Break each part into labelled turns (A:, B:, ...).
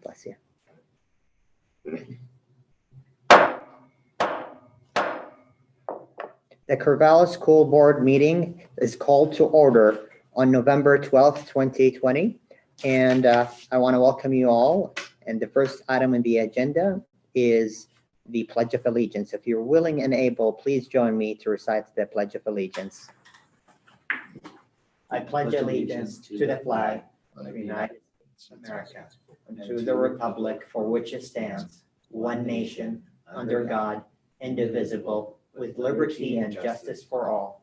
A: Bless you. The Corvallis School Board meeting is called to order on November 12th, 2020. And I want to welcome you all. And the first item on the agenda is the Pledge of Allegiance. If you're willing and able, please join me to recite the Pledge of Allegiance. I pledge allegiance to the flag of the United States of America and to the republic for which it stands, one nation, under God, indivisible, with liberty and justice for all.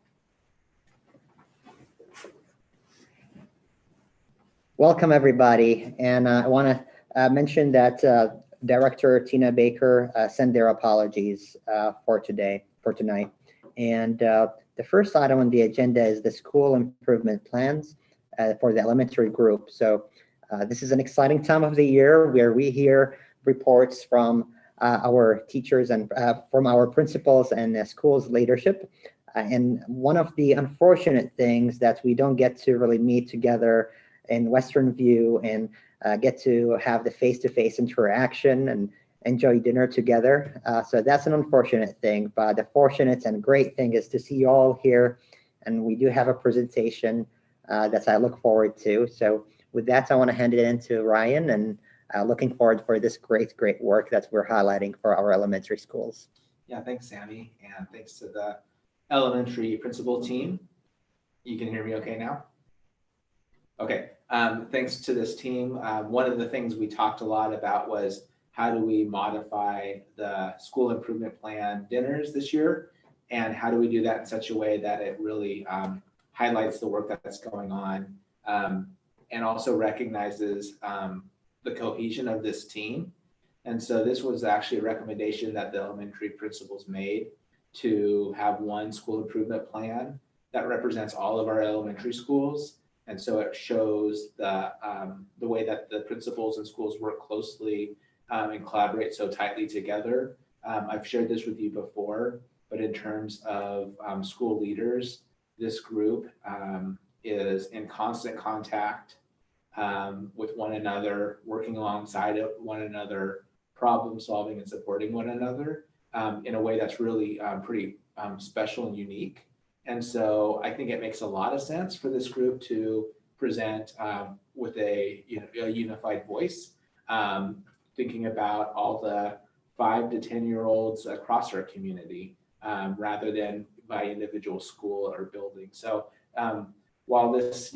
A: Welcome, everybody. And I want to mention that Director Tina Baker sent their apologies for tonight. And the first item on the agenda is the school improvement plans for the elementary group. So this is an exciting time of the year where we hear reports from our teachers and from our principals and the school's leadership. And one of the unfortunate things that we don't get to really meet together in Western View and get to have the face-to-face interaction and enjoy dinner together. So that's an unfortunate thing, but the fortunate and great thing is to see you all here. And we do have a presentation that I look forward to. So with that, I want to hand it in to Ryan, and looking forward for this great work that we're highlighting for our elementary schools.
B: Yeah, thanks, Sammy, and thanks to the elementary principal team. You can hear me okay now? Okay, thanks to this team. One of the things we talked a lot about was how do we modify the school improvement plan dinners this year, and how do we do that in such a way that it really highlights the work that's going on, and also recognizes the cohesion of this team. And so this was actually a recommendation that the elementary principals made to have one school improvement plan that represents all of our elementary schools. And so it shows the way that the principals and schools work closely and collaborate so tightly together. I've shared this with you before, but in terms of school leaders, this group is in constant contact with one another, working alongside one another, problem solving and supporting one another in a way that's really pretty special and unique. And so I think it makes a lot of sense for this group to present with a unified voice, thinking about all the 5 to 10-year-olds across our community rather than by individual school or building. So while this,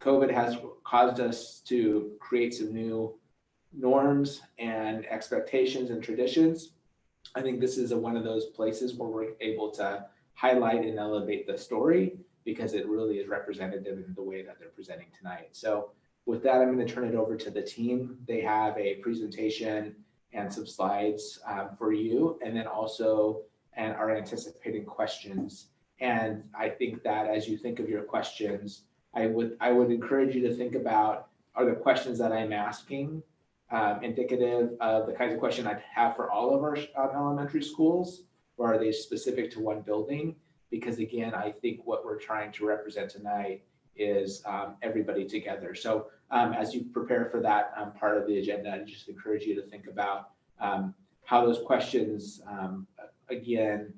B: COVID has caused us to create some new norms and expectations and traditions, I think this is one of those places where we're able to highlight and elevate the story because it really is representative in the way that they're presenting tonight. So with that, I'm going to turn it over to the team. They have a presentation and some slides for you, and then also are anticipating questions. And I think that as you think of your questions, I would encourage you to think about, are the questions that I'm asking indicative of the kinds of questions I'd have for all of our elementary schools, or are they specific to one building? Because again, I think what we're trying to represent tonight is everybody together. So as you prepare for that part of the agenda, I just encourage you to think about how those questions, again,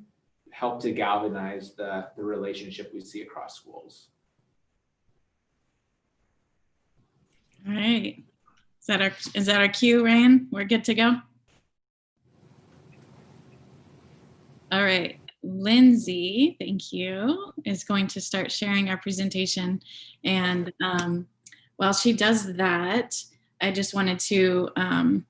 B: help to galvanize the relationship we see across schools.
C: All right. Is that our cue, Ryan? We're good to go? All right. Lindsay, thank you, is going to start sharing our presentation. And while she does that, I just wanted to kind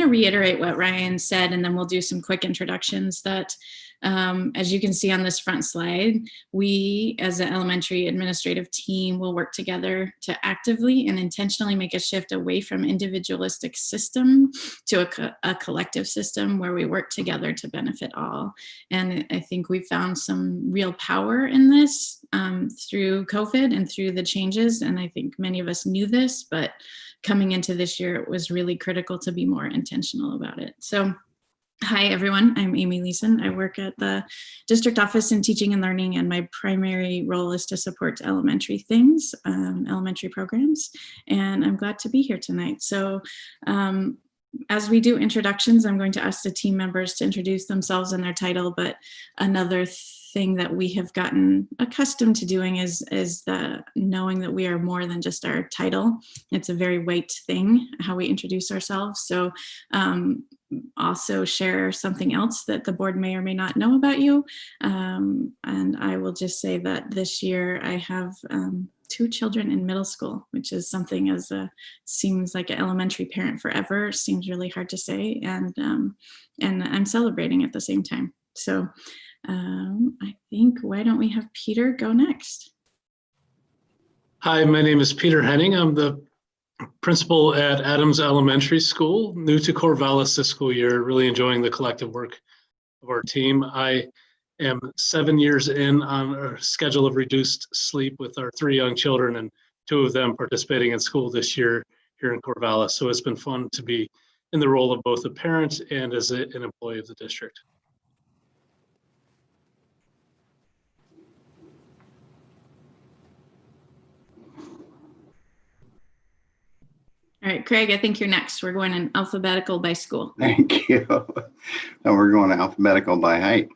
C: of reiterate what Ryan said, and then we'll do some quick introductions that, as you can see on this front slide, we as an elementary administrative team will work together to actively and intentionally make a shift away from individualistic system to a collective system where we work together to benefit all. And I think we found some real power in this through COVID and through the changes. And I think many of us knew this, but coming into this year, it was really critical to be more intentional about it. So Hi, everyone. I'm Amy Leeson. I work at the district office in teaching and learning, and my primary role is to support elementary things, elementary programs, and I'm glad to be here tonight. So as we do introductions, I'm going to ask the team members to introduce themselves and their title, but another thing that we have gotten accustomed to doing is the knowing that we are more than just our title. It's a very weight thing, how we introduce ourselves. So also share something else that the board may or may not know about you. And I will just say that this year I have 2 children in middle school, which is something as seems like an elementary parent forever, seems really hard to say, and I'm celebrating at the same time. So I think, why don't we have Peter go next?
D: Hi, my name is Peter Henning. I'm the principal at Adams Elementary School, new to Corvallis this school year, really enjoying the collective work of our team. I am 7 years in on a schedule of reduced sleep with our 3 young children, and 2 of them participating in school this year here in Corvallis. So it's been fun to be in the role of both a parent and as an employee of the district.
C: All right, Craig, I think you're next. We're going in alphabetical by school.
E: Thank you. Now we're going alphabetical by height.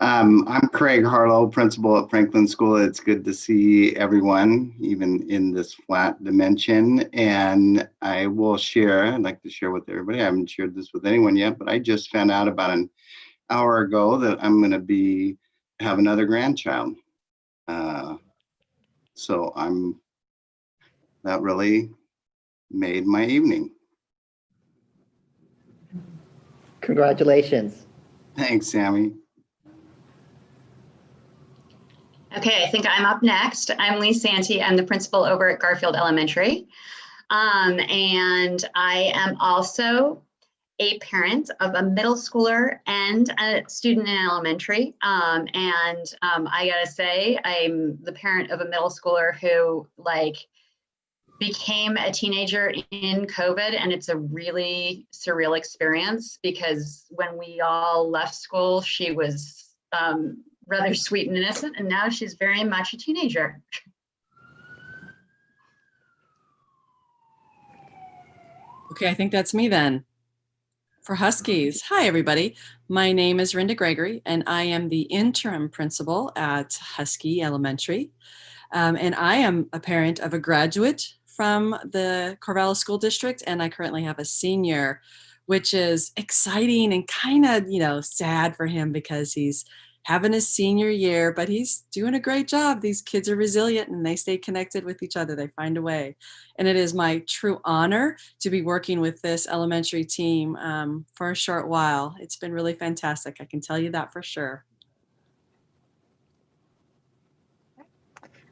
E: I'm Craig Harlow, principal at Franklin School. It's good to see everyone, even in this flat dimension. And I'd like to share with everybody. I haven't shared this with anyone yet, but I just found out about an hour ago that I'm going to have another grandchild. So that really made my evening.
A: Congratulations.
E: Thanks, Sammy.
F: Okay, I think I'm up next. I'm Lee Santee. I'm the principal over at Garfield Elementary. And I am also a parent of a middle schooler and a student in elementary. I gotta say, I'm the parent of a middle schooler who became a teenager in COVID, and it's a really surreal experience because when we all left school, she was rather sweet and innocent, and now she's very much a teenager.
G: Okay, I think that's me then. For Huskies, hi everybody. My name is Rinda Gregory, and I am the interim principal at Husky Elementary. And I am a parent of a graduate from the Corvallis School District, and I currently have a senior, which is exciting and kind of, sad for him because he's having his senior year, but he's doing a great job. These kids are resilient and they stay connected with each other. They find a way. And it is my true honor to be working with this elementary team for a short while. It's been really fantastic. I can tell you that for sure.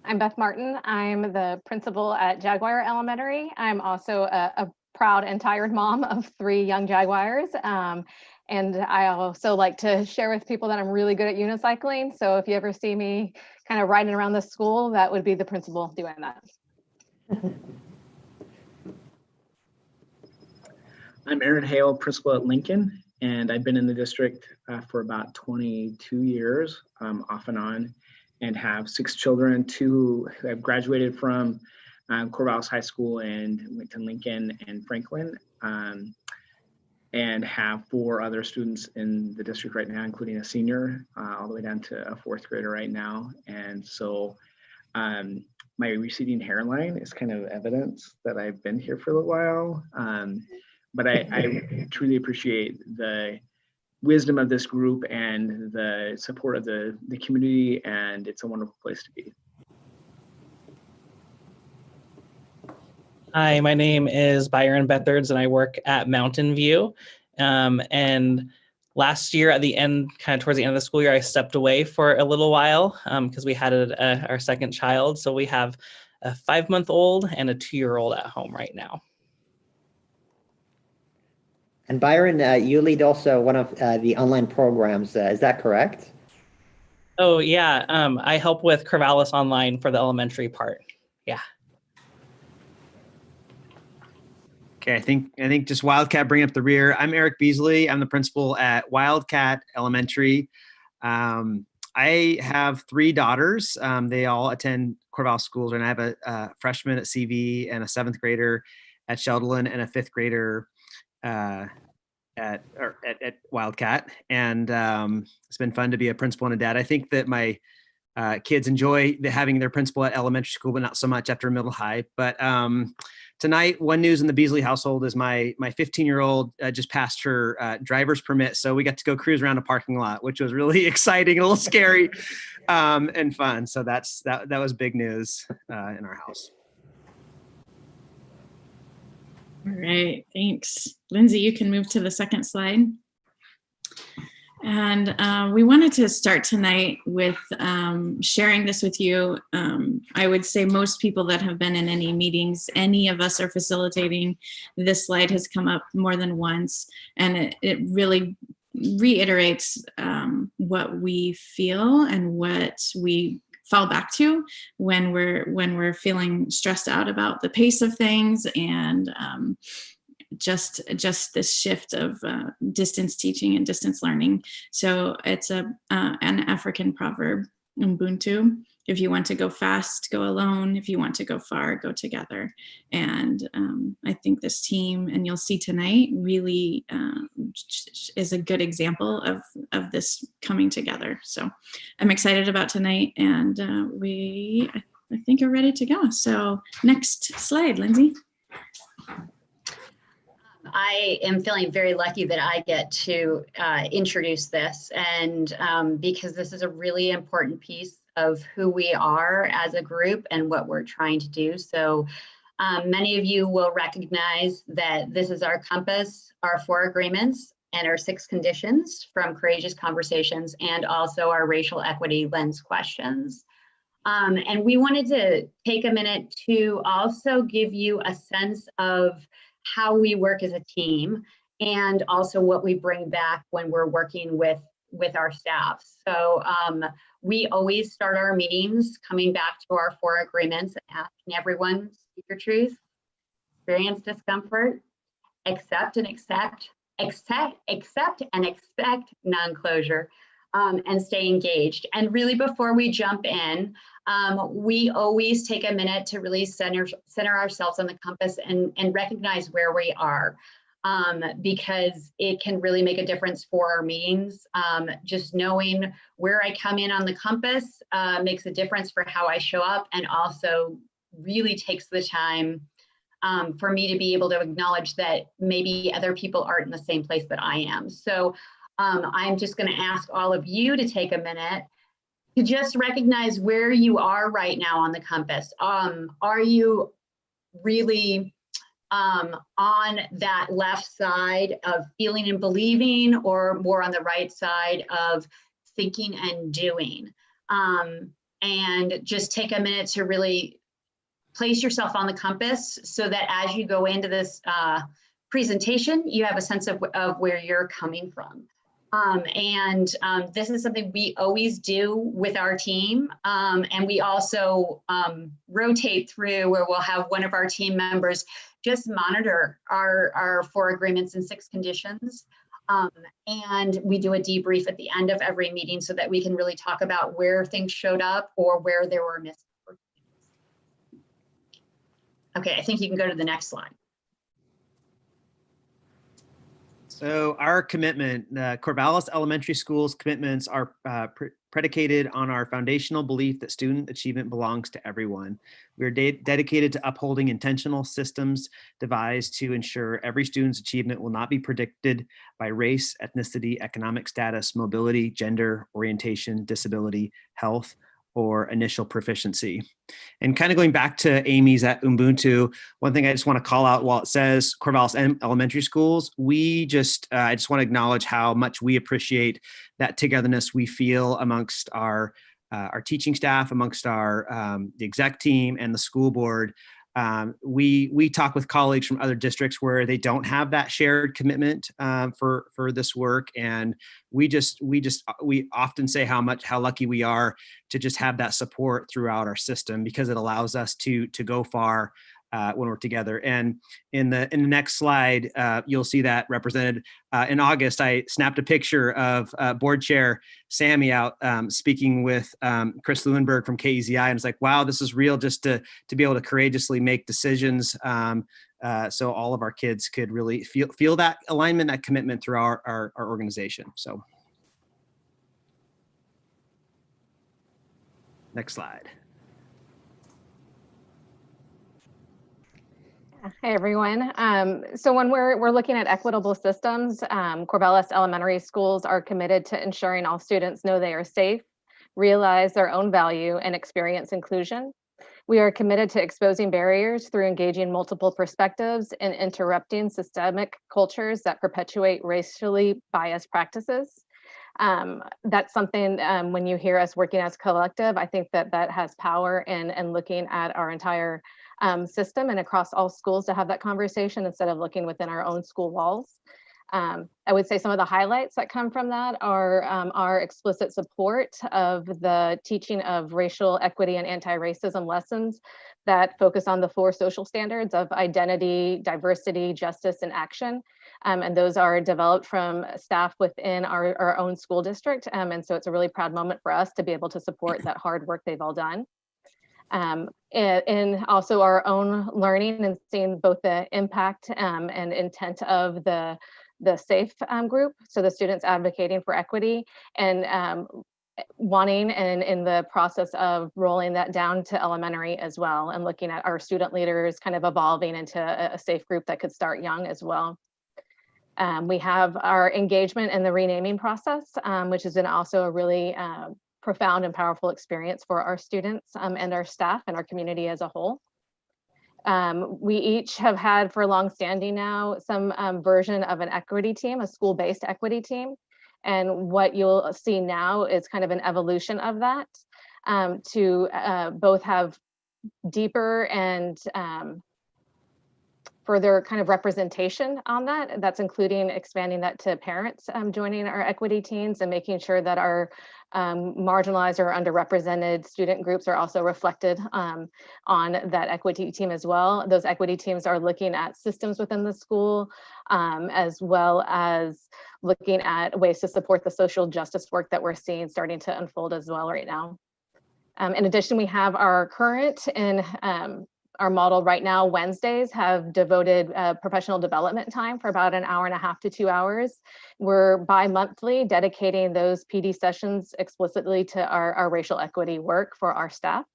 H: I'm Beth Martin. I'm the principal at Jaguar Elementary. I'm also a proud and tired mom of 3 young Jaguars. And I also like to share with people that I'm really good at unicycling. So if you ever see me kind of riding around the school, that would be the principal doing that.
I: I'm Aaron Hale, principal at Lincoln, and I've been in the district for about 22 years, off and on, and have 6 children, 2 who have graduated from Corvallis High School and went to Lincoln and Franklin, and have 4 other students in the district right now, including a senior, all the way down to a 4th grader right now. And so my receding hairline is kind of evidence that I've been here for a little while. But I truly appreciate the wisdom of this group and the support of the community, and it's a wonderful place to be.
J: Hi, my name is Byron Bethards, and I work at Mountain View. And last year at the end, kind of towards the end of the school year, I stepped away for a little while because we had our second child. So we have a 5-month-old and a 2-year-old at home right now.
A: And Byron, you lead also one of the online programs. Is that correct?
J: Oh, yeah. I help with Corvallis Online for the elementary part. Yeah.
K: Okay, I think just Wildcat bringing up the rear. I'm Eric Beasley. I'm the principal at Wildcat Elementary. I have 3 daughters. They all attend Corvallis schools, and I have a freshman at CV and a 7th grader at Sheldon and a 5th grader at Wildcat. And it's been fun to be a principal and a dad. I think that my kids enjoy having their principal at elementary school, but not so much after middle high. But tonight, one news in the Beasley household is my 15-year-old just passed her driver's permit. So we got to go cruise around a parking lot, which was really exciting, a little scary, and fun. So that was big news in our house.
C: All right, thanks. Lindsay, you can move to the second slide. And we wanted to start tonight with sharing this with you. I would say most people that have been in any meetings, any of us are facilitating, this slide has come up more than once, and it really reiterates what we feel and what we fall back to when we're feeling stressed out about the pace of things, and just this shift of distance teaching and distance learning. So it's an African proverb, Ubuntu. If you want to go fast, go alone. If you want to go far, go together. And I think this team, and you'll see tonight, really is a good example of this coming together. So I'm excited about tonight, and I think are ready to go. So next slide, Lindsay.
F: I am feeling very lucky that I get to introduce this, and because this is a really important piece of who we are as a group and what we're trying to do. So many of you will recognize that this is our compass, our 4 agreements, and our 6 conditions from Courageous Conversations, and also our racial equity lens questions. And we wanted to take a minute to also give you a sense of how we work as a team, and also what we bring back when we're working with our staff. So we always start our meetings coming back to our 4 agreements, asking everyone, speak your truth, experience discomfort, accept and expect non-closure, and stay engaged. And really, before we jump in, we always take a minute to really center ourselves on the compass and recognize where we are, because it can really make a difference for our meetings. Just knowing where I come in on the compass makes a difference for how I show up, and also really takes the time for me to be able to acknowledge that maybe other people aren't in the same place that I am. So I'm just going to ask all of you to take a minute to just recognize where you are right now on the compass. Are you really on that left side of feeling and believing, or more on the right side of thinking and doing? And just take a minute to really place yourself on the compass, so that as you go into this presentation, you have a sense of where you're coming from. This is something we always do with our team. And we also rotate through, where we'll have one of our team members just monitor our 4 agreements and 6 conditions. And we do a debrief at the end of every meeting, so that we can really talk about where things showed up or where there were misses. Okay, I think you can go to the next slide.
K: So our commitment, Corvallis Elementary School's commitments are predicated on our foundational belief that student achievement belongs to everyone. We are dedicated to upholding intentional systems devised to ensure every student's achievement will not be predicted by race, ethnicity, economic status, mobility, gender, orientation, disability, health, or initial proficiency. And kind of going back to Amy's at Ubuntu, one thing I just want to call out, while it says Corvallis Elementary Schools, I just want to acknowledge how much we appreciate that togetherness we feel amongst our teaching staff, amongst our the exec team and the school board. We talk with colleagues from other districts where they don't have that shared commitment for this work, and we often say how lucky we are to just have that support throughout our system, because it allows us to go far when we're together. And in the next slide, you'll see that represented. In August, I snapped a picture of board chair Sammy out speaking with Chris Lewinberg from KEZI, and it's like, wow, this is real, just to be able to courageously make decisions, so all of our kids could really feel that alignment, that commitment through our organization. So next slide.
H: Hey, everyone. So when we're looking at equitable systems, Corvallis Elementary Schools are committed to ensuring all students know they are safe, realize their own value, and experience inclusion. We are committed to exposing barriers through engaging multiple perspectives and interrupting systemic cultures that perpetuate racially biased practices. That's something, when you hear us working as a collective, I think that has power in looking at our entire system and across all schools to have that conversation instead of looking within our own school walls. I would say some of the highlights that come from that are our explicit support of the teaching of racial equity and anti-racism lessons that focus on the 4 social standards of identity, diversity, justice, and action. And those are developed from staff within our own school district. And so it's a really proud moment for us to be able to support that hard work they've all done. And also our own learning and seeing both the impact and intent of the SAFE group, so the students advocating for equity, and wanting and in the process of rolling that down to elementary as well, and looking at our student leaders kind of evolving into a SAFE group that could start young as well. We have our engagement in the renaming process, which has been also a really profound and powerful experience for our students and our staff and our community as a whole. We each have had for long-standing now some version of an equity team, a school-based equity team. And what you'll see now is kind of an evolution of that to both have deeper and further kind of representation on that. That's including expanding that to parents joining our equity teams and making sure that our marginalized or underrepresented student groups are also reflected on that equity team as well. Those equity teams are looking at systems within the school, as well as looking at ways to support the social justice work that we're seeing starting to unfold as well right now. In addition, we have our current and our model right now, Wednesdays have devoted professional development time for about 1.5 hours to 2 hours. We're bi-monthly dedicating those PD sessions explicitly to our racial equity work for our staff.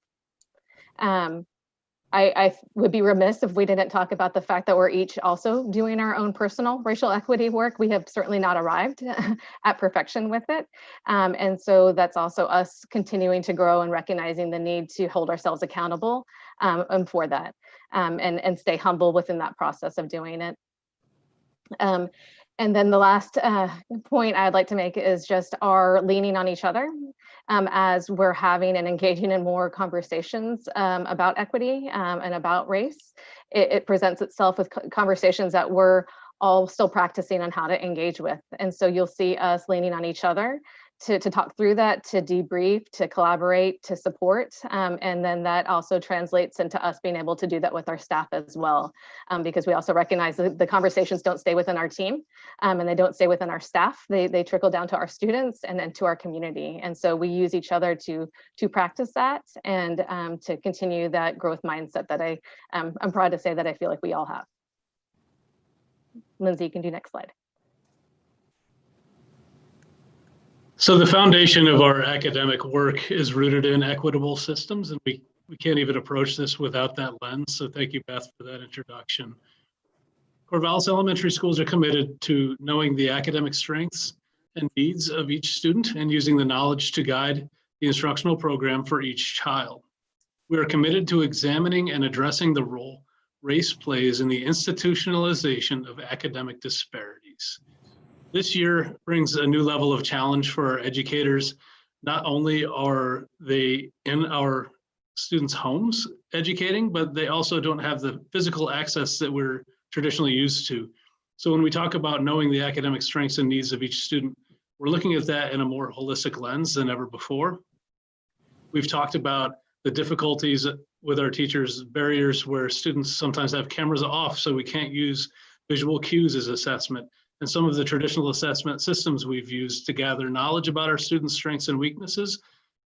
H: I would be remiss if we didn't talk about the fact that we're each also doing our own personal racial equity work. We have certainly not arrived at perfection with it. And so that's also us continuing to grow and recognizing the need to hold ourselves accountable for that and stay humble within that process of doing it. And then the last point I'd like to make is just our leaning on each other as we're having and engaging in more conversations about equity and about race. It presents itself with conversations that we're all still practicing on how to engage with. And so you'll see us leaning on each other to talk through that, to debrief, to collaborate, to support. And then that also translates into us being able to do that with our staff as well, because we also recognize that the conversations don't stay within our team and they don't stay within our staff. They trickle down to our students and then to our community. And so we use each other to practice that and to continue that growth mindset that I'm proud to say that I feel like we all have. Lindsay, you can do next slide.
D: So the foundation of our academic work is rooted in equitable systems, and we can't even approach this without that lens. So thank you, Beth, for that introduction. Corvallis Elementary Schools are committed to knowing the academic strengths and needs of each student and using the knowledge to guide the instructional program for each child. We are committed to examining and addressing the role race plays in the institutionalization of academic disparities. This year brings a new level of challenge for our educators. Not only are they in our students' homes educating, but they also don't have the physical access that we're traditionally used to. So when we talk about knowing the academic strengths and needs of each student, we're looking at that in a more holistic lens than ever before. We've talked about the difficulties with our teachers barriers where students sometimes have cameras off, so we can't use visual cues as assessment. And some of the traditional assessment systems we've used to gather knowledge about our students' strengths and weaknesses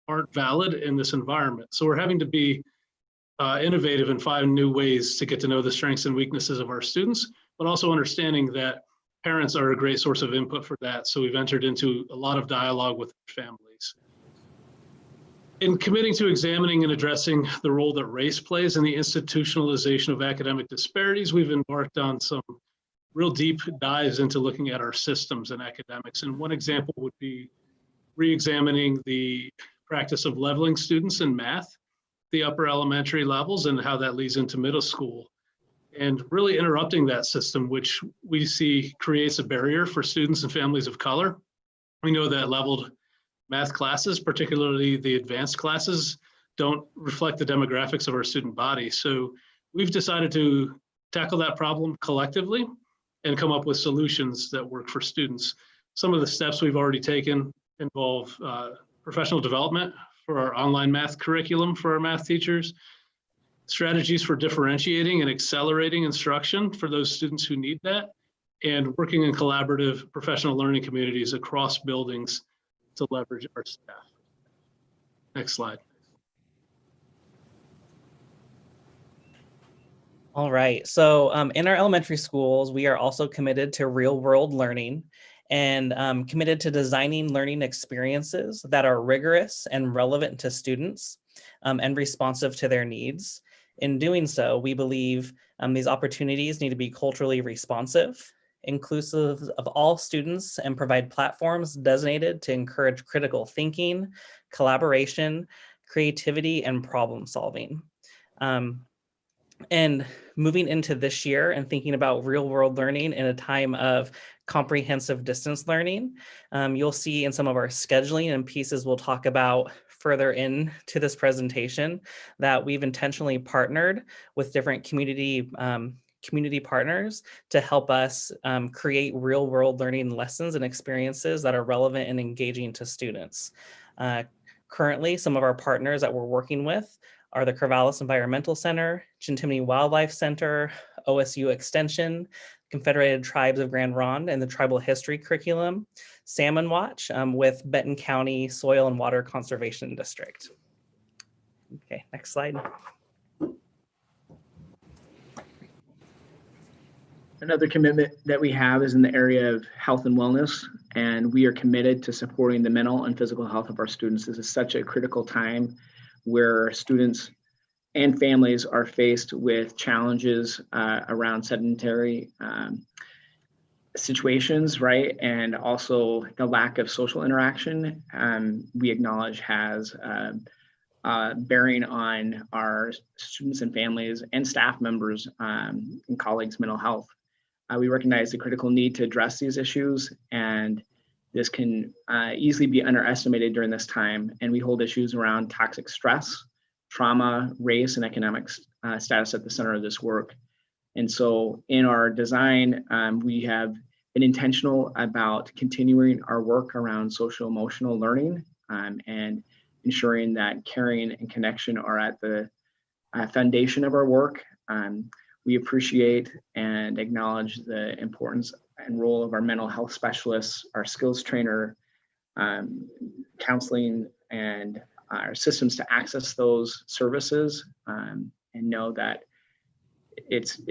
D: aren't valid in this environment. So we're having to be innovative and find new ways to get to know the strengths and weaknesses of our students, but also understanding that parents are a great source of input for that. So we've entered into a lot of dialogue with families. In committing to examining and addressing the role that race plays in the institutionalization of academic disparities, we've embarked on some real deep dives into looking at our systems and academics. And one example would be re-examining the practice of leveling students in math, the upper elementary levels, and how that leads into middle school. And really interrupting that system, which we see creates a barrier for students and families of color. We know that leveled math classes, particularly the advanced classes, don't reflect the demographics of our student body. So we've decided to tackle that problem collectively and come up with solutions that work for students. Some of the steps we've already taken involve professional development for our online math curriculum for our math teachers, strategies for differentiating and accelerating instruction for those students who need that, and working in collaborative professional learning communities across buildings to leverage our staff. Next slide.
J: All right, so in our elementary schools, we are also committed to real world learning and committed to designing learning experiences that are rigorous and relevant to students and responsive to their needs. In doing so, we believe these opportunities need to be culturally responsive, inclusive of all students, and provide platforms designated to encourage critical thinking, collaboration, creativity, and problem solving. And moving into this year and thinking about real world learning in a time of comprehensive distance learning, you'll see in some of our scheduling and pieces we'll talk about further into this presentation that we've intentionally partnered with different community partners to help us create real world learning lessons and experiences that are relevant and engaging to students. Currently, some of our partners that we're working with are the Corvallis Environmental Center, Chintimney Wildlife Center, OSU Extension, Confederated Tribes of Grand Ronde, and the Tribal History Curriculum, Salmon Watch with Benton County Soil and Water Conservation District. Okay, next slide.
I: Another commitment that we have is in the area of health and wellness, and we are committed to supporting the mental and physical health of our students. This is such a critical time where students and families are faced with challenges around sedentary situations, right? And also the lack of social interaction, we acknowledge has bearing on our students and families and staff members and colleagues' mental health. We recognize the critical need to address these issues, and this can easily be underestimated during this time. And we hold issues around toxic stress, trauma, race, and economic status at the center of this work. And so in our design, we have been intentional about continuing our work around social emotional learning and ensuring that caring and connection are at the foundation of our work. We appreciate and acknowledge the importance and role of our mental health specialists, our skills trainer, counseling, and our systems to access those services, and know that it's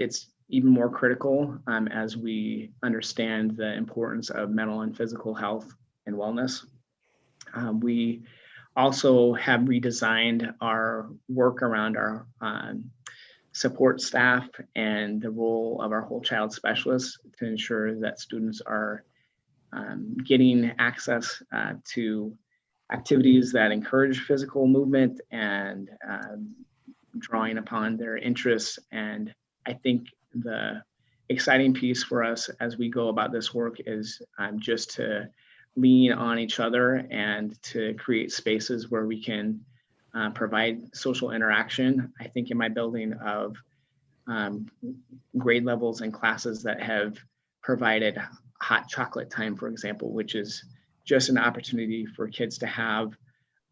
I: even more critical as we understand the importance of mental and physical health and wellness. We also have redesigned our work around our support staff and the role of our whole child specialists to ensure that students are getting access to activities that encourage physical movement and drawing upon their interests. And I think the exciting piece for us as we go about this work is just to lean on each other and to create spaces where we can provide social interaction. I think in my building of grade levels and classes that have provided hot chocolate time, for example, which is just an opportunity for kids to have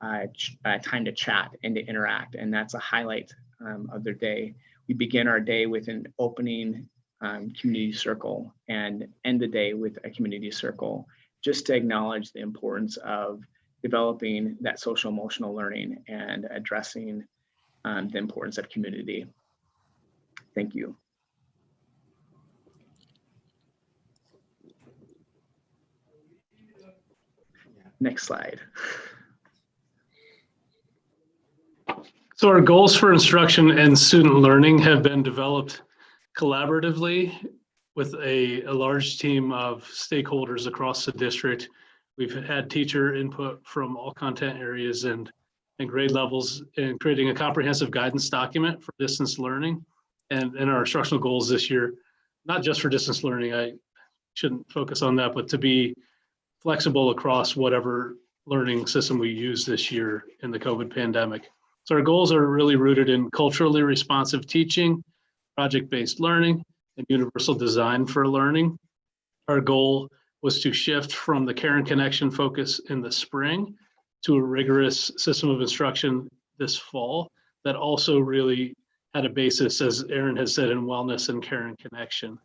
I: time to chat and to interact. And that's a highlight of their day. We begin our day with an opening community circle and end the day with a community circle, just to acknowledge the importance of developing that social emotional learning and addressing the importance of community. Thank you. Next slide.
D: So our goals for instruction and student learning have been developed collaboratively with a large team of stakeholders across the district. We've had teacher input from all content areas and grade levels in creating a comprehensive guidance document for distance learning and our instructional goals this year, not just for distance learning, I shouldn't focus on that, but to be flexible across whatever learning system we use this year in the COVID pandemic. So our goals are really rooted in culturally responsive teaching, project-based learning, and universal design for learning. Our goal was to shift from the care and connection focus in the spring to a rigorous system of instruction this fall that also really had a basis, as Aaron has said, in wellness and care and connection.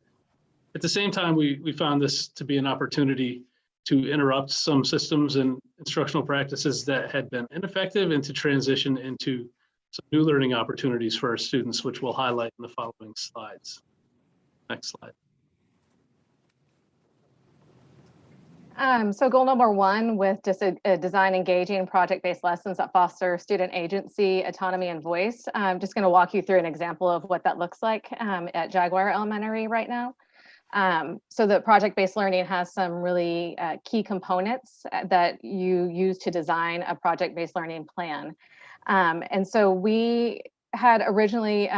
D: At the same time, we found this to be an opportunity to interrupt some systems and instructional practices that had been ineffective and to transition into some new learning opportunities for our students, which we'll highlight in the following slides. Next slide.
H: So goal number one with just design engaging project-based lessons that foster student agency, autonomy, and voice. I'm just going to walk you through an example of what that looks like at Jaguar Elementary right now. So the project-based learning has some really key components that you use to design a project-based learning plan. And so we had originally,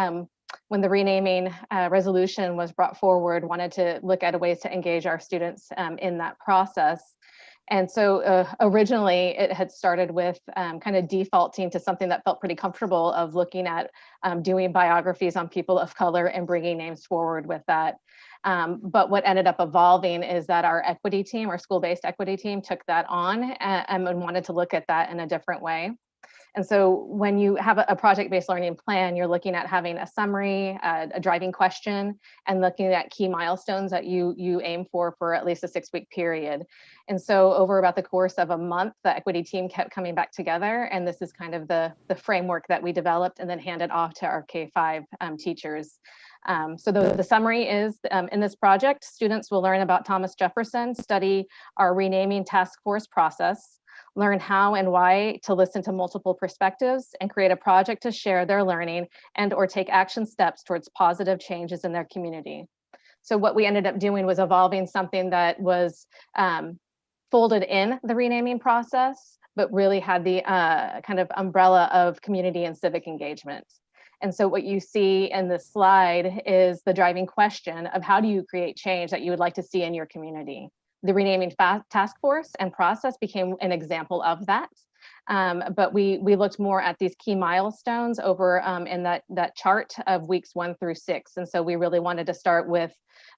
H: when the renaming resolution was brought forward, wanted to look at ways to engage our students in that process. And so originally it had started with kind of defaulting to something that felt pretty comfortable of looking at doing biographies on people of color and bringing names forward with that. But what ended up evolving is that our equity team, our school-based equity team, took that on and wanted to look at that in a different way. And so when you have a project-based learning plan, you're looking at having a summary, a driving question, and looking at key milestones that you aim for at least a 6-week period. And so over about the course of a month, the equity team kept coming back together, and this is kind of the framework that we developed and then handed off to our K-5 teachers. So the summary is, in this project, students will learn about Thomas Jefferson, study our renaming task force process, learn how and why to listen to multiple perspectives, and create a project to share their learning and or take action steps towards positive changes in their community. So what we ended up doing was evolving something that was folded in the renaming process, but really had the kind of umbrella of community and civic engagement. And so what you see in this slide is the driving question of how do you create change that you would like to see in your community? The renaming task force and process became an example of that. But we looked more at these key milestones over in that chart of weeks 1 through 6. And so we really wanted to start with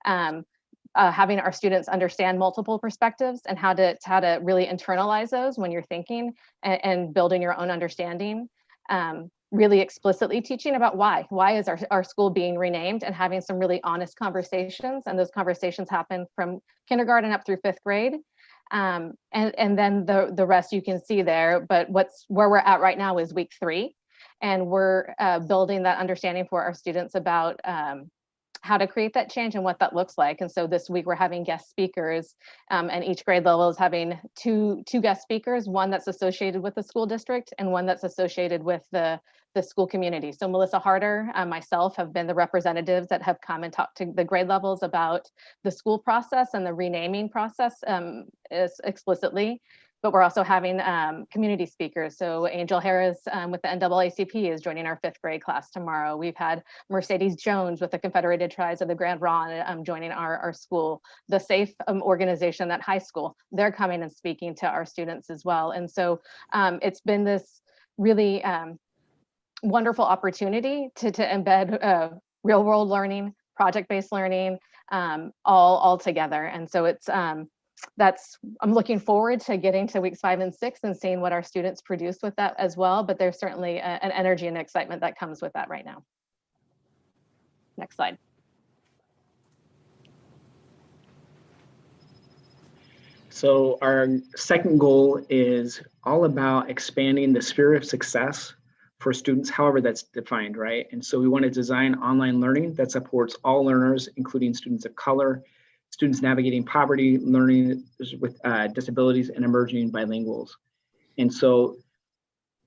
H: having our students understand multiple perspectives and how to really internalize those when you're thinking and building your own understanding. Really explicitly teaching about why is our school being renamed, and having some really honest conversations. And those conversations happen from kindergarten up through 5th grade. And then the rest you can see there, but where we're at right now is week 3. And we're building that understanding for our students about how to create that change and what that looks like. And so this week we're having guest speakers, and each grade level is having two guest speakers, one that's associated with the school district and one that's associated with the school community. So Melissa Harder, myself have been the representatives that have come and talked to the grade levels about the school process and the renaming process explicitly. But we're also having community speakers. So Angel Harris with the NAACP is joining our 5th grade class tomorrow. We've had Mercedes Jones with the Confederated Tribes of the Grand Ronde joining our school. The SAFE organization at high school, they're coming and speaking to our students as well. And so it's been this really wonderful opportunity to embed real world learning, project-based learning all together. And so it's I'm looking forward to getting to weeks 5 and 6 and seeing what our students produce with that as well. But there's certainly an energy and excitement that comes with that right now. Next slide.
I: So our second goal is all about expanding the sphere of success for students, however that's defined, right? And so we want to design online learning that supports all learners, including students of color, students navigating poverty, learning with disabilities, and emerging bilinguals. And so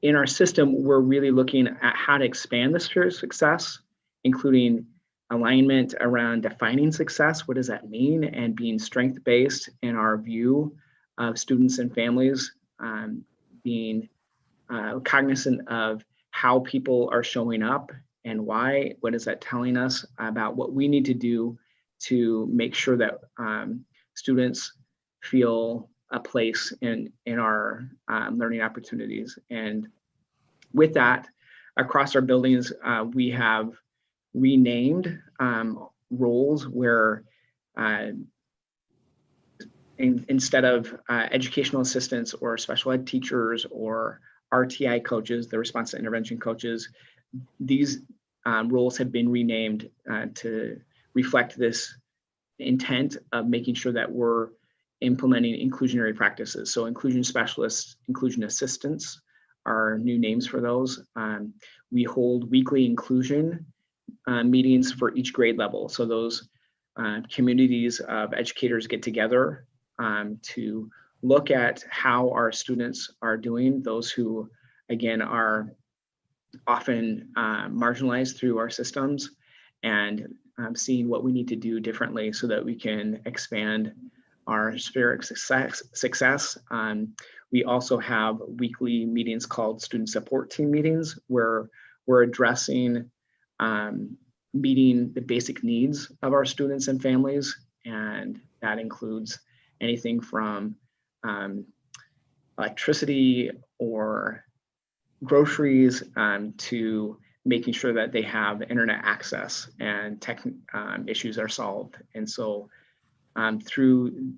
I: in our system, we're really looking at how to expand the sphere of success, including alignment around defining success. What does that mean? And being strength-based in our view of students and families, being cognizant of how people are showing up and why. What is that telling us about what we need to do to make sure that students feel a place in our learning opportunities? And with that, across our buildings, we have renamed roles where instead of educational assistants or special ed teachers or RTI coaches, the response to intervention coaches, these roles have been renamed to reflect this intent of making sure that we're implementing inclusionary practices. So inclusion specialists, inclusion assistants are new names for those. We hold weekly inclusion meetings for each grade level. So those communities of educators get together to look at how our students are doing, those who, again, are often marginalized through our systems, and seeing what we need to do differently so that we can expand our sphere of success. We also have weekly meetings called student support team meetings, where we're addressing meeting the basic needs of our students and families. And that includes anything from electricity or groceries to making sure that they have internet access and tech issues are solved. And so through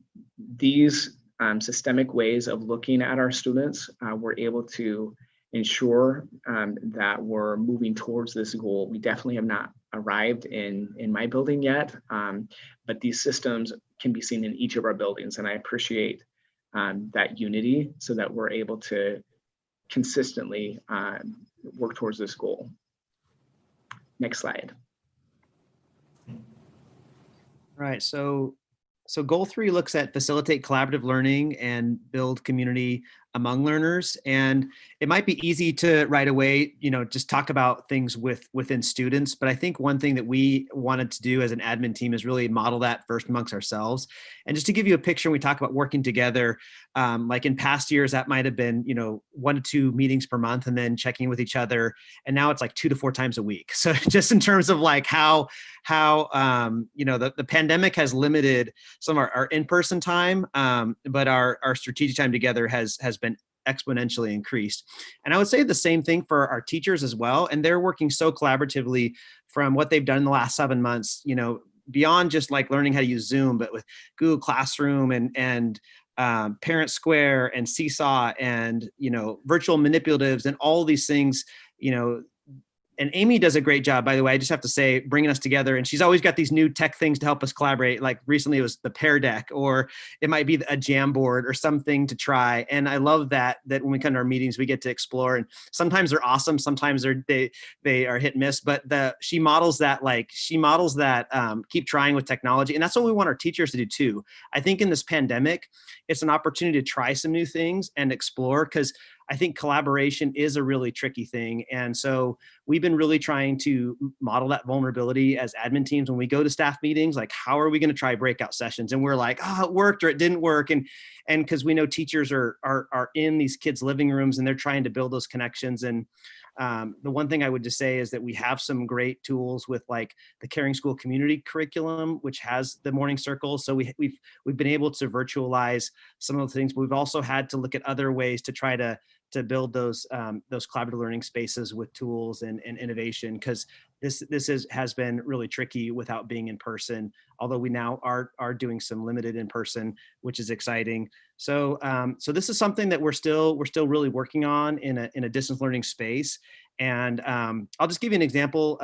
I: these systemic ways of looking at our students, we're able to ensure that we're moving towards this goal. We definitely have not arrived in my building yet, but these systems can be seen in each of our buildings. And I appreciate that unity so that we're able to consistently work towards this goal. Next slide.
K: All right, so goal 3 looks at facilitate collaborative learning and build community among learners. And it might be easy to right away, just talk about things within students. But I think one thing that we wanted to do as an admin team is really model that first amongst ourselves. And just to give you a picture, we talk about working together, like in past years, that might have been, 1 to 2 meetings per month and then checking with each other. And now it's like 2 to 4 times a week. So just in terms of like how the pandemic has limited some of our in-person time, but our strategic time together has been exponentially increased. And I would say the same thing for our teachers as well. And they're working so collaboratively from what they've done in the last 7 months, beyond just like learning how to use Zoom, but with Google Classroom and Parent Square and Seesaw and, virtual manipulatives and all these things, and Amy does a great job, by the way, I just have to say, bringing us together. And she's always got these new tech things to help us collaborate. Like recently it was the Pear Deck, or it might be a Jamboard or something to try. And I love that when we come to our meetings, we get to explore. And sometimes they're awesome. Sometimes they are hit and miss, but she models that, keep trying with technology. And that's what we want our teachers to do too. I think in this pandemic, it's an opportunity to try some new things and explore, because I think collaboration is a really tricky thing. And so we've been really trying to model that vulnerability as admin teams. When we go to staff meetings, like, how are we going to try breakout sessions? And we're like, oh, it worked or it didn't work. And because we know teachers are in these kids' living rooms and they're trying to build those connections. And the one thing I would just say is that we have some great tools with like the Caring School Community Curriculum, which has the morning circles. So we've been able to virtualize some of the things. But we've also had to look at other ways to try to to build those collaborative learning spaces with tools and innovation, because this has been really tricky without being in person, although we now are doing some limited in person, which is exciting. So this is something that we're still really working on in a distance learning space. And I'll just give you an example.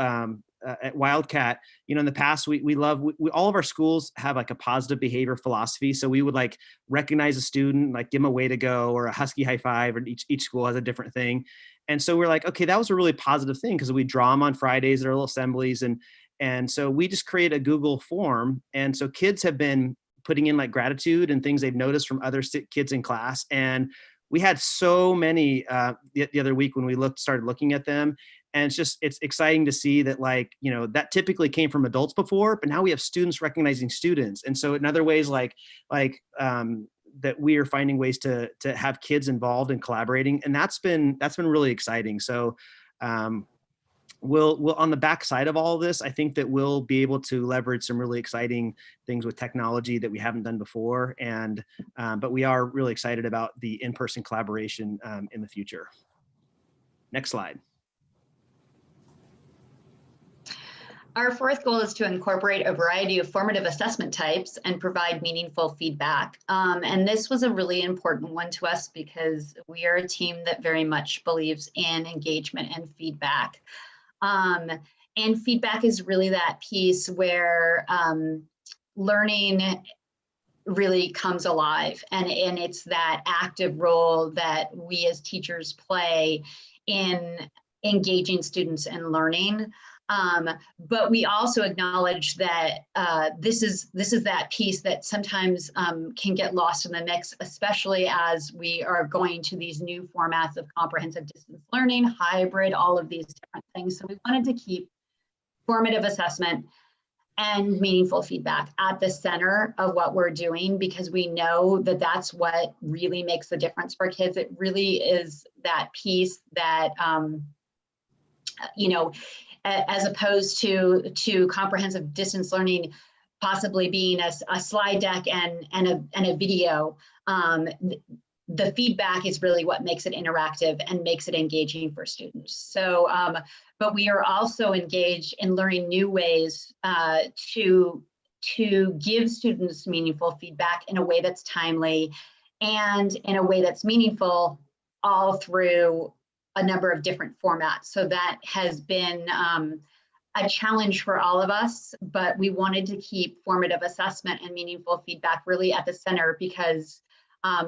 K: At Wildcat, in the past, we all of our schools have like a positive behavior philosophy. So we would like recognize a student, like give them a way to go or a Husky high five, or each school has a different thing. And so we're like, okay, that was a really positive thing, because we draw them on Fridays at our little assemblies. And so we just create a Google form. And so kids have been putting in like gratitude and things they've noticed from other kids in class. And we had so many the other week when we started looking at them. And it's exciting to see that, like, that typically came from adults before, but now we have students recognizing students. And so in other ways, like that we are finding ways to have kids involved and collaborating. And that's been really exciting. So we'll on the back side of all of this, I think that we'll be able to leverage some really exciting things with technology that we haven't done before. And but we are really excited about the in-person collaboration in the future. Next slide.
F: Our fourth goal is to incorporate a variety of formative assessment types and provide meaningful feedback. And this was a really important one to us because we are a team that very much believes in engagement and feedback. And feedback is really that piece where learning really comes alive. And it's that active role that we as teachers play in engaging students in learning. But we also acknowledge that this is that piece that sometimes can get lost in the mix, especially as we are going to these new formats of comprehensive distance learning, hybrid, all of these different things. So we wanted to keep formative assessment and meaningful feedback at the center of what we're doing, because we know that that's what really makes the difference for kids. It really is that piece that, as opposed to comprehensive distance learning possibly being a slide deck and a video, the feedback is really what makes it interactive and makes it engaging for students. So, but we are also engaged in learning new ways to give students meaningful feedback in a way that's timely and in a way that's meaningful, all through a number of different formats. So that has been a challenge for all of us, but we wanted to keep formative assessment and meaningful feedback really at the center, because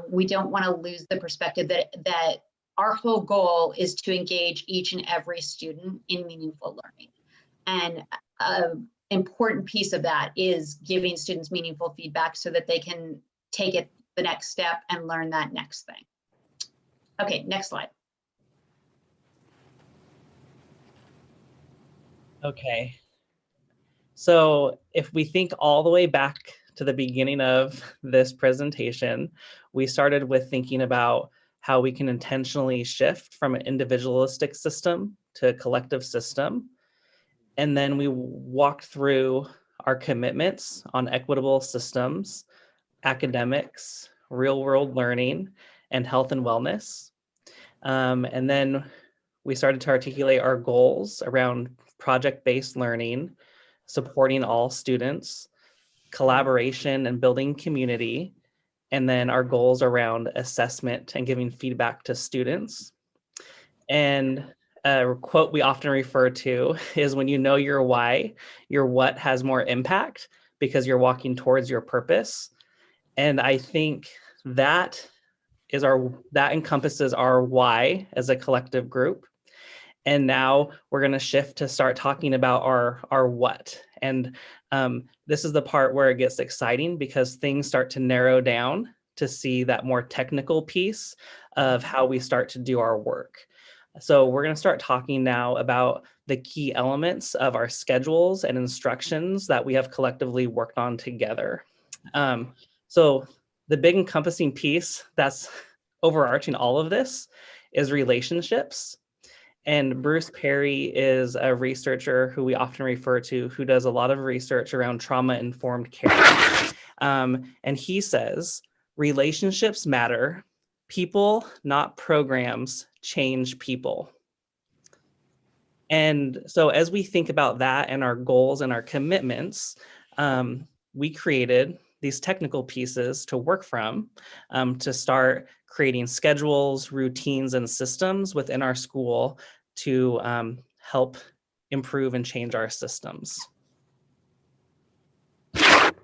F: we don't want to lose the perspective that our whole goal is to engage each and every student in meaningful learning. And an important piece of that is giving students meaningful feedback so that they can take it the next step and learn that next thing. Okay, next slide.
J: Okay, so if we think all the way back to the beginning of this presentation, we started with thinking about how we can intentionally shift from an individualistic system to a collective system. And then we walked through our commitments on equitable systems, academics, real world learning, and health and wellness. And then we started to articulate our goals around project-based learning, supporting all students, collaboration and building community, and then our goals around assessment and giving feedback to students. And a quote we often refer to is, when you know your why, your what has more impact because you're walking towards your purpose. And I think that encompasses our why as a collective group. And now we're going to shift to start talking about our what. And this is the part where it gets exciting, because things start to narrow down to see that more technical piece of how we start to do our work. So we're going to start talking now about the key elements of our schedules and instructions that we have collectively worked on together. So the big encompassing piece that's overarching all of this is relationships. And Bruce Perry is a researcher who we often refer to, who does a lot of research around trauma-informed care. And he says, relationships matter, People, not programs, change people. And so as we think about that and our goals and our commitments, we created these technical pieces to work from, to start creating schedules, routines, and systems within our school to help improve and change our systems. Back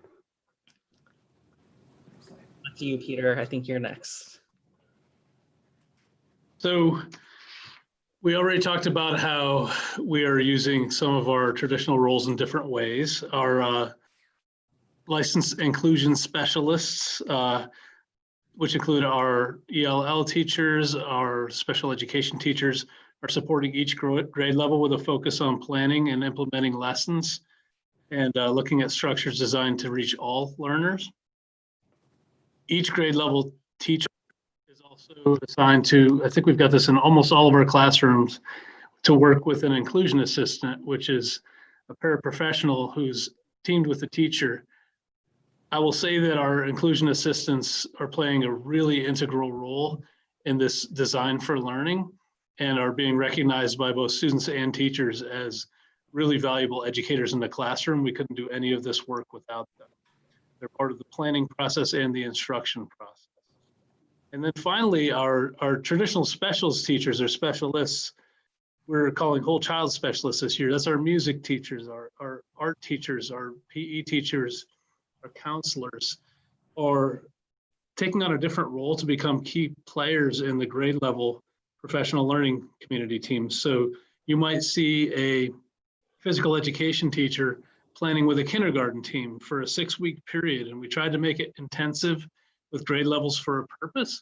J: to you, Peter. I think you're next.
D: So we already talked about how we are using some of our traditional roles in different ways. Our licensed inclusion specialists, which include our ELL teachers, our special education teachers, are supporting each grade level with a focus on planning and implementing lessons and looking at structures designed to reach all learners. Each grade level teacher is also assigned to, I think we've got this in almost all of our classrooms, to work with an inclusion assistant, which is a paraprofessional who's teamed with the teacher. I will say that our inclusion assistants are playing a really integral role in this design for learning and are being recognized by both students and teachers as really valuable educators in the classroom. We couldn't do any of this work without them. They're part of the planning process and the instruction process. And then finally, our traditional specials teachers or specialists, we're calling whole child specialists this year. That's our music teachers, our art teachers, our PE teachers, our counselors, are taking on a different role to become key players in the grade level professional learning community teams. So you might see a physical education teacher planning with a kindergarten team for a 6-week period. And we tried to make it intensive with grade levels for a purpose.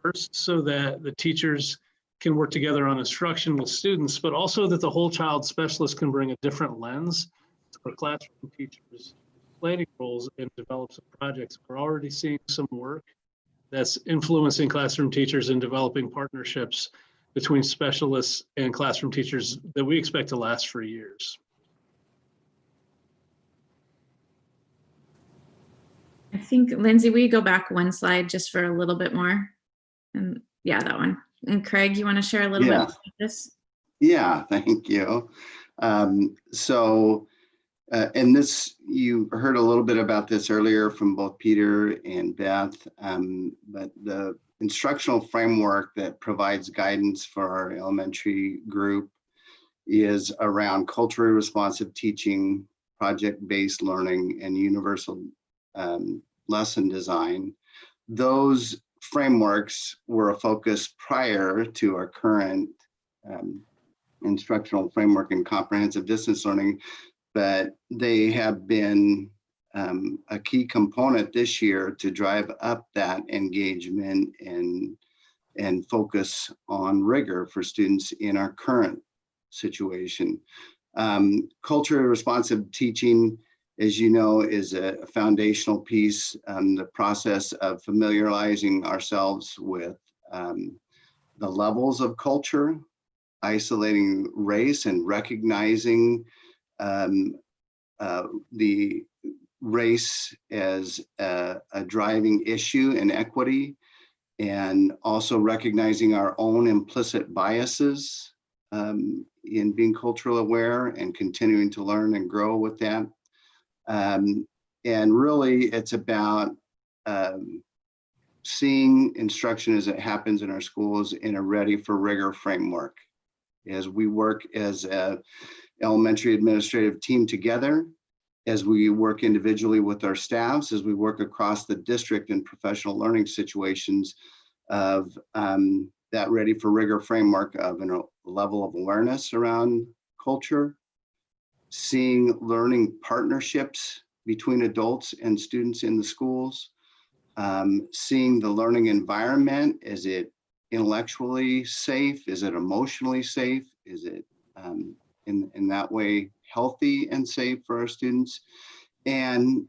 D: First, so that the teachers can work together on instruction with students, but also that the whole child specialist can bring a different lens to our classroom teachers' planning roles and develop some projects. We're already seeing some work that's influencing classroom teachers and developing partnerships between specialists and classroom teachers that we expect to last for years.
C: I think, Lindsay, will you go back one slide just for a little bit more? And yeah, that one. And Craig, you want to share a little bit about this?
E: Yeah, thank you. And this, you heard a little bit about this earlier from both Peter and Beth, but the instructional framework that provides guidance for our elementary group is around culturally responsive teaching, project-based learning, and universal lesson design. Those frameworks were a focus prior to our current instructional framework and comprehensive distance learning, but they have been a key component this year to drive up that engagement and focus on rigor for students in our current situation. Culturally responsive teaching, as you know, is a foundational piece. The process of familiarizing ourselves with the levels of culture, isolating race and recognizing the race as a driving issue in equity, and also recognizing our own implicit biases in being culturally aware and continuing to learn and grow with that. And really, it's about seeing instruction as it happens in our schools in a ready for rigor framework. As we work as an elementary administrative team together, as we work individually with our staffs, as we work across the district in professional learning situations, of that ready for rigor framework of a level of awareness around culture, seeing learning partnerships between adults and students in the schools, seeing the learning environment, is it intellectually safe? Is it emotionally safe? Is it in that way healthy and safe for our students? And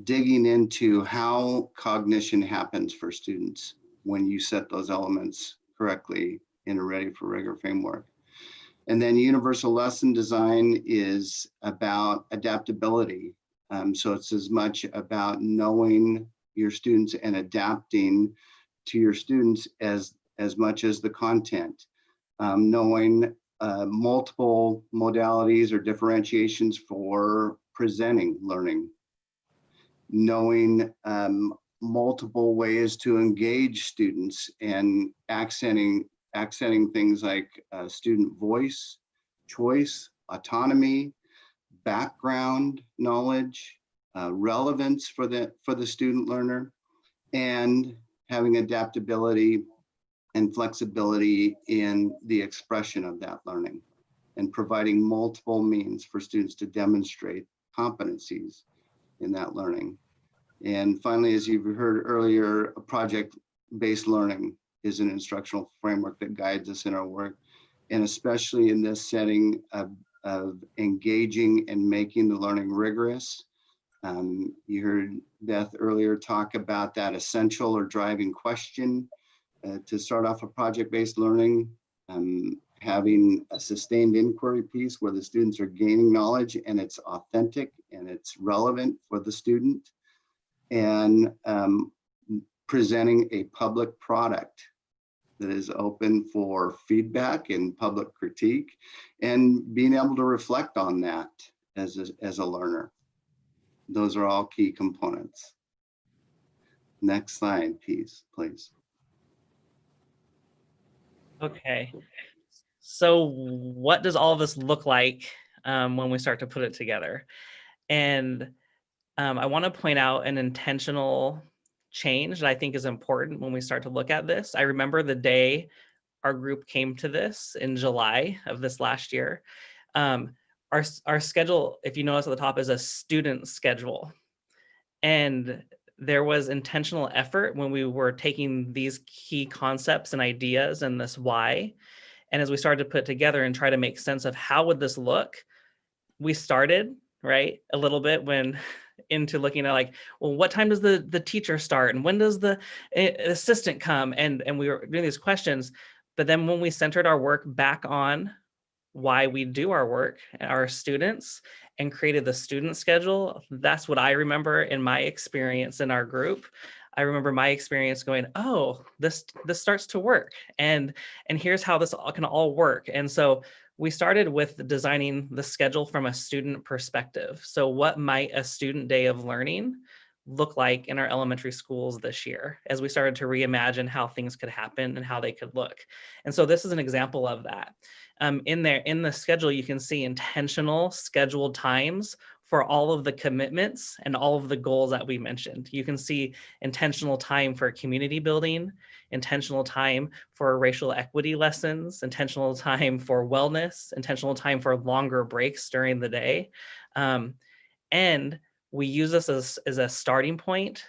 E: digging into how cognition happens for students when you set those elements correctly in a ready for rigor framework. And then universal lesson design is about adaptability. So it's as much about knowing your students and adapting to your students as much as the content. Knowing multiple modalities or differentiations for presenting learning. Knowing multiple ways to engage students and accenting things like student voice, choice, autonomy, background knowledge, relevance for the student learner, and having adaptability and flexibility in the expression of that learning, and providing multiple means for students to demonstrate competencies in that learning. And finally, as you've heard earlier, a project-based learning is an instructional framework that guides us in our work, and especially in this setting of engaging and making the learning rigorous. You heard Beth earlier talk about that essential or driving question to start off a project-based learning, having a sustained inquiry piece where the students are gaining knowledge and it's authentic and it's relevant for the student, and presenting a public product that is open for feedback and public critique, and being able to reflect on that as a learner. Those are all key components. Next slide, please.
J: Okay. So what does all of this look like when we start to put it together? And I want to point out an intentional change that I think is important when we start to look at this. I remember the day our group came to this in July of this last year. Our schedule, if you notice at the top, is a student schedule. And there was intentional effort when we were taking these key concepts and ideas and this why. And as we started to put it together and try to make sense of how would this look, we started, right, a little bit into looking at like, well, what time does the teacher start? And when does the assistant come? And we were doing these questions. But then when we centered our work back on why we do our work, our students, and created the student schedule, that's what I remember in my experience in our group. I remember my experience going, oh, this starts to work, and here's how this can all work. And so we started with designing the schedule from a student perspective. So what might a student day of learning look like in our elementary schools this year, as we started to reimagine how things could happen and how they could look. And so this is an example of that. In the schedule, you can see intentional scheduled times for all of the commitments and all of the goals that we mentioned. You can see intentional time for community building, intentional time for racial equity lessons, intentional time for wellness, intentional time for longer breaks during the day. And we use this as a starting point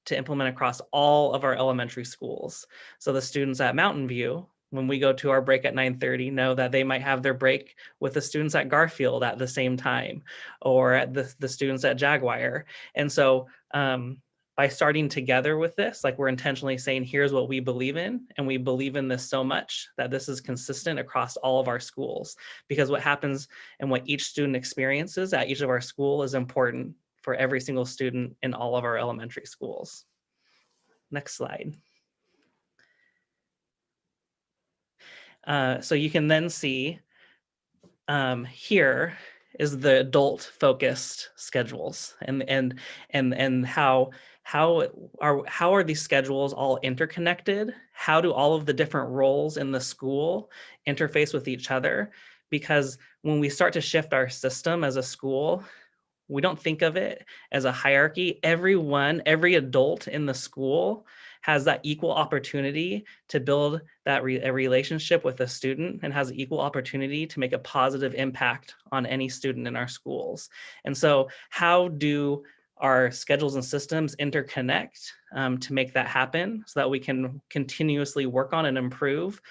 J: to implement across all of our elementary schools. So the students at Mountain View, when we go to our break at 9:30, know that they might have their break with the students at Garfield at the same time, or at the students at Jaguar. And so by starting together with this, like we're intentionally saying, here's what we believe in, and we believe in this so much that this is consistent across all of our schools, because what happens and what each student experiences at each of our school is important for every single student in all of our elementary schools. Next slide. So you can then see here is the adult focused schedules, and how are these schedules all interconnected? How do all of the different roles in the school interface with each other? Because when we start to shift our system as a school, we don't think of it as a hierarchy. Every adult in the school has that equal opportunity to build that a relationship with a student, and has equal opportunity to make a positive impact on any student in our schools. And so how do our schedules and systems interconnect to make that happen, so that we can continuously work on and improve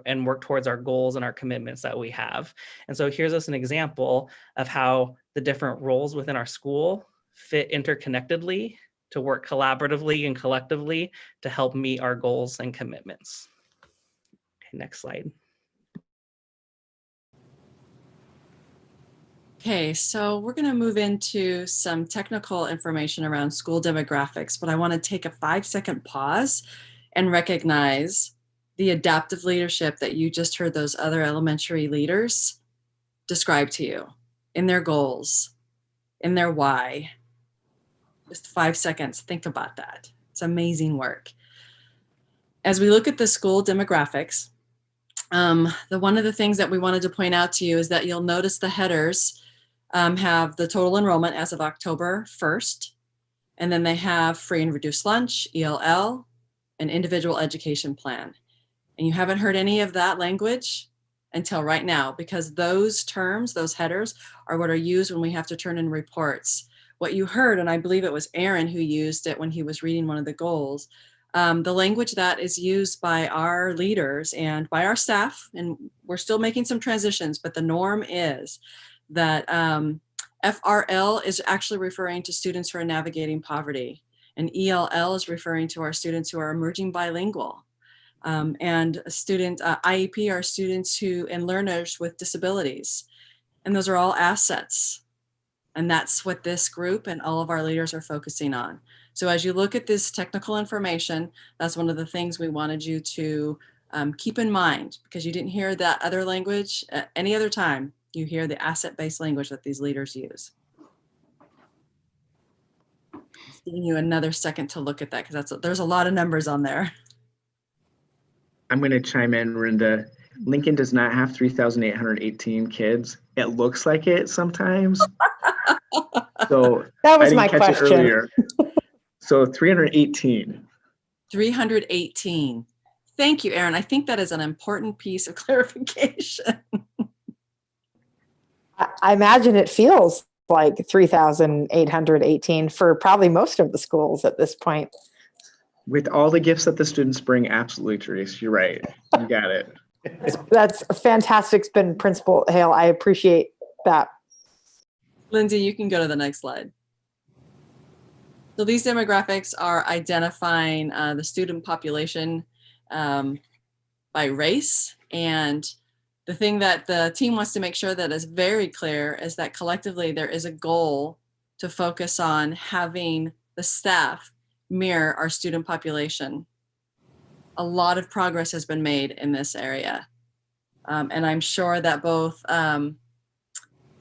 J: and work towards our goals and our commitments that we have? And so here's just an example of how the different roles within our school fit interconnectedly to work collaboratively and collectively to help meet our goals and commitments. Okay, next slide.
G: Okay, so we're going to move into some technical information around school demographics, but I want to take a 5-second pause and recognize the adaptive leadership that you just heard those other elementary leaders describe to you in their goals, in their why. Just 5 seconds, think about that. It's amazing work. As we look at the school demographics, one of the things that we wanted to point out to you is that you'll notice the headers have the total enrollment as of October 1st, and then they have free and reduced lunch, ELL, an individual education plan. And you haven't heard any of that language until right now, because those terms, those headers, are what are used when we have to turn in reports. What you heard, and I believe it was Aaron who used it when he was reading one of the goals, the language that is used by our leaders and by our staff, and we're still making some transitions, but the norm is that FRL is actually referring to students who are navigating poverty, and ELL is referring to our students who are emerging bilingual. And student IEP are students who and learners with disabilities. And those are all assets. And that's what this group and all of our leaders are focusing on. So as you look at this technical information, that's one of the things we wanted you to keep in mind, because you didn't hear that other language at any other time. You hear the asset-based language that these leaders use. Just giving you another second to look at that, because there's a lot of numbers on there.
I: I'm going to chime in, Rinda. Lincoln does not have 3,818 kids. It looks like it sometimes. So
L: that was
I: I didn't
L: my
I: catch it
L: question.
I: earlier. So 318.
G: 318. Thank you, Aaron. I think that is an important piece of clarification.
L: I imagine it feels like 3,818 for probably most of the schools at this point.
I: With all the gifts that the students bring, absolutely, Therese, you're right. You got it.
L: That's a fantastic spin, Principal Hale. I appreciate that.
G: Lindsay, you can go to the next slide. So these demographics are identifying the student population by race. And the thing that the team wants to make sure that is very clear is that collectively there is a goal to focus on having the staff mirror our student population. A lot of progress has been made in this area. And I'm sure that both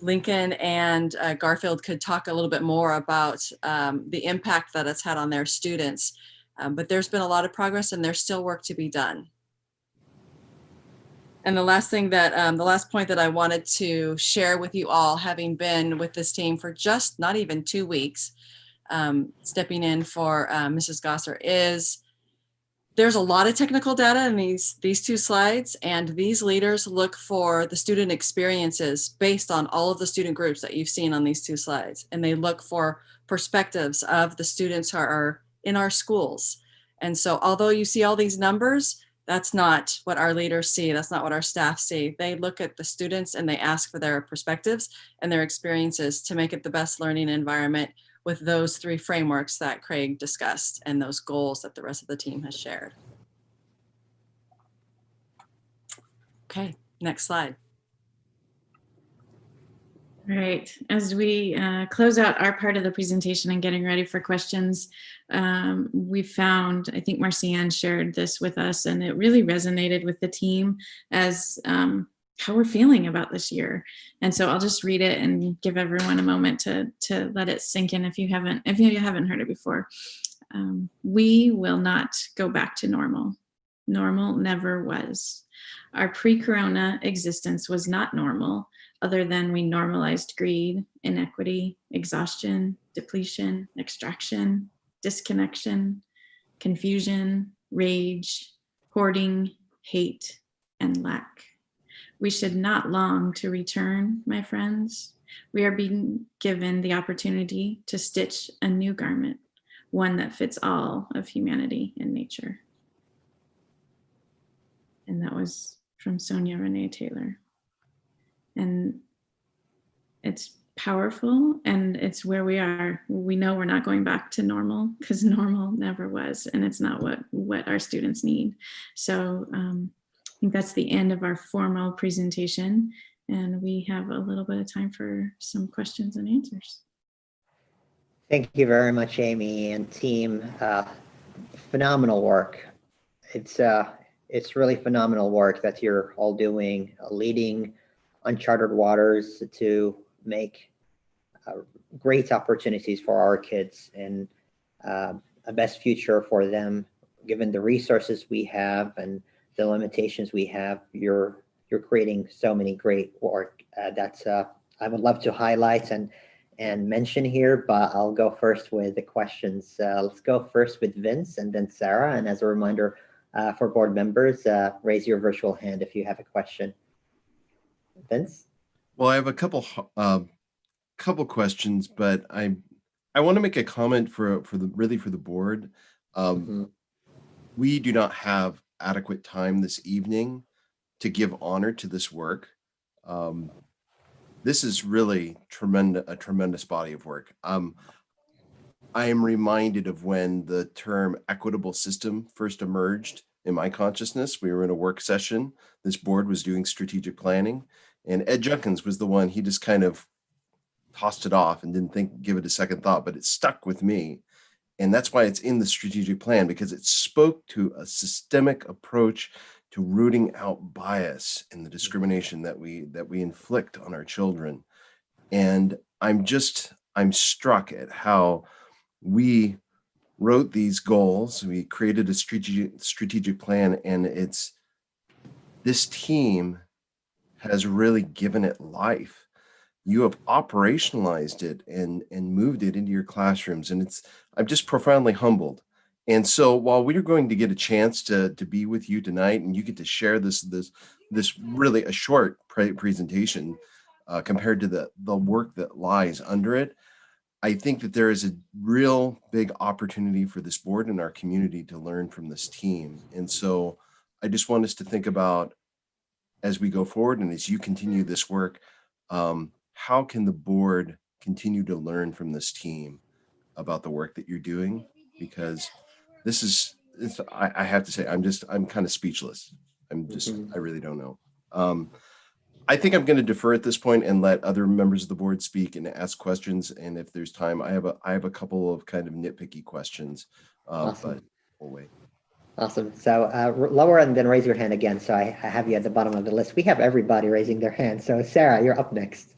G: Lincoln and Garfield could talk a little bit more about the impact that it's had on their students. But there's been a lot of progress and there's still work to be done. And the last thing that, the last point that I wanted to share with you all, having been with this team for just not even 2 weeks, stepping in for Mrs. Gosser, is there's a lot of technical data in these 2 slides, and these leaders look for the student experiences based on all of the student groups that you've seen on these 2 slides. And they look for perspectives of the students who are in our schools. And so although you see all these numbers, that's not what our leaders see. That's not what our staff see. They look at the students and they ask for their perspectives and their experiences to make it the best learning environment with those 3 frameworks that Craig discussed and those goals that the rest of the team has shared. Okay, next slide.
C: All right, as we close out our part of the presentation and getting ready for questions, we found, I think Marcianne shared this with us, and it really resonated with the team as how we're feeling about this year. And so I'll just read it and give everyone a moment to let it sink in if you haven't heard it before. We will not go back to normal. Normal never was. Our pre-corona existence was not normal, other than we normalized greed, inequity, exhaustion, depletion, extraction, disconnection, confusion, rage, hoarding, hate, and lack. We should not long to return, my friends. We are being given the opportunity to stitch a new garment, one that fits all of humanity and nature. And that was from Sonia Renee Taylor. And it's powerful, and it's where we are. We know we're not going back to normal, because normal never was, and it's not what our students need. So I think that's the end of our formal presentation, and we have a little bit of time for some questions and answers.
A: Thank you very much, Amy and team. Phenomenal work. it's really phenomenal work that you're all doing, leading uncharted waters to make great opportunities for our kids and a best future for them, given the resources we have and the limitations we have. You're creating so many great work that I would love to highlight and mention here, but I'll go first with the questions. Let's go first with Vince and then Sarah. And as a reminder for board members, raise your virtual hand if you have a question. Vince?
M: Well, I have a couple questions, but I want to make a comment for the board. We do not have adequate time this evening to give honor to this work. This is really a tremendous body of work. I am reminded of when the term equitable system first emerged in my consciousness. We were in a work session. This board was doing strategic planning, and Ed Junkins was the one. He just kind of tossed it off and didn't give it a second thought, but it stuck with me. And that's why it's in the strategic plan, because it spoke to a systemic approach to rooting out bias and the discrimination that we inflict on our children. And I'm struck at how we wrote these goals. We created a strategic plan, and this team has really given it life. You have operationalized it and moved it into your classrooms, and I'm just profoundly humbled. And so while we're going to get a chance to be with you tonight, and you get to share this really a short presentation compared to the work that lies under it, I think that there is a real big opportunity for this board and our community to learn from this team. And so I just want us to think about, as we go forward and as you continue this work, how can the board continue to learn from this team about the work that you're doing? Because I have to say, I'm kind of speechless. I really don't know. I think I'm going to defer at this point and let other members of the board speak and ask questions. And if there's time, I have a couple of kind of nitpicky questions,
A: Awesome.
M: But we'll wait.
A: Awesome. So lower and then raise your hand again. So I have you at the bottom of the list. We have everybody raising their hand. So Sarah, you're up next.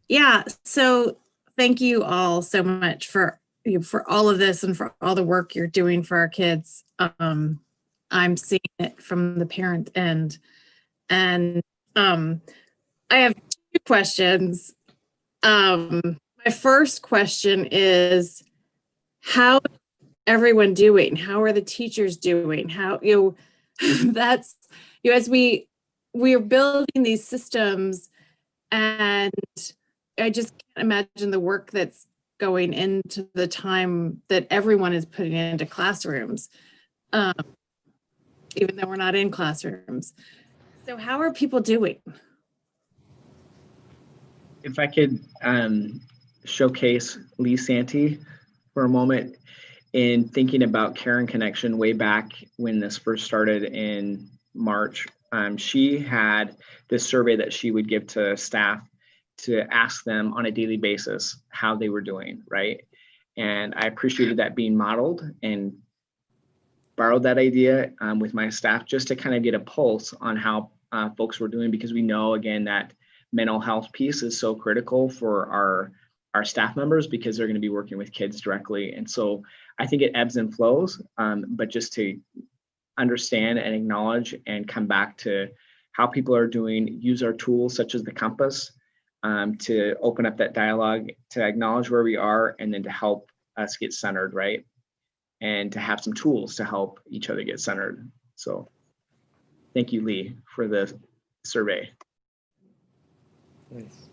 N: Yeah, so thank you all so much for all of this and for all the work you're doing for our kids. I'm seeing it from the parent end. And I have two questions. My first question is, how is everyone doing? How are the teachers doing? How, that's, as we are building these systems, and I just can't imagine the work that's going into the time that everyone is putting into classrooms, even though we're not in classrooms. So how are people doing?
I: If I could showcase Lee Santee for a moment in thinking about Care and Connection way back when this first started in March. She had this survey that she would give to staff to ask them on a daily basis how they were doing, right? And I appreciated that being modeled and borrowed that idea with my staff just to kind of get a pulse on how folks were doing, because we know, again, that mental health piece is so critical for our staff members because they're going to be working with kids directly. And so I think it ebbs and flows, but just to understand and acknowledge and come back to how people are doing, use our tools such as the compass to open up that dialogue, to acknowledge where we are, and then to help us get centered, right? And to have some tools to help each other get centered. So thank you, Lee, for the survey.
A: Nice.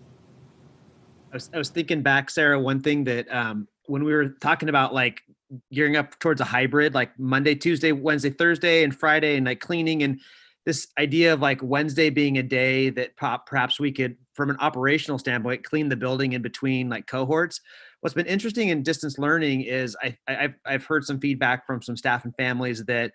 K: I was thinking back, Sarah, one thing that when we were talking about like gearing up towards a hybrid, like Monday, Tuesday, Wednesday, Thursday, and Friday, and like cleaning, and this idea of like Wednesday being a day that perhaps we could, from an operational standpoint, clean the building in between like cohorts. What's been interesting in distance learning is I've heard some feedback from some staff and families that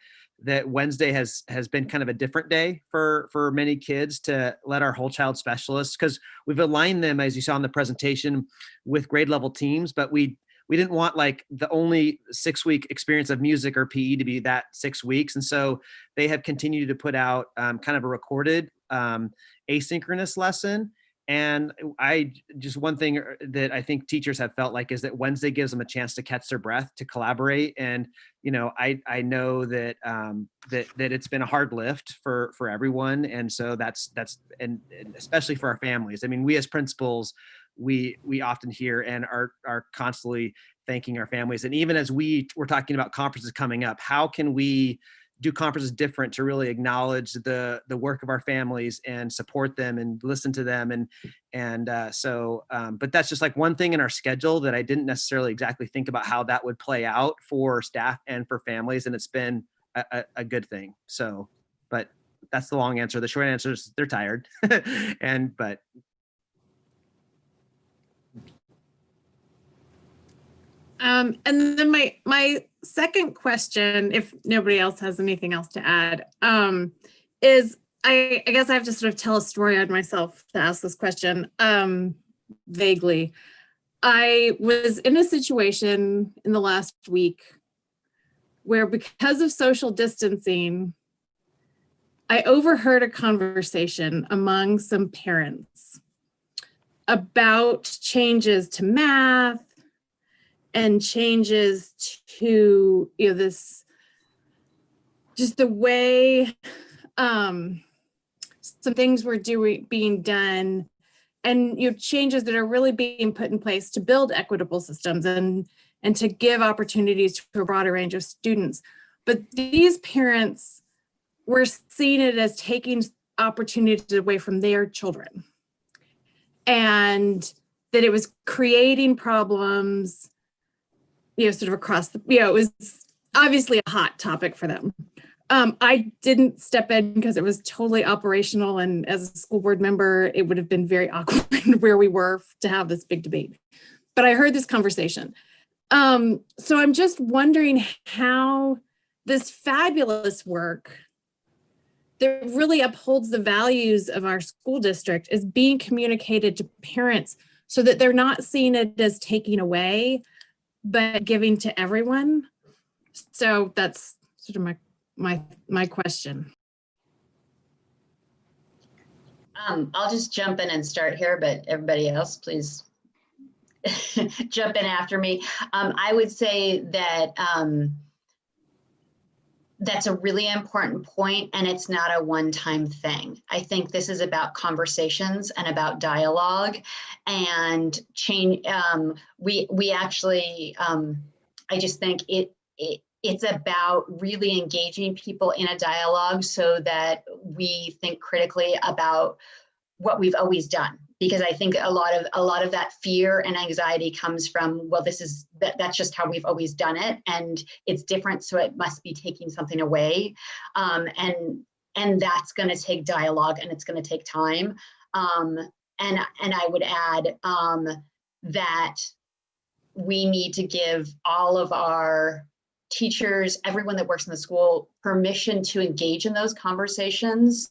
K: Wednesday has been kind of a different day for many kids to let our whole child specialists, because we've aligned them, as you saw in the presentation, with grade level teams, but we we didn't want like the only 6-week experience of music or PE to be that 6 weeks. And so they have continued to put out kind of a recorded asynchronous lesson. And one thing that I think teachers have felt like is that Wednesday gives them a chance to catch their breath, to collaborate. And, you know, I know that that it's been a hard lift for everyone. And so that's and especially for our families. I mean, we as principals, we often hear and are constantly thanking our families. And even as we're talking about conferences coming up, how can we do conferences different to really acknowledge the work of our families and support them and listen to them. But that's just like one thing in our schedule that I didn't necessarily exactly think about how that would play out for staff and for families. And it's been a good thing. So, but that's the long answer. The short answer is they're tired.
N: And then my second question, if nobody else has anything else to add, is I guess I have to sort of tell a story on myself to ask this question vaguely. I was in a situation in the last week where, because of social distancing, I overheard a conversation among some parents about changes to math and changes to, you know, this, just the way some things were being done, and, you know, changes that are really being put in place to build equitable systems and to give opportunities to a broader range of students. But these parents were seeing it as taking opportunities away from their children, and that it was creating problems, you know, sort of across the, you know, it was obviously a hot topic for them. I didn't step in because it was totally operational, and as a school board member, it would have been very awkward where we were to have this big debate. But I heard this conversation. So I'm just wondering how this fabulous work that really upholds the values of our school district is being communicated to parents so that they're not seeing it as taking away, but giving to everyone. So that's sort of my question.
F: I'll just jump in and start here, but everybody else, please jump in after me. I would say that that's a really important point, and it's not a one-time thing. I think this is about conversations and about dialogue and change. We actually, I just think it's about really engaging people in a dialogue so that we think critically about what we've always done. Because I think a lot of that fear and anxiety comes from, well, that's just how we've always done it, and it's different, so it must be taking something away, and that's going to take dialogue, and it's going to take time, and I would add that we need to give all of our teachers, everyone that works in the school, permission to engage in those conversations.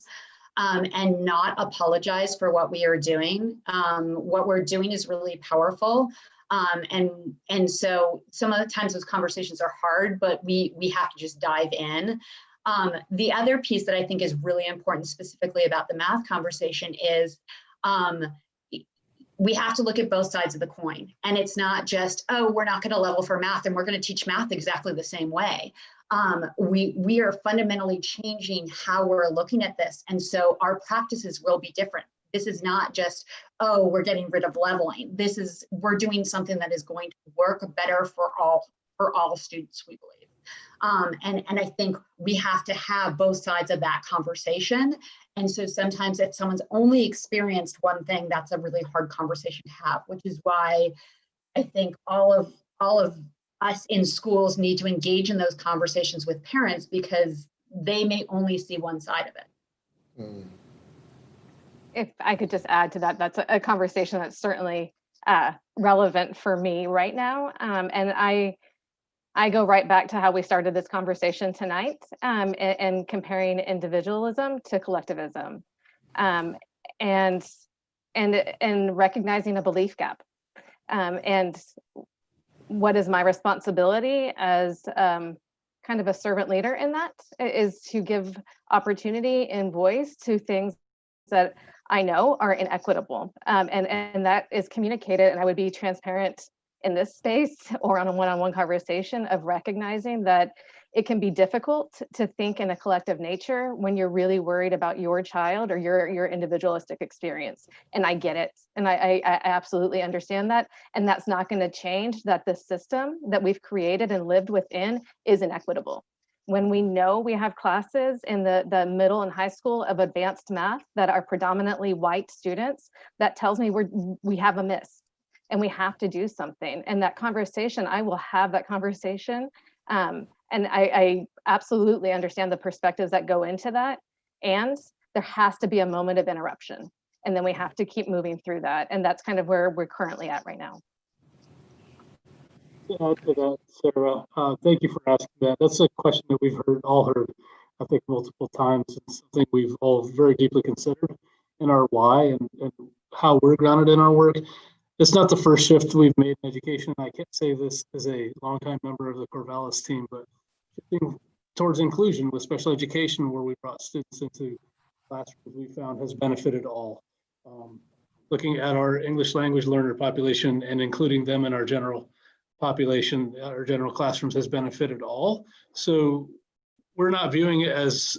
F: And not apologize for what we are doing. What we're doing is really powerful. And so some of the times those conversations are hard, but we have to just dive in. The other piece that I think is really important, specifically about the math conversation, is we have to look at both sides of the coin. And it's not just, oh, we're not going to level for math and we're going to teach math exactly the same way. We are fundamentally changing how we're looking at this. And so our practices will be different. This is not just, oh, we're getting rid of leveling. We're doing something that is going to work better for all students, we believe. And I think we have to have both sides of that conversation. And so sometimes if someone's only experienced one thing, that's a really hard conversation to have, which is why I think all of us in schools need to engage in those conversations with parents, because they may only see one side of it.
H: If I could just add to that, that's a conversation that's certainly relevant for me right now. And I go right back to how we started this conversation tonight, and comparing individualism to collectivism, and recognizing a belief gap. And what is my responsibility as kind of a servant leader in that is to give opportunity and voice to things that I know are inequitable. And that is communicated, and I would be transparent in this space or on a one-on-one conversation of recognizing that it can be difficult to think in a collective nature when you're really worried about your child or your individualistic experience. And I get it. And I absolutely understand that. And that's not going to change that the system that we've created and lived within is inequitable. When we know we have classes in the middle and high school of advanced math that are predominantly white students, that tells me we have a miss and we have to do something. And that conversation, I will have that conversation. And I absolutely understand the perspectives that go into that. And there has to be a moment of interruption. And then we have to keep moving through that. And that's kind of where we're currently at right now.
D: To add to that, Sarah, thank you for asking that. That's a question that we've all heard, I think, multiple times. It's something we've all very deeply considered in our why and how we're grounded in our work. It's not the first shift we've made in education. I can't say this as a longtime member of the Corvallis team, but shifting towards inclusion with special education, where we brought students into classrooms, we found has benefited all. Looking at our English language learner population and including them in our general population, our general classrooms has benefited all. So we're not viewing it as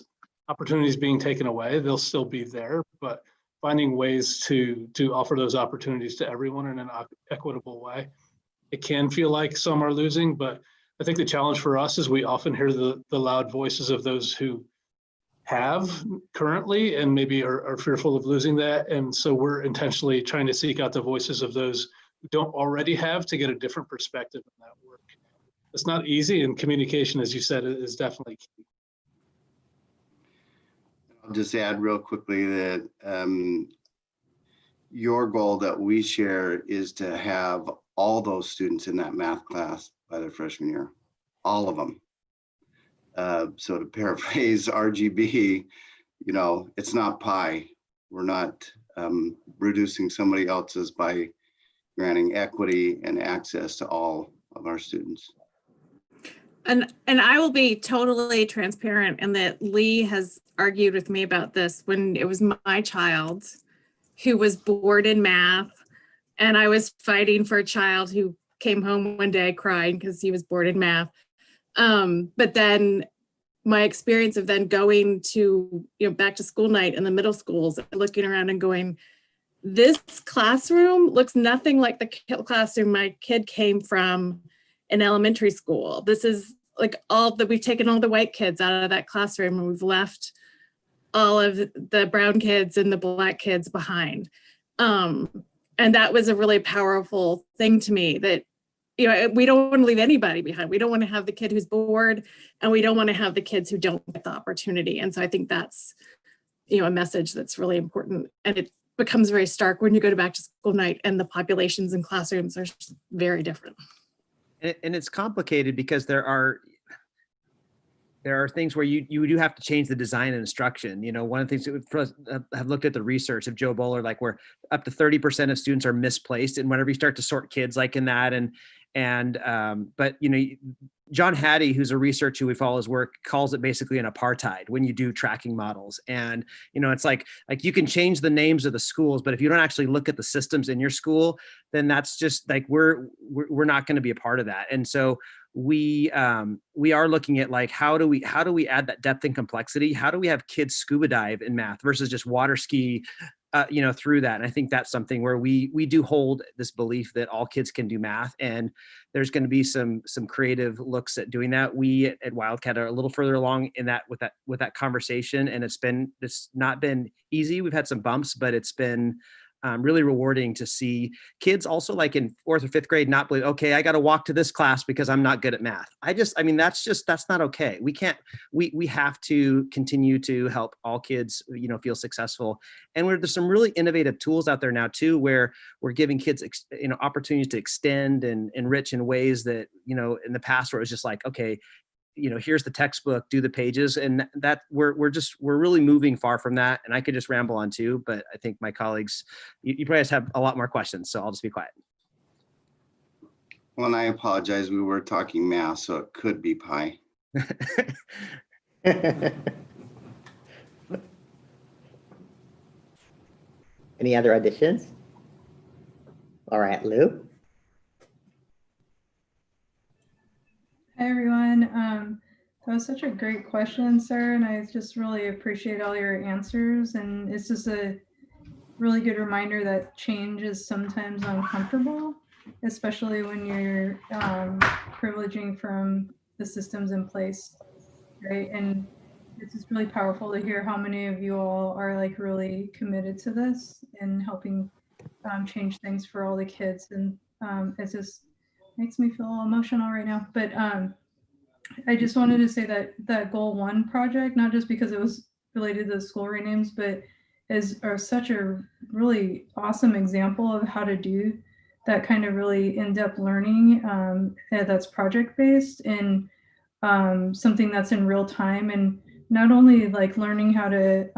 D: opportunities being taken away. They'll still be there, but finding ways to offer those opportunities to everyone in an equitable way. It can feel like some are losing, but I think the challenge for us is we often hear the loud voices of those who have currently and maybe are fearful of losing that. And so we're intentionally trying to seek out the voices of those who don't already have to get a different perspective in that work. It's not easy, and communication, as you said, is definitely key.
E: I'll just add real quickly that your goal that we share is to have all those students in that math class by their freshman year, all of them. So to paraphrase RGB, it's not pie. We're not reducing somebody else's by granting equity and access to all of our students.
N: And I will be totally transparent in that Lee has argued with me about this when it was my child who was bored in math, and I was fighting for a child who came home one day crying because he was bored in math. But then my experience of then going to back to school night in the middle schools, looking around and going, this classroom looks nothing like the classroom my kid came from in elementary school. This is like we've taken all the white kids out of that classroom and we've left all of the brown kids and the black kids behind. And that was a really powerful thing to me, that we don't want to leave anybody behind. We don't want to have the kid who's bored, and we don't want to have the kids who don't get the opportunity. And so I think that's a message that's really important. And it becomes very stark when you go to back to school night and the populations in classrooms are very different.
K: And it's complicated because there are things where you do have to change the design and instruction. One of the things that have looked at the research of Joe Bowler, like where up to 30% of students are misplaced, and whenever you start to sort kids like in that, but John Hattie, who's a researcher who we follow his work, calls it basically an apartheid when you do tracking models. And, it's like you can change the names of the schools, but if you don't actually look at the systems in your school, then that's just like, we're not going to be a part of that. And so we are looking at like, how do we add that depth and complexity? How do we have kids scuba dive in math versus just water ski, through that? And I think that's something where we do hold this belief that all kids can do math, and there's going to be some creative looks at doing that. We at Wildcat are a little further along in that with that conversation, and it's not been easy. We've had some bumps, but it's been really rewarding to see kids also like in 4th or 5th grade not believe, okay, I got to walk to this class because I'm not good at math. That's not okay. We have to continue to help all kids, feel successful. And there's some really innovative tools out there now too, where we're giving kids, opportunities to extend and enrich in ways that, in the past where it was just like, okay, here's the textbook, do the pages, and that we're really moving far from that. And I could just ramble on too, but I think my colleagues, you probably just have a lot more questions, so I'll just be quiet.
E: Well, and I apologize. We were talking math, so it could be pi.
A: Any other additions? All right, Lou.
O: Hi, everyone. That was such a great question, sir, and I just really appreciate all your answers. And it's just a really good reminder that change is sometimes uncomfortable, especially when you're privileging from the systems in place, right? And it's just really powerful to hear how many of you all are like really committed to this and helping change things for all the kids. And it just makes me feel emotional right now. But I just wanted to say that that Goal 1 project, not just because it was related to the school renames, but is such a really awesome example of how to do that kind of really in-depth learning that's project-based and something that's in real time, and not only like learning how to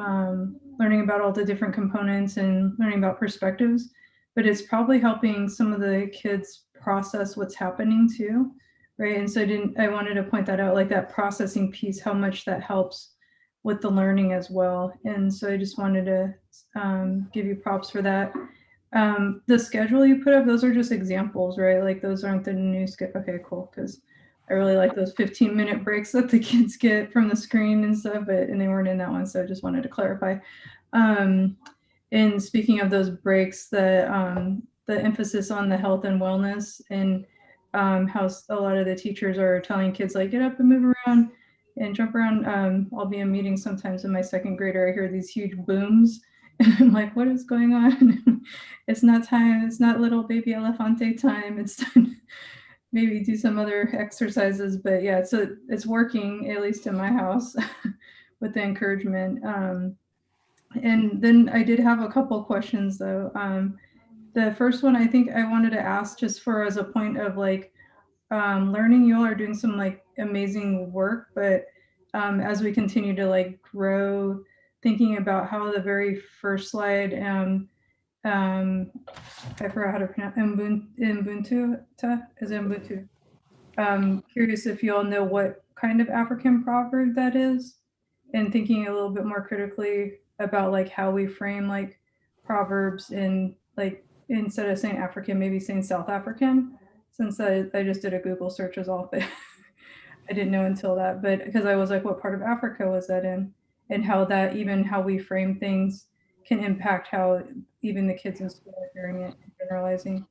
O: learning about all the different components and learning about perspectives, but it's probably helping some of the kids process what's happening too, right? And so I wanted to point that out, like that processing piece, how much that helps with the learning as well. And so I just wanted to give you props for that. The schedule you put up, those are just examples, right? Like those aren't the new schedule. Okay, cool. Because I really like those 15-minute breaks that the kids get from the screen and stuff, and they weren't in that one. So I just wanted to clarify. And speaking of those breaks, the emphasis on the health and wellness, and how a lot of the teachers are telling kids like, get up and move around and jump around. I'll be in meetings sometimes in my second grader. I hear these huge booms and I'm like, what is going on? It's not time. It's not little baby elefante time. It's time. Maybe do some other exercises, but yeah, so it's working, at least in my house, with the encouragement. And then I did have a couple questions though. The first one, I think I wanted to ask just for as a point of like learning, you all are doing some like amazing work, but as we continue to like grow, thinking about how the very first slide, I forgot how to pronounce Ubuntu. Is it Ubuntu? Curious if you all know what kind of African proverb that is, and thinking a little bit more critically about like how we frame like proverbs in like, instead of saying African, maybe saying South African, since I just did a Google search as all, but I didn't know until that, but because I was like, what part of Africa was that in, and how that, even how we frame things can impact how even the kids in school are hearing it and generalizing.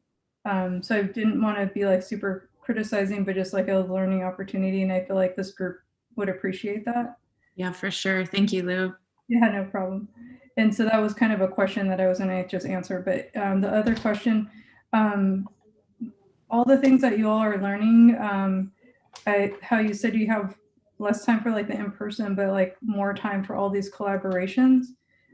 O: So I didn't want to be like super criticizing, but just like a learning opportunity. And I feel like this group would appreciate that.
C: Yeah, for sure. Thank you, Lou.
O: Yeah, no problem. And so that was kind of a question that I was going to just answer. But the other question, all the things that you all are learning, how you said you have less time for like the in-person, but like more time for all these collaborations,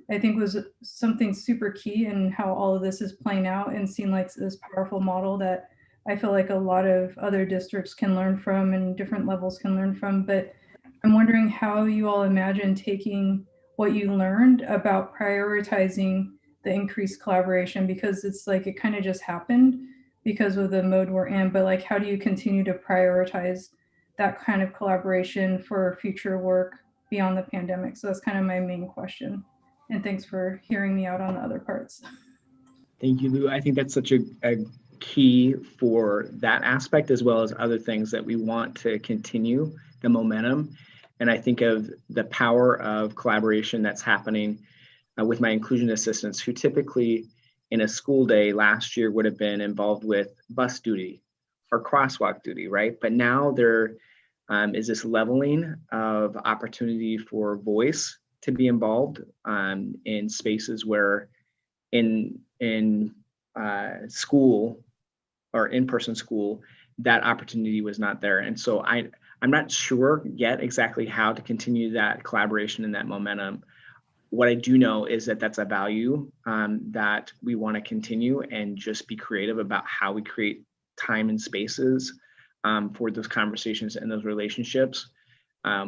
O: I think was something super key in how all of this is playing out, and seem like this powerful model that I feel like a lot of other districts can learn from and different levels can learn from. But I'm wondering how you all imagine taking what you learned about prioritizing the increased collaboration, because it's like it kind of just happened because of the mode we're in, but like how do you continue to prioritize that kind of collaboration for future work beyond the pandemic? So that's kind of my main question. And thanks for hearing me out on the other parts.
I: Thank you, Lou. I think that's such a key for that aspect, as well as other things that we want to continue the momentum. And I think of the power of collaboration that's happening with my inclusion assistants, who typically in a school day last year would have been involved with bus duty or crosswalk duty, right? But now there is this leveling of opportunity for voice to be involved in spaces where in school or in-person school, that opportunity was not there. And so I'm not sure yet exactly how to continue that collaboration and that momentum. What I do know is that that's a value that we want to continue, and just be creative about how we create time and spaces for those conversations and those relationships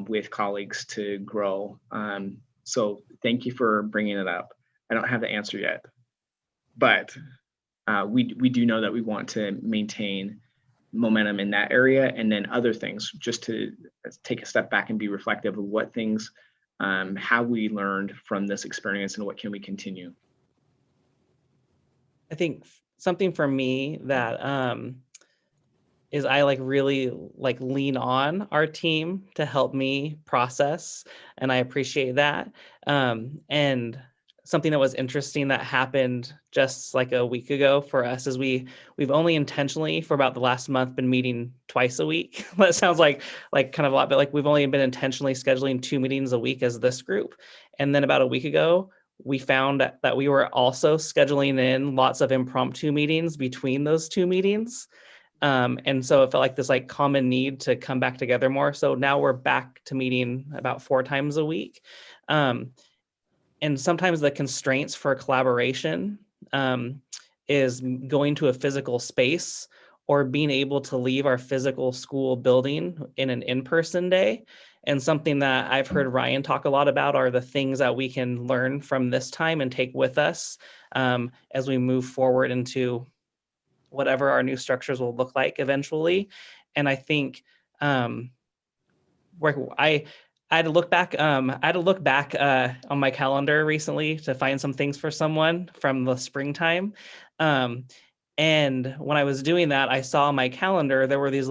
I: with colleagues to grow. So thank you for bringing it up. I don't have the answer yet, but we do know that we want to maintain momentum in that area, and then other things, just to take a step back and be reflective of what things have we learned from this experience and what can we continue.
J: I think something for me that is I really lean on our team to help me process, and I appreciate that. And something that was interesting that happened just like a week ago for us is we've only intentionally for about the last month been meeting twice a week. That sounds like kind of a lot, but we've only been intentionally scheduling 2 meetings a week as this group. And then about a week ago, we found that we were also scheduling in lots of impromptu meetings between those 2 meetings. And so it felt like this common need to come back together more. So now we're back to meeting about 4 times a week. And sometimes the constraints for collaboration is going to a physical space or being able to leave our physical school building in an in-person day. And something that I've heard Ryan talk a lot about are the things that we can learn from this time and take with us as we move forward into whatever our new structures will look like eventually. And I think I had to look back. I had to look back on my calendar recently to find some things for someone from the springtime. And when I was doing that, I saw on my calendar there were these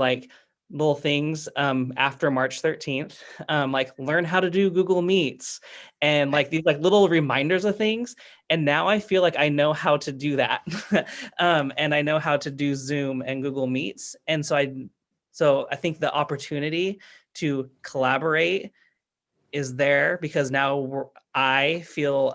J: little things after March 13th, learn how to do Google Meets, and these little reminders of things. And now I feel like I know how to do that, and I know how to do Zoom and Google Meets. And so I think the opportunity to collaborate is there because now I feel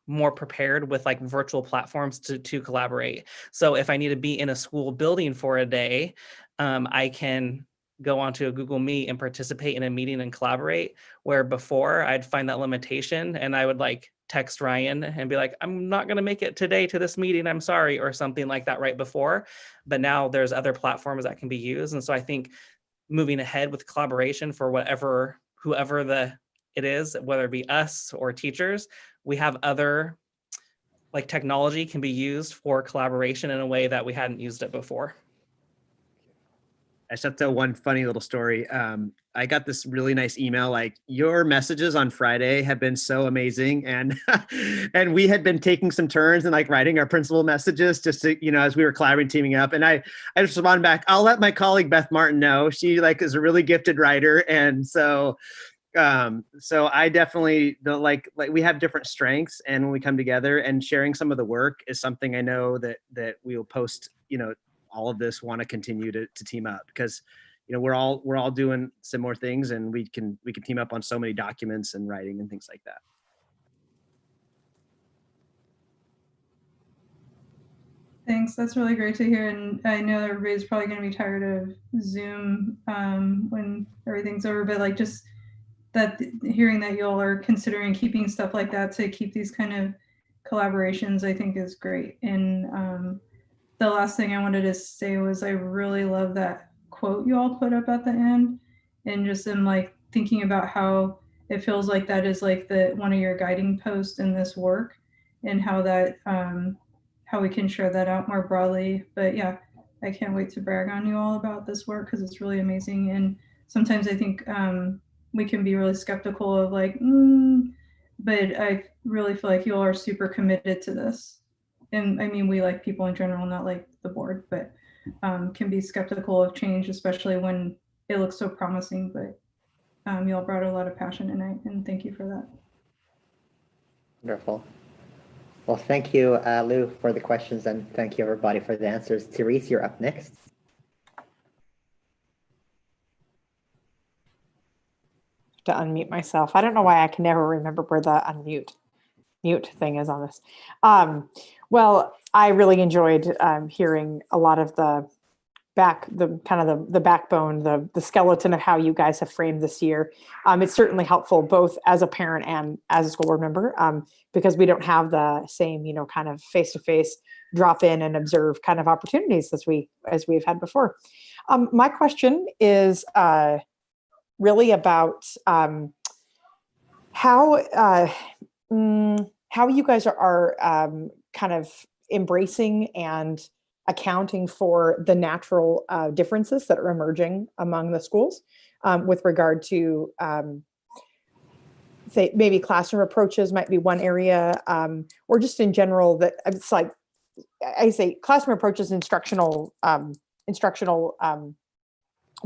J: more prepared with virtual platforms to collaborate. So if I need to be in a school building for a day, I can go onto a Google Meet and participate in a meeting and collaborate, where before I'd find that limitation and I would text Ryan and be like, I'm not going to make it today to this meeting, I'm sorry, or something like that right before. But now there's other platforms that can be used. And so I think moving ahead with collaboration for whoever it is, whether it be us or teachers, we have other technology can be used for collaboration in a way that we hadn't used it before.
K: I just have to tell one funny little story. I got this really nice email, your messages on Friday have been so amazing. And and we had been taking some turns and writing our principal messages just to, as we were collaborating, teaming up. And I just responded back, I'll let my colleague Beth Martin know. She is a really gifted writer. And so I definitely we have different strengths, and when we come together and sharing some of the work is something I know that we will post, all of this want to continue to team up, because we're all doing similar things, and we can team up on so many documents and writing and things like that.
O: Thanks. That's really great to hear. And I know everybody's probably going to be tired of Zoom when everything's over, but just that hearing that y'all are considering keeping stuff like that to keep these kind of collaborations, I think is great. And the last thing I wanted to say was I really love that quote you all put up at the end, and just am thinking about how it feels like that is the one of your guiding posts in this work, and how that how we can share that out more broadly. But yeah, I can't wait to brag on you all about this work because it's really amazing. And sometimes I think we can be really skeptical of but I really feel like you all are super committed to this. And I mean, we people in general, not the board, but can be skeptical of change, especially when it looks so promising. But you all brought a lot of passion tonight, and thank you for that.
A: Wonderful. Well, thank you, Lou, for the questions, and thank you, everybody, for the answers. Therese, you're up next.
L: To unmute myself. I don't know why I can never remember where the mute thing is on this. Well, I really enjoyed hearing a lot of the backbone, the skeleton of how you guys have framed this year. It's certainly helpful both as a parent and as a school board member, because we don't have the same, kind of face-to-face drop in and observe kind of opportunities as we've had before. My question is really about how you guys are kind of embracing and accounting for the natural differences that are emerging among the schools with regard to say maybe classroom approaches might be one area, or just in general that it's like I say classroom approaches, instructional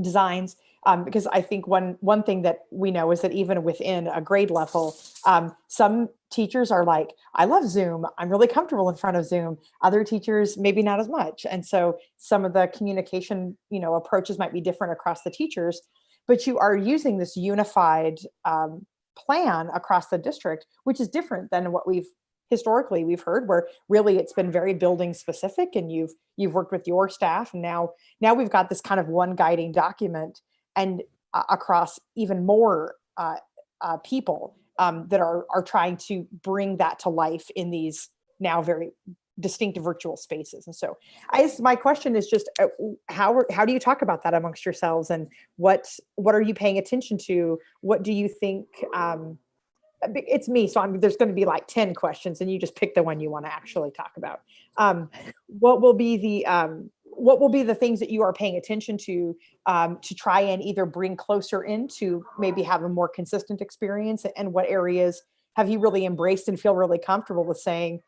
L: designs, because I think one thing that we know is that even within a grade level, some teachers are like, I love Zoom, I'm really comfortable in front of Zoom. Other teachers, maybe not as much. And so some of the communication, approaches might be different across the teachers, but you are using this unified plan across the district, which is different than what we've heard, where really it's been very building specific, and you've worked with your staff, and now we've got this kind of one guiding document, and across even more people that are trying to bring that to life in these now very distinct virtual spaces. And so I guess my question is just how do you talk about that amongst yourselves, and what are you paying attention to? What do you think? It's me, so there's going to be like 10 questions, and you just pick the one you want to actually talk about. What will be the things that you are paying attention to try and either bring closer into maybe have a more consistent experience, and what areas have you really embraced and feel really comfortable with saying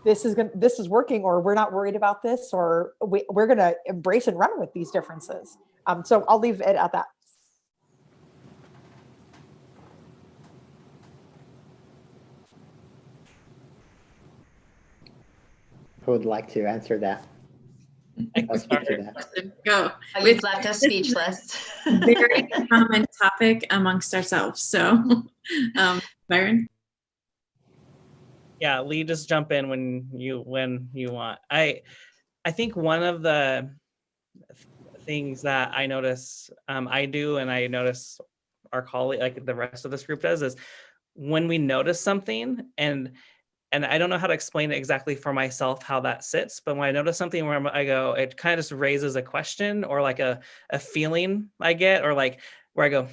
L: this is working, or we're not worried about this, or we're going to embrace and run with these differences. So I'll leave it at that.
A: Who would like to answer that? Or speak to that?
C: Go.
F: You've left us speechless.
C: Very common topic amongst ourselves. So, Byron.
J: Yeah, Lee, just jump in when you want. I think one of the things that I notice I do, and I notice our colleague, like the rest of this group does, is when we notice something, and I don't know how to explain it exactly for myself how that sits, but when I notice something where I go, it kind of just raises a question, or like a feeling I get, or like where I go,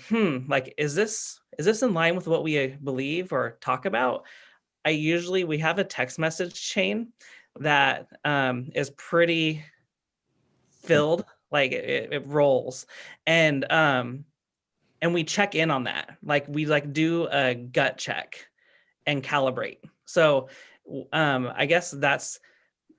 J: like, is this in line with what we believe or talk about? We have a text message chain that is pretty filled, like it rolls, and we check in on that. Like we do a gut check and calibrate. So I guess that's,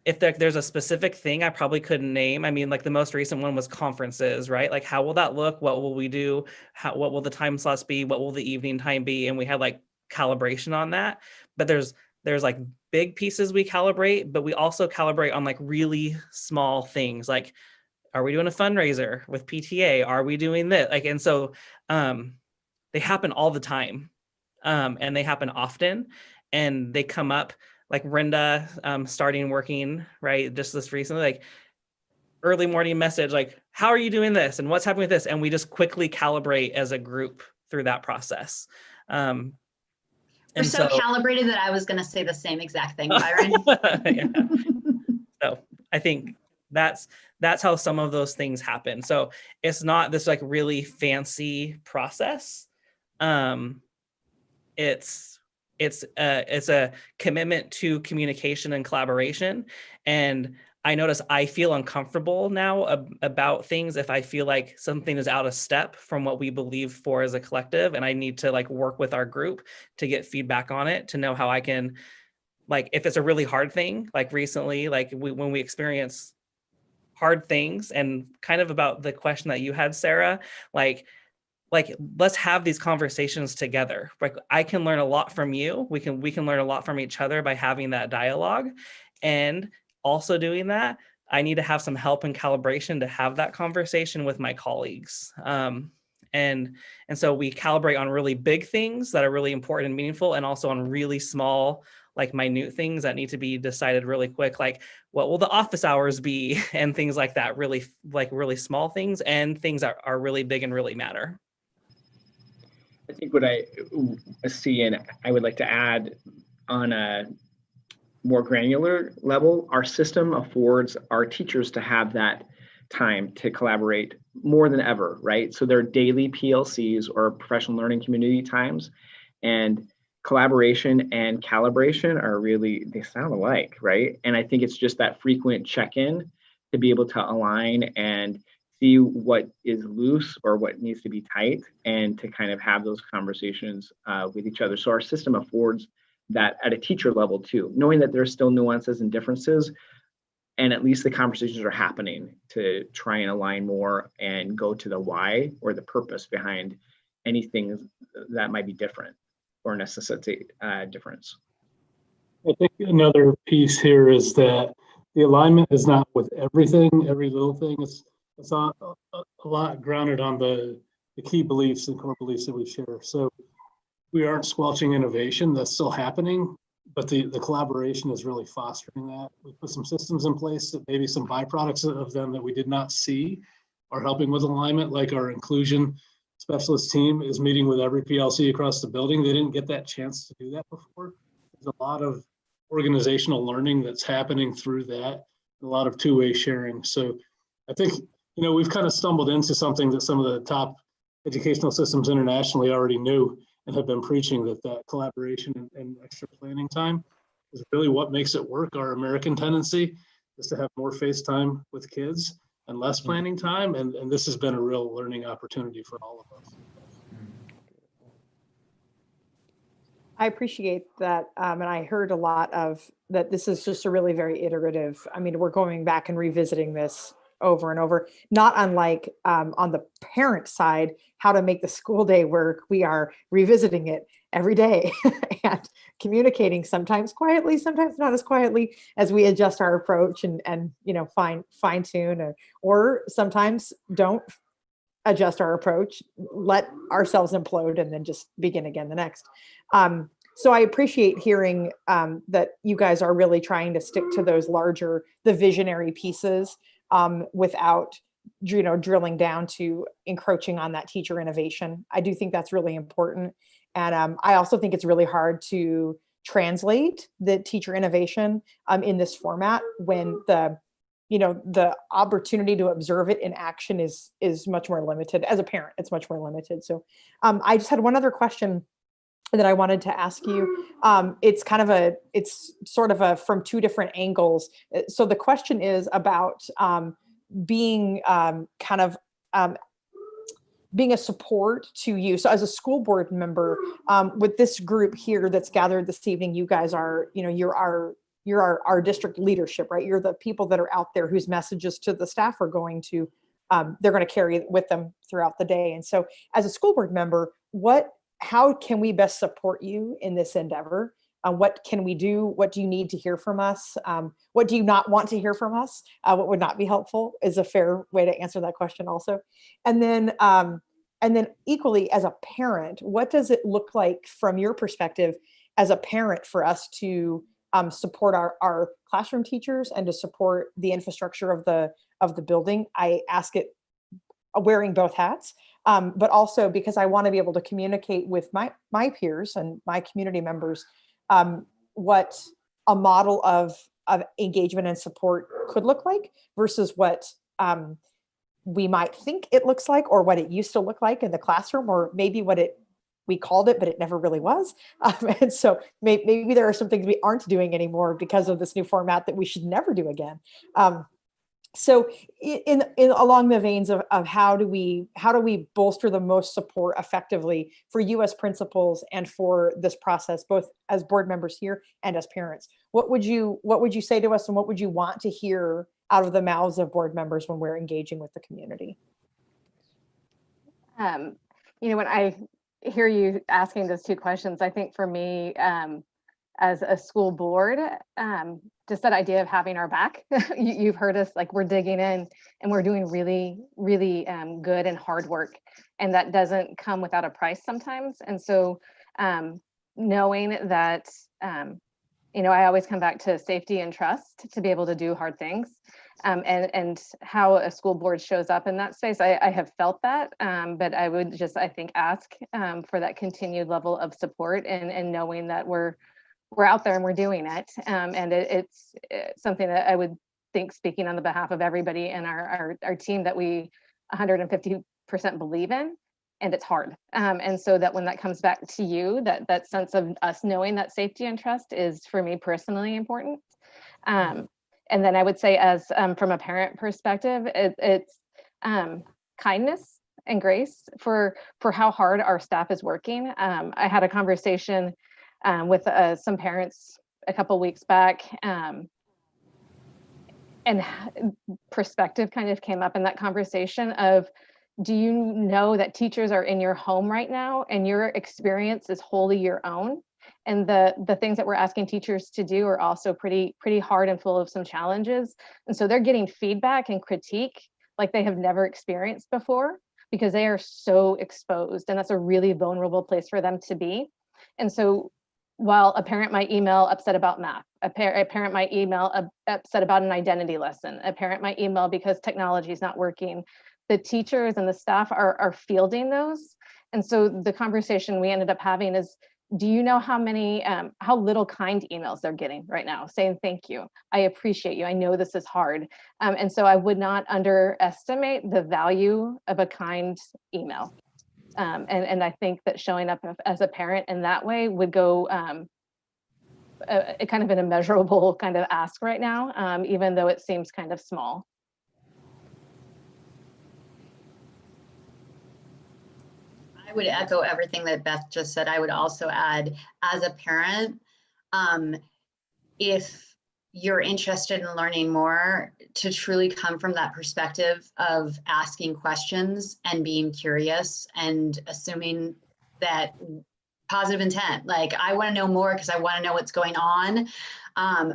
J: if there's a specific thing I probably couldn't name. I mean, like the most recent one was conferences, right? Like how will that look? What will we do? What will the time slots be? What will the evening time be? And we had like calibration on that. But there's like big pieces we calibrate, but we also calibrate on like really small things. Like, are we doing a fundraiser with PTA? Are we doing this? Like, and so they happen all the time. And they happen often, and they come up, like Rinda starting working, right, just this recently, like early morning message, like, how are you doing this, and what's happening with this? And we just quickly calibrate as a group through that process.
F: We're so calibrated that I was going to say the same exact thing, Byron.
J: Yeah. So I think that's how some of those things happen. So it's not this like really fancy process. It's a commitment to communication and collaboration. And I notice I feel uncomfortable now about things if I feel like something is out of step from what we believe for as a collective, and I need to like work with our group to get feedback on it, to know how I can, like, if it's a really hard thing, like recently, like when we experience hard things, and kind of about the question that you had, Sarah, like let's have these conversations together. Like I can learn a lot from you. We can learn a lot from each other by having that dialogue. And also doing that, I need to have some help and calibration to have that conversation with my colleagues. And so we calibrate on really big things that are really important and meaningful, and also on really small, like minute things that need to be decided really quick, like what will the office hours be, and things like that, really small things, and things that are really big and really matter.
I: I think what I see, and I would like to add on a more granular level, our system affords our teachers to have that time to collaborate more than ever, right? So their daily PLCs, or professional learning community times, and collaboration and calibration are really, they sound alike, right? And I think it's just that frequent check-in to be able to align and see what is loose or what needs to be tight, and to kind of have those conversations with each other. So our system affords that at a teacher level too, knowing that there's still nuances and differences, and at least the conversations are happening to try and align more and go to the why or the purpose behind anything that might be different or necessitate difference.
D: I think another piece here is that the alignment is not with everything, every little thing. It's a lot grounded on the key beliefs and core beliefs that we share. So we aren't squelching innovation, that's still happening, but the collaboration is really fostering that. We put some systems in place that maybe some byproducts of them that we did not see are helping with alignment, like our inclusion specialist team is meeting with every PLC across the building. They didn't get that chance to do that before. There's a lot of organizational learning that's happening through that, a lot of two-way sharing. So I think, we've kind of stumbled into something that some of the top educational systems internationally already knew and have been preaching, that collaboration and extra planning time is really what makes it work. Our American tendency is to have more face time with kids and less planning time. And this has been a real learning opportunity for all of us.
L: I appreciate that. And I heard a lot of that. This is just a really very iterative. I mean, we're going back and revisiting this over and over, not unlike on the parent side, how to make the school day work. We are revisiting it every day and communicating, sometimes quietly, sometimes not as quietly, as we adjust our approach and fine tune, or sometimes don't adjust our approach, let ourselves implode, and then just begin again the next. So I appreciate hearing that you guys are really trying to stick to those larger, the visionary pieces without, drilling down to encroaching on that teacher innovation. I do think that's really important. And I also think it's really hard to translate the teacher innovation in this format when the opportunity to observe it in action is much more limited. As a parent, it's much more limited. So I just had one other question that I wanted to ask you. It's sort of from two different angles. So the question is about being being a support to you. So as a school board member, with this group here that's gathered this evening, you guys are, you're our district leadership, right? You're the people that are out there whose messages to the staff are going to, they're going to carry with them throughout the day. And so as a school board member, how can we best support you in this endeavor? What can we do? What do you need to hear from us? What do you not want to hear from us? What would not be helpful is a fair way to answer that question also. And then equally as a parent, what does it look like from your perspective as a parent for us to support our classroom teachers and to support the infrastructure of the building? I ask it wearing both hats, but also because I want to be able to communicate with my peers and my community members what a model of engagement and support could look like versus what we might think it looks like, or what it used to look like in the classroom, or maybe we called it, but it never really was. And so maybe there are some things we aren't doing anymore because of this new format that we should never do again. So in along the veins of how do we bolster the most support effectively for you as principals and for this process, both as board members here and as parents? What would you say to us, and what would you want to hear out of the mouths of board members when we're engaging with the community?
H: When I hear you asking those two questions, I think for me, as a school board, just that idea of having our back. You've heard us, like, we're digging in and we're doing really, really good and hard work. And that doesn't come without a price sometimes. And so knowing that, I always come back to safety and trust to be able to do hard things. And how a school board shows up in that space, I have felt that, but I would just, I think, ask for that continued level of support and knowing that we're out there and we're doing it. And it's something that I would think, speaking on the behalf of everybody in our team, that we 150% believe in. and it's hard. And so that when that comes back to you, that sense of us knowing that safety and trust is, for me personally, important. And then I would say, as from a parent perspective, it's kindness and grace for how hard our staff is working. I had a conversation with some parents a couple weeks back, and perspective kind of came up in that conversation of, do you know that teachers are in your home right now and your experience is wholly your own? And the things that we're asking teachers to do are also pretty hard and full of some challenges. And so they're getting feedback and critique like they have never experienced before, because they are so exposed, and that's a really vulnerable place for them to be. And so while a parent might email upset about math, a parent might email upset about an identity lesson, a parent might email because technology is not working, the teachers and the staff are fielding those. And so the conversation we ended up having is, do you know how little kind emails they're getting right now saying, thank you, I appreciate you, I know this is hard. And so I would not underestimate the value of a kind email. And I think that showing up as a parent in that way would go a kind of an immeasurable kind of ask right now, even though it seems kind of small.
F: I would echo everything that Beth just said. I would also add, as a parent, if you're interested in learning more, to truly come from that perspective of asking questions and being curious and assuming that positive intent, like, I want to know more because I want to know what's going on,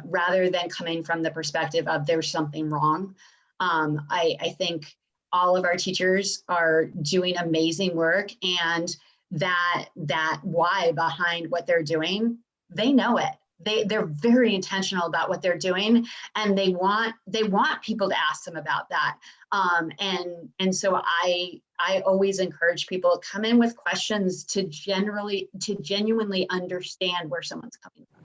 F: rather than coming from the perspective of there's something wrong. I think all of our teachers are doing amazing work, and that why behind what they're doing, they know it. They're very intentional about what they're doing, and they want people to ask them about that. And so I always encourage people to come in with questions to genuinely understand where someone's coming from.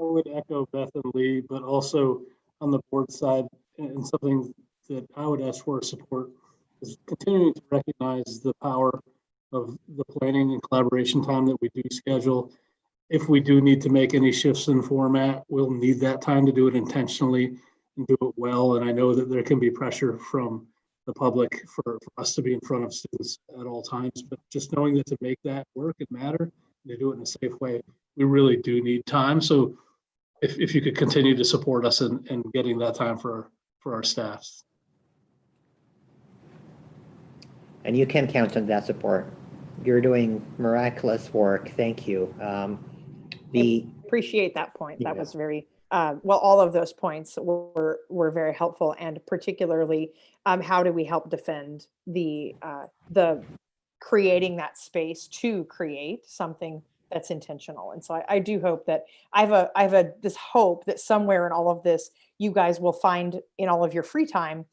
D: I would echo Beth and Lee, but also on the board side, and something that I would ask for support is continuing to recognize the power of the planning and collaboration time that we do schedule. If we do need to make any shifts in format, we'll need that time to do it intentionally and do it well. And I know that there can be pressure from the public for us to be in front of students at all times, but just knowing that to make that work and matter, and to do it in a safe way, we really do need time. So if you could continue to support us in getting that time for our staffs.
A: And you can count on that support. You're doing miraculous work. Thank you.
L: Appreciate that point. That was very, well, all of those points were very helpful, and particularly how do we help defend the creating that space to create something that's intentional. And so I do hope that I have this hope that somewhere in all of this, you guys will find in all of your free time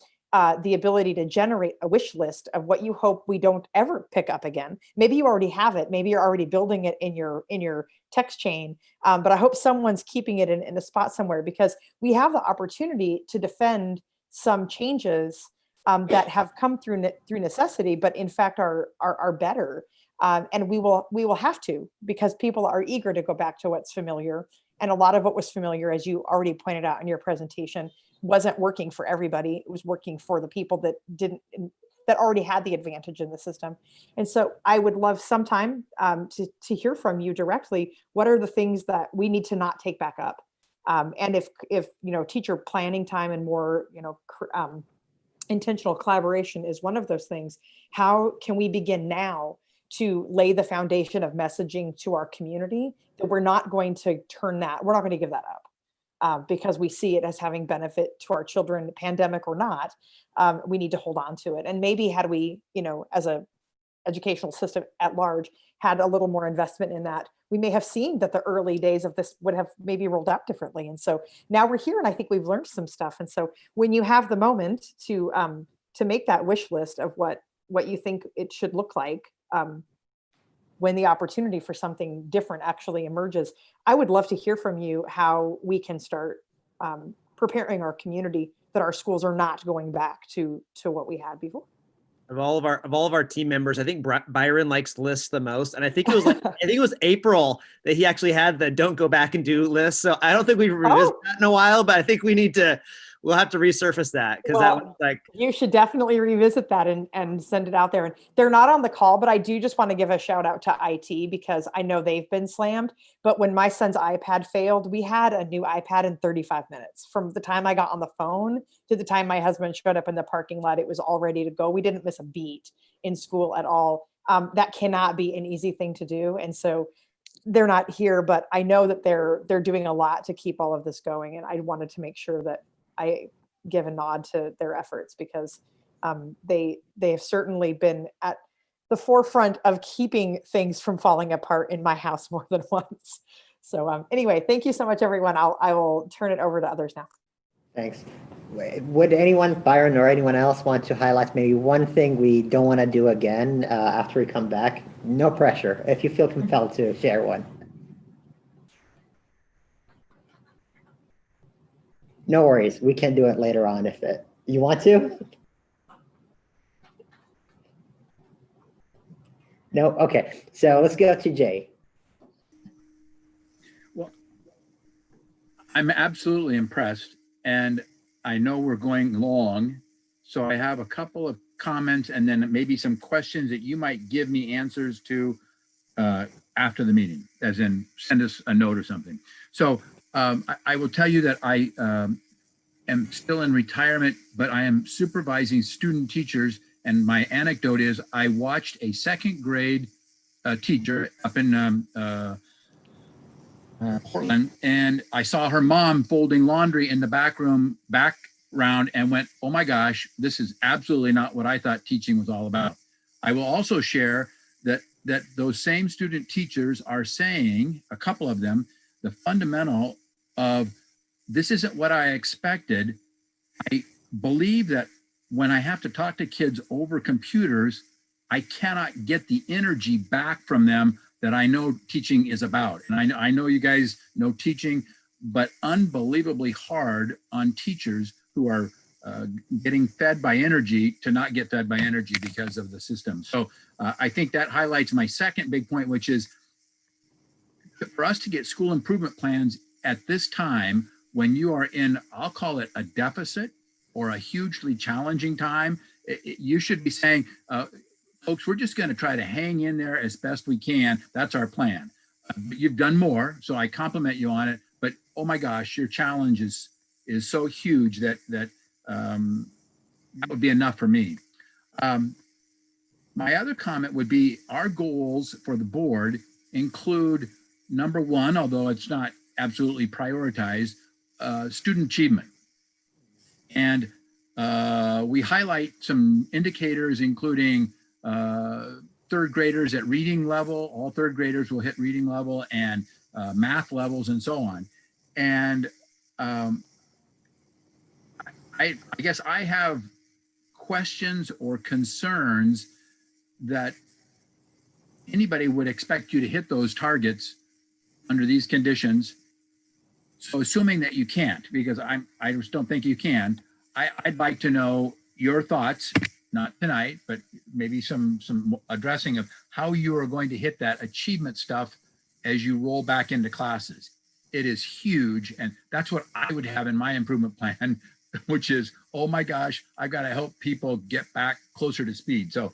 L: the ability to generate a wish list of what you hope we don't ever pick up again. Maybe you already have it. Maybe you're already building it in your text chain. But I hope someone's keeping it in a spot somewhere, because we have the opportunity to defend some changes that have come through necessity, but in fact are better. And we will have to, because people are eager to go back to what's familiar. And a lot of what was familiar, as you already pointed out in your presentation, wasn't working for everybody. It was working for the people that already had the advantage in the system. And so I would love sometime to hear from you directly. What are the things that we need to not take back up? And if teacher planning time and more intentional collaboration is one of those things, how can we begin now to lay the foundation of messaging to our community that we're not going to we're not going to give that up because we see it as having benefit to our children, pandemic or not. We need to hold on to it. And maybe had we, as a educational system at large, had a little more investment in that, we may have seen that the early days of this would have maybe rolled out differently. And so now we're here, and I think we've learned some stuff. And so when you have the moment to make that wish list of what you think it should look like, when the opportunity for something different actually emerges, I would love to hear from you how we can start preparing our community that our schools are not going back to what we had before.
K: Of all of our team members, I think Byron likes lists the most, and I think it was like I think it was April that he actually had the "don't go back and do" list. So I don't think we've revisited that in a while, but I think we'll have to resurface that because that was like,
L: you should definitely revisit that and send it out there. And they're not on the call, but I do just want to give a shout out to IT because I know they've been slammed. But when my son's iPad failed, we had a new iPad in 35 minutes. From the time I got on the phone to the time my husband showed up in the parking lot, it was all ready to go. We didn't miss a beat in school at all. That cannot be an easy thing to do. And so they're not here, but I know that they're doing a lot to keep all of this going. And I wanted to make sure that I give a nod to their efforts because they have certainly been at the forefront of keeping things from falling apart in my house more than once. So anyway, thank you so much, everyone. I will turn it over to others now.
A: Thanks. Would anyone, Byron or anyone else, want to highlight maybe one thing we don't want to do again after we come back? No pressure. If you feel compelled to share one. No worries. We can do it later on if you want to. No? Okay. So let's go to Jay.
P: Well, I'm absolutely impressed, and I know we're going long, so I have a couple of comments and then maybe some questions that you might give me answers to after the meeting, as in send us a note or something. So I will tell you that I am still in retirement, but I am supervising student teachers. And my anecdote is I watched a second grade teacher up in Portland, and I saw her mom folding laundry in the background and went, oh my gosh, this is absolutely not what I thought teaching was all about. I will also share that those same student teachers are saying, a couple of them, the fundamental of this isn't what I expected. I believe that when I have to talk to kids over computers, I cannot get the energy back from them that I know teaching is about. And I know you guys know teaching, but unbelievably hard on teachers who are getting fed by energy to not get fed by energy because of the system. So I think that highlights my second big point, which is for us to get school improvement plans at this time, when you are in, I'll call it a deficit or a hugely challenging time, you should be saying, folks, we're just going to try to hang in there as best we can. That's our plan. You've done more, so I compliment you on it. But oh my gosh, your challenge is so huge that that would be enough for me. My other comment would be our goals for the board include, number one, although it's not absolutely prioritized, student achievement. And we highlight some indicators, including third graders at reading level. All third graders will hit reading level, and math levels and so on. And I guess I have questions or concerns that anybody would expect you to hit those targets under these conditions. So assuming that you can't, because I just don't think you can, I'd like to know your thoughts, not tonight, but maybe some addressing of how you are going to hit that achievement stuff as you roll back into classes. It is huge, and that's what I would have in my improvement plan, which is, oh my gosh, I've got to help people get back closer to speed. So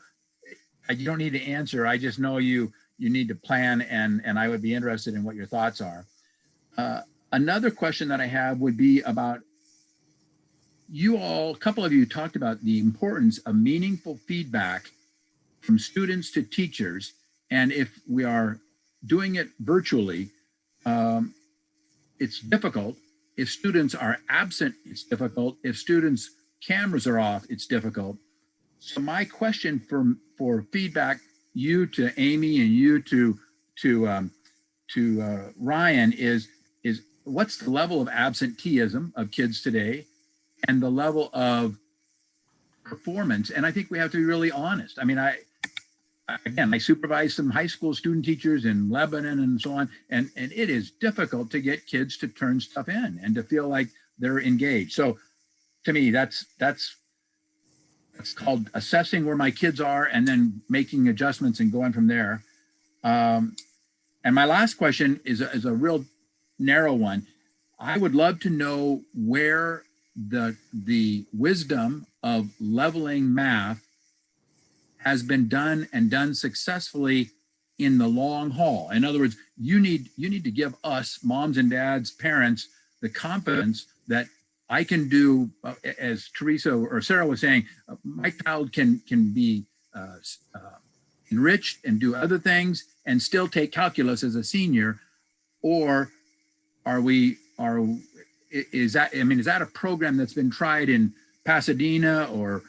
P: you don't need to answer. I just know you need to plan, and I would be interested in what your thoughts are. Another question that I have would be about you all, a couple of you talked about the importance of meaningful feedback from students to teachers. And if we are doing it virtually, it's difficult. If students are absent, it's difficult. If students' cameras are off, it's difficult. So my question for feedback, you to Amy and you to Ryan, is what's the level of absenteeism of kids today and the level of performance? And I think we have to be really honest. I mean, I supervise some high school student teachers in Lebanon and so on, and it is difficult to get kids to turn stuff in and to feel like they're engaged. So to me, that's it's called assessing where my kids are and then making adjustments and going from there. And my last question is a real narrow one. I would love to know where the wisdom of leveling math has been done and done successfully in the long haul. In other words, you need to give us, moms and dads, parents, the confidence that I can do, as Teresa or Sarah was saying, my child can be enriched and do other things and still take calculus as a senior. Or is that a program that's been tried in Pasadena or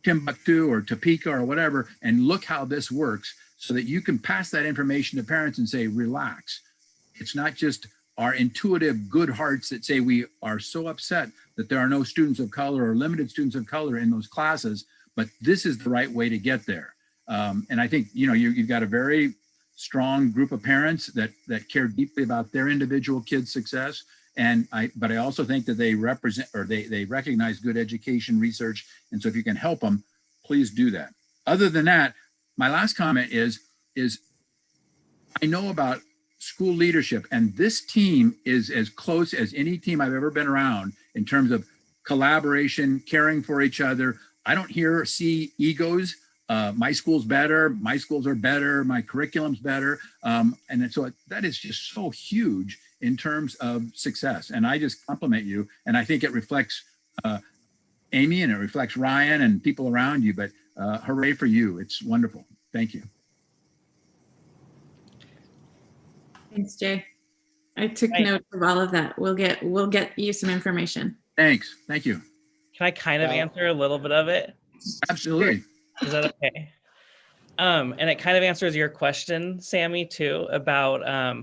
P: Timbuktu or Topeka or whatever, and look how this works, so that you can pass that information to parents and say, relax. It's not just our intuitive good hearts that say we are so upset that there are no students of color or limited students of color in those classes, but this is the right way to get there. And I think, you've got a very strong group of parents that care deeply about their individual kids' success. But I also think that they represent, or they recognize good education research. And so if you can help them, please do that. Other than that, my last comment is I know about school leadership, and this team is as close as any team I've ever been around in terms of collaboration, caring for each other. I don't see egos. My school's better, my schools are better, my curriculum's better. And so that is just so huge in terms of success. And I just compliment you. And I think it reflects Amy, and it reflects Ryan and people around you, but hooray for you. It's wonderful. Thank you.
C: Thanks, Jay. I took note of all of that. We'll get you some information.
P: Thanks. Thank you.
J: Can I kind of answer a little bit of it?
P: Absolutely.
J: Is that okay? And it kind of answers your question, Sammy, too, about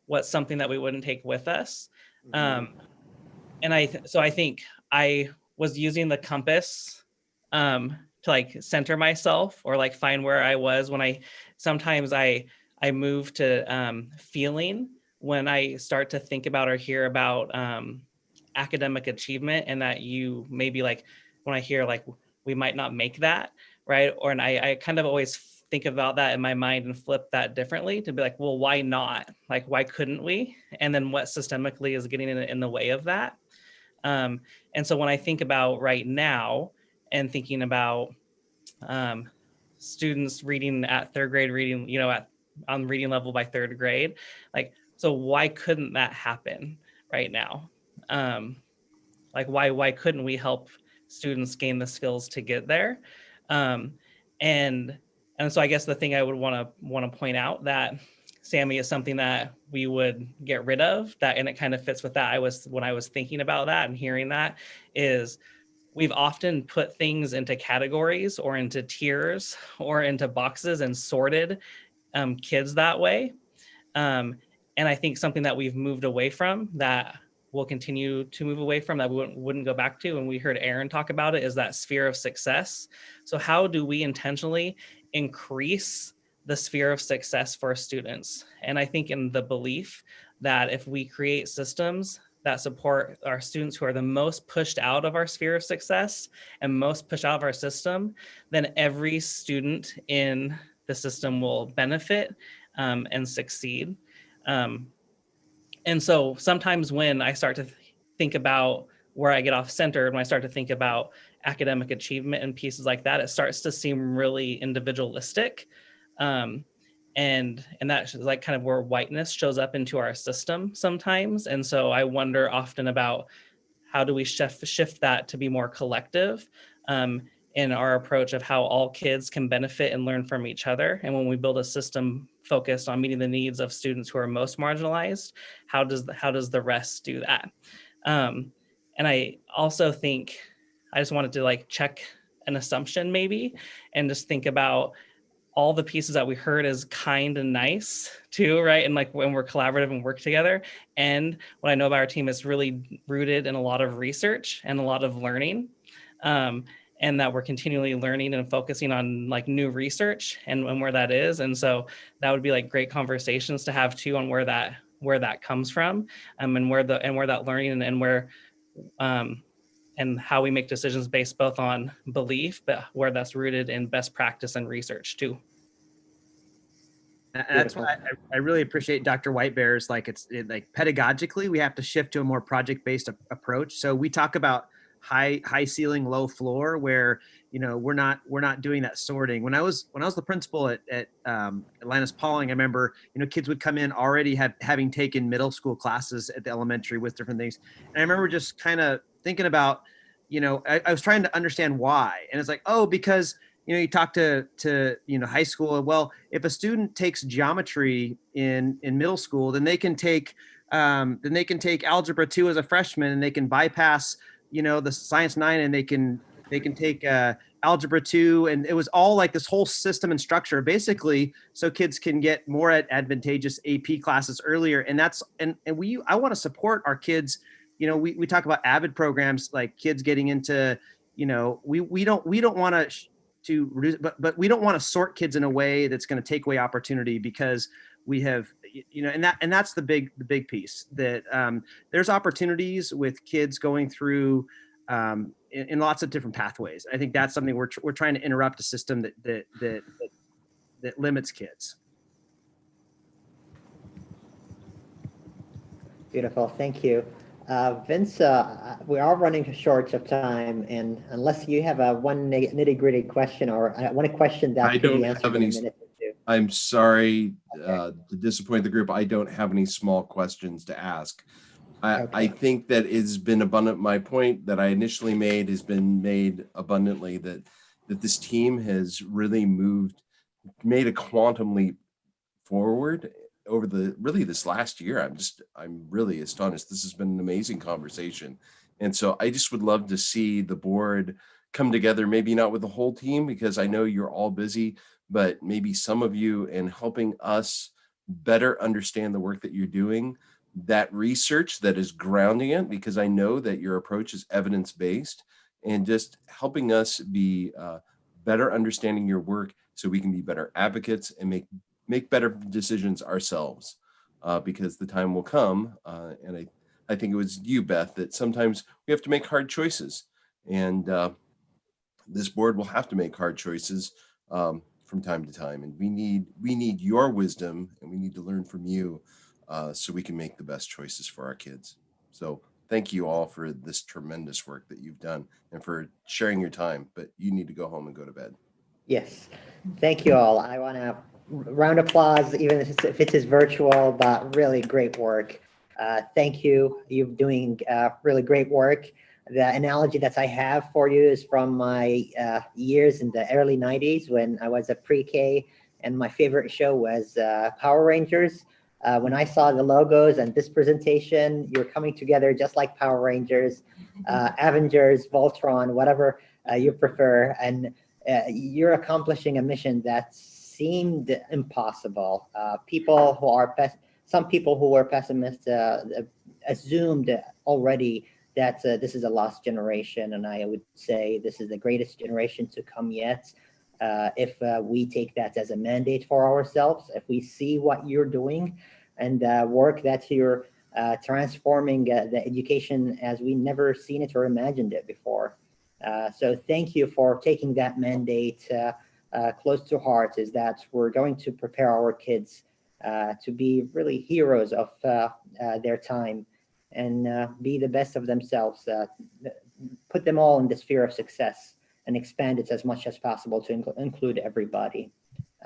J: what's something that we wouldn't take with us. And I think I was using the compass to like center myself, or like find where I was when sometimes I move to feeling when I start to think about or hear about academic achievement, and that you maybe like when I hear like we might not make that, right? And I kind of always think about that in my mind and flip that differently to be like, well, why not? Like, why couldn't we? And then what systemically is getting in the way of that? And so when I think about right now and thinking about students reading at third grade, reading, on reading level by third grade, like, so why couldn't that happen right now? Like, why couldn't we help students gain the skills to get there? And so I guess the thing I would want to point out that Sammy is something that we would get rid of, that, and it kind of fits with that. When I was thinking about that and hearing that, is we've often put things into categories or into tiers or into boxes and sorted kids that way. And I think something that we've moved away from, that we'll continue to move away from, that we wouldn't go back to, and we heard Aaron talk about it, is that sphere of success. So how do we intentionally increase the sphere of success for students? And I think in the belief that if we create systems that support our students who are the most pushed out of our sphere of success and most pushed out of our system, then every student in the system will benefit and succeed. And so sometimes when I start to think about where I get off center, when I start to think about academic achievement and pieces like that, it starts to seem really individualistic. And that's like kind of where whiteness shows up into our system sometimes. And so I wonder often about how do we shift that to be more collective in our approach of how all kids can benefit and learn from each other. And when we build a system focused on meeting the needs of students who are most marginalized, how does the rest do that? And I also think I just wanted to like check an assumption maybe, and just think about all the pieces that we heard as kind and nice too, right? And like when we're collaborative and work together. And what I know about our team is really rooted in a lot of research and a lot of learning. And that we're continually learning and focusing on like new research and where that is. And so that would be like great conversations to have too on where that comes from, and where that learning and where and how we make decisions based both on belief, but where that's rooted in best practice and research too.
K: That's why I really appreciate Dr. Whitebear's, like like pedagogically, we have to shift to a more project-based approach. So we talk about high ceiling, low floor, where, you know, we're not doing that sorting. When I was the principal at Linus Pauling, I remember, you know, kids would come in already having taken middle school classes at the elementary with different things. And I remember just kind of thinking about, you know, I was trying to understand why. And it's like, oh, because, you know, you talk to you know, high school. Well, if a student takes geometry in middle school, then they can take algebra 2 as a freshman, and they can bypass, you know, the science 9, and they can take algebra 2, and it was all like this whole system and structure, basically, so kids can get more advantageous AP classes earlier. And that's and I want to support our kids. You know, we talk about AVID programs, like kids getting into, you know, we don't want to reduce, but we don't want to sort kids in a way that's going to take away opportunity, because we have, you know, and that's the big piece, that there's opportunities with kids going through in lots of different pathways. I think that's something we're trying to interrupt, a system that limits kids.
A: Beautiful, thank you. Vince, we are running short of time, and unless you have one nitty-gritty question or one question that
M: I
A: could
M: don't
A: be answered
M: have
A: in
M: any.
A: a minute or two.
M: I'm sorry to disappoint the group. I don't have any small questions to ask. I think that it's been abundant. My point that I initially made has been made abundantly, that this team has really made a quantum leap forward over this last year. I'm really astonished. This has been an amazing conversation. And so I just would love to see the board come together, maybe not with the whole team, because I know you're all busy, but maybe some of you, in helping us better understand the work that you're doing, that research that is grounding it, because I know that your approach is evidence-based, and just helping us be better understanding your work so we can be better advocates and make better decisions ourselves, because the time will come, and I think it was you, Beth, that sometimes we have to make hard choices, and this board will have to make hard choices from time to time, and we need your wisdom, and we need to learn from you, so we can make the best choices for our kids. So thank you all for this tremendous work that you've done, and for sharing your time, but you need to go home and go to bed.
A: Yes, thank you all. I want to round of applause, even if it is virtual, but really great work. Thank you. You're doing really great work. The analogy that I have for you is from my years in the early 90s when I was a pre-K, and my favorite show was Power Rangers. When I saw the logos and this presentation, you're coming together just like Power Rangers, Avengers, Voltron, whatever you prefer, and you're accomplishing a mission that seemed impossible. Some people who were pessimists assumed already that this is a lost generation, and I would say this is the greatest generation to come yet. If we take that as a mandate for ourselves, if we see what you're doing and work that you're transforming the education as we never seen it or imagined it before. So thank you for taking that mandate close to heart, is that we're going to prepare our kids to be really heroes of their time and be the best of themselves, put them all in the sphere of success and expand it as much as possible to include everybody.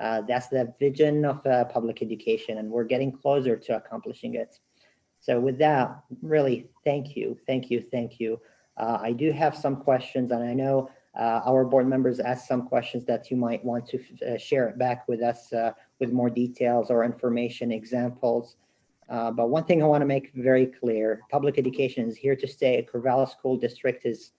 A: That's the vision of public education, and we're getting closer to accomplishing it. So with that, really, thank you. I do have some questions, and I know our board members asked some questions that you might want to share it back with us with more details or information, examples. But one thing I want to make very clear, public education is here to stay. Corvallis School District is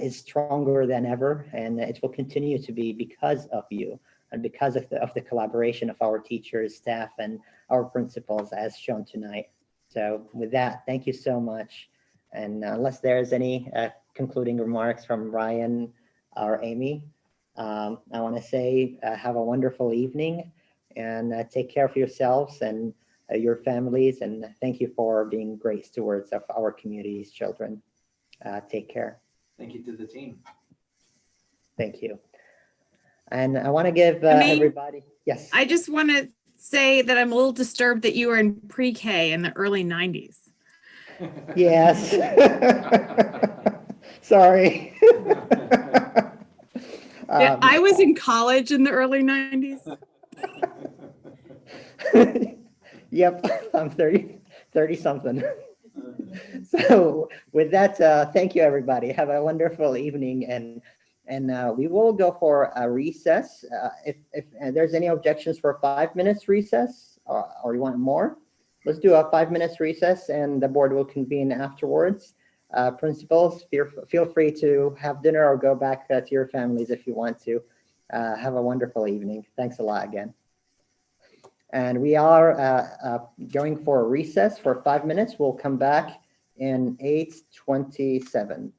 A: stronger than ever, and it will continue to be because of you and because of the collaboration of our teachers, staff, and our principals as shown tonight. So with that, thank you so much. And unless there's any concluding remarks from Ryan or Amy, I want to say have a wonderful evening, and take care of yourselves and your families, and thank you for being great stewards of our community's children. Take care.
B: Thank you to the team.
A: Thank you. And I want to give
N: Me?
A: everybody, yes.
N: I just want to say that I'm a little disturbed that you were in pre-K in the early 90s.
A: Yes. Sorry.
N: Yeah, I was in college in the early 90s.
A: Yep, I'm 30 something. So with that, thank you, everybody. Have a wonderful evening, and we will go for a recess. If there's any objections for 5 minutes recess, or you want more, let's do a 5 minutes recess, and the board will convene afterwards. Principals, feel free to have dinner or go back to your families if you want to. Have a wonderful evening. Thanks a lot again. And we are going for a recess for 5 minutes. We'll come back in 8:27.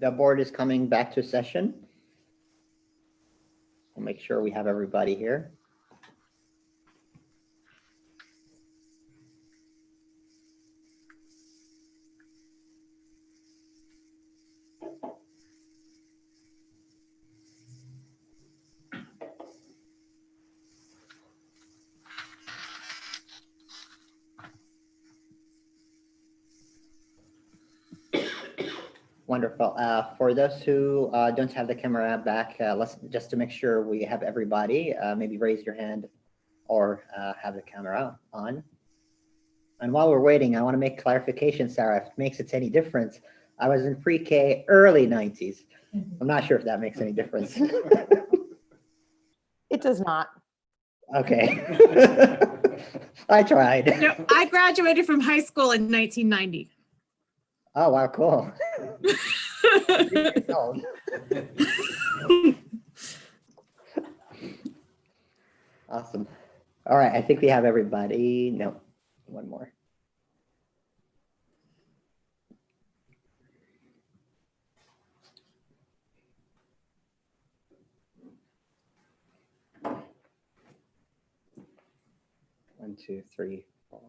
A: the board is coming back to session. We'll make sure we have everybody here. Wonderful. For those who don't have the camera back, let's just to make sure we have everybody, maybe raise your hand or have the camera on. And while we're waiting, I want to make clarification, Sarah, if it makes it any difference. I was in pre-K early 90s. I'm not sure if that makes any difference.
L: It does not.
A: Okay. I tried.
N: No, I graduated from high school in 1990.
A: Oh, wow, cool. Awesome. All right, I think we have everybody. No, one more. One, two, three, 4,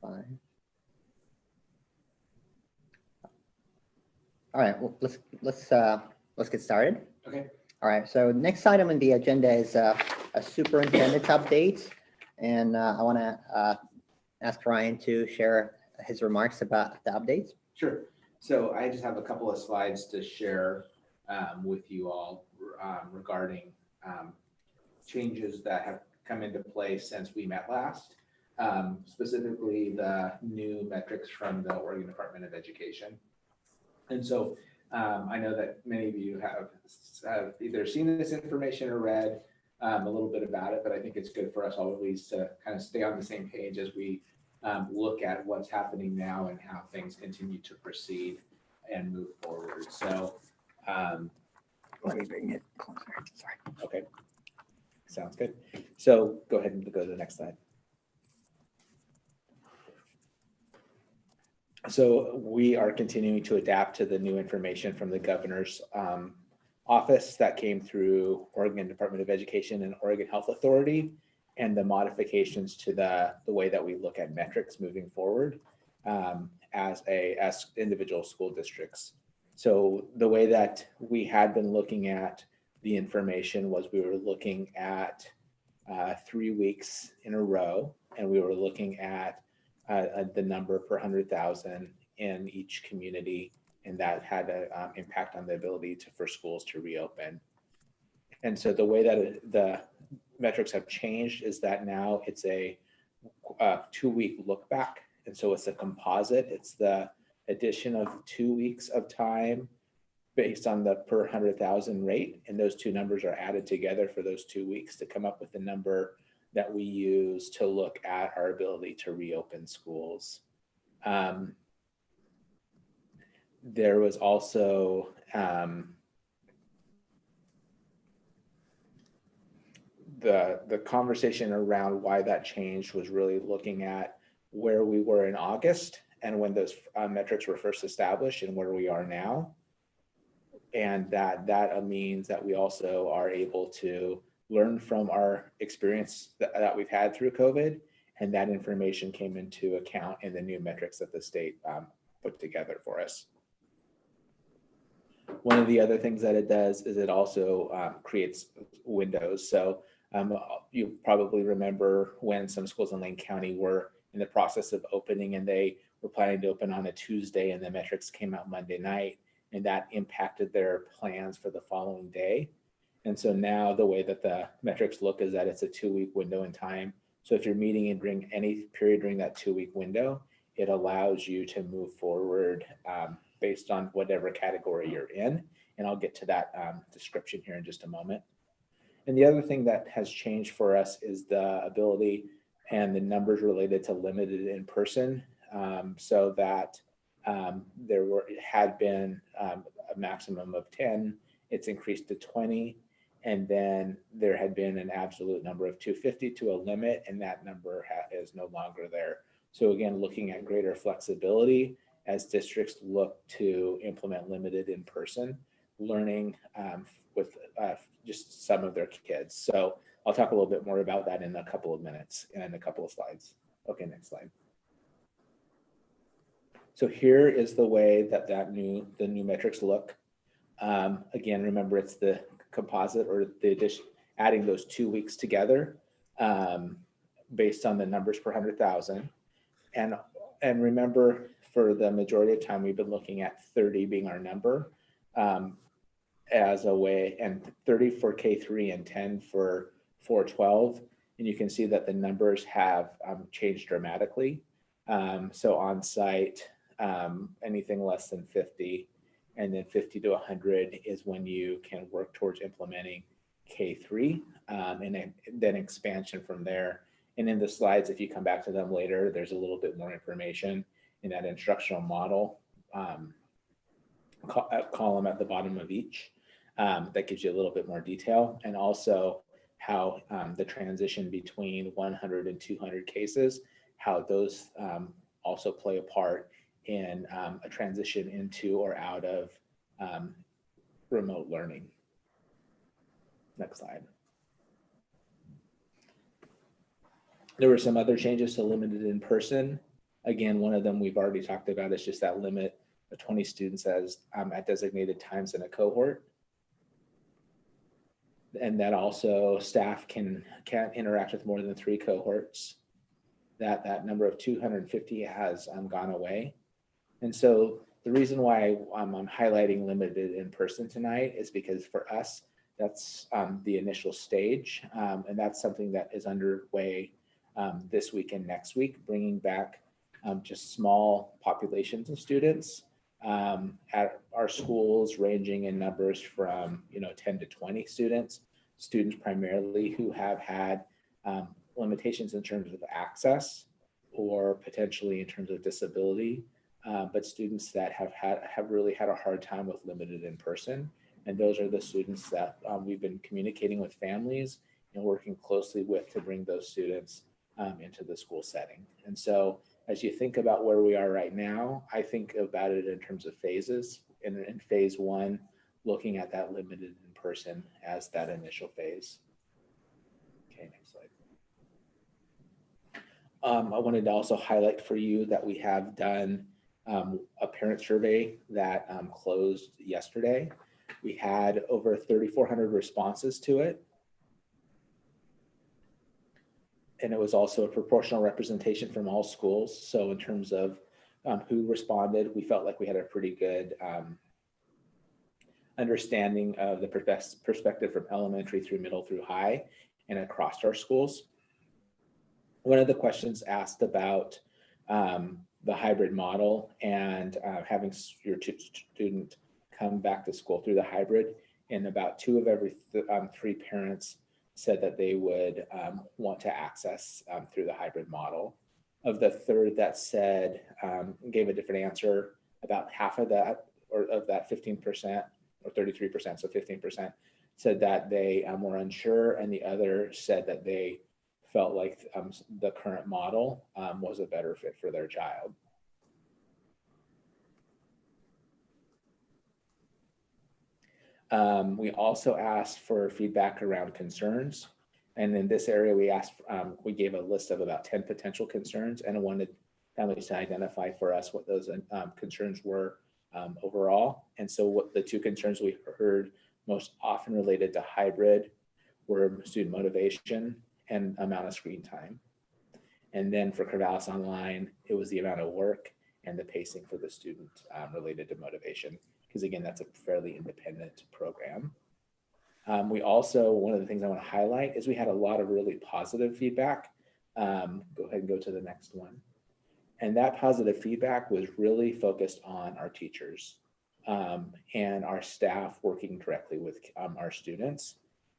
A: 5. All right, well, let's get started.
B: Okay.
A: All right, so next item on the agenda is a superintendent's update. And I want to ask Ryan to share his remarks about the updates.
B: Sure. So I just have a couple of slides to share with you all regarding changes that have come into place since we met last, specifically the new metrics from the Oregon Department of Education. And so I know that many of you have either seen this information or read a little bit about it, but I think it's good for us always to kind of stay on the same page as we look at what's happening now and how things continue to proceed and move forward. So
A: let me bring it closer. Sorry.
B: Okay. Sounds good. So go ahead and go to the next slide. So we are continuing to adapt to the new information from the governor's office that came through Oregon Department of Education and Oregon Health Authority, and the modifications to the way that we look at metrics moving forward as individual school districts. So the way that we had been looking at the information was we were looking at 3 weeks in a row, and we were looking at the number per 100,000 in each community, and that had an impact on the ability for schools to reopen. And so the way that the metrics have changed is that now it's a 2-week look back, and so it's a composite. It's the addition of 2 weeks of time based on the per 100,000 rate, and those two numbers are added together for those 2 weeks to come up with the number that we use to look at our ability to reopen schools. There was also the conversation around why that changed was really looking at where we were in August and when those metrics were first established and where we are now. And that means that we also are able to learn from our experience that we've had through COVID, and that information came into account in the new metrics that the state put together for us. One of the other things that it does is it also creates windows. So you probably remember when some schools in Lane County were in the process of opening, and they were planning to open on a Tuesday, and the metrics came out Monday night, and that impacted their plans for the following day. And so now the way that the metrics look is that it's a 2-week window in time. So if you're meeting in during any period during that 2-week window, it allows you to move forward based on whatever category you're in. And I'll get to that description here in just a moment. And the other thing that has changed for us is the ability and the numbers related to limited in person, so that had been a maximum of 10, it's increased to 20. And then there had been an absolute number of 250 to a limit, and that number is no longer there. So again, looking at greater flexibility as districts look to implement limited in-person learning with just some of their kids. So I'll talk a little bit more about that in a couple of minutes and a couple of slides. Okay, next slide. So here is the way that the new metrics look. Again, remember it's the composite or the addition, adding those 2 weeks together based on the numbers per 100,000. And remember, for the majority of time, we've been looking at 30 being our number as a way, and 30 for K3 and 10 for 412. And you can see that the numbers have changed dramatically. So on site, anything less than 50, and then 50 to 100 is when you can work towards implementing K3, and then expansion from there. And in the slides, if you come back to them later, there's a little bit more information in that instructional model column at the bottom of each that gives you a little bit more detail, and also how the transition between 100 and 200 cases, how those also play a part in a transition into or out of remote learning. Next slide. There were some other changes to limited in person. Again, one of them we've already talked about is just that limit of 20 students as at designated times in a cohort. And that also staff can't interact with more than 3 cohorts. That number of 250 has gone away. And so the reason why I'm highlighting limited in person tonight is because for us, that's the initial stage. And that's something that is underway this week and next week, bringing back just small populations of students at our schools, ranging in numbers from 10 to 20 students primarily who have had limitations in terms of access or potentially in terms of disability, but students that have really had a hard time with limited in person. And those are the students that we've been communicating with families and working closely with to bring those students into the school setting. And so as you think about where we are right now, I think about it in terms of phases. In phase 1, looking at that limited in person as that initial phase. Okay, next slide. I wanted to also highlight for you that we have done a parent survey that closed yesterday. We had over 3,400 responses to it. And it was also a proportional representation from all schools. So in terms of who responded, we felt like we had a pretty good understanding of the perspective from elementary through middle through high and across our schools. One of the questions asked about the hybrid model and having your student come back to school through the hybrid, and about 2 of every 3 parents said that they would want to access through the hybrid model. Of the third that said, gave a different answer, about half of that, or of that 15%, or 33%, so 15%, said that they were unsure, and the other said that they felt like the current model was a better fit for their child. We also asked for feedback around concerns. And in this area, we gave a list of about 10 potential concerns and wanted families to identify for us what those concerns were overall. And so what the 2 concerns we heard most often related to hybrid were student motivation and amount of screen time. And then for Corvallis Online, it was the amount of work and the pacing for the student related to motivation, because again, that's a fairly independent program. We also, one of the things I want to highlight is we had a lot of really positive feedback. Go ahead and go to the next one. And that positive feedback was really focused on our teachers and our staff working directly with our students.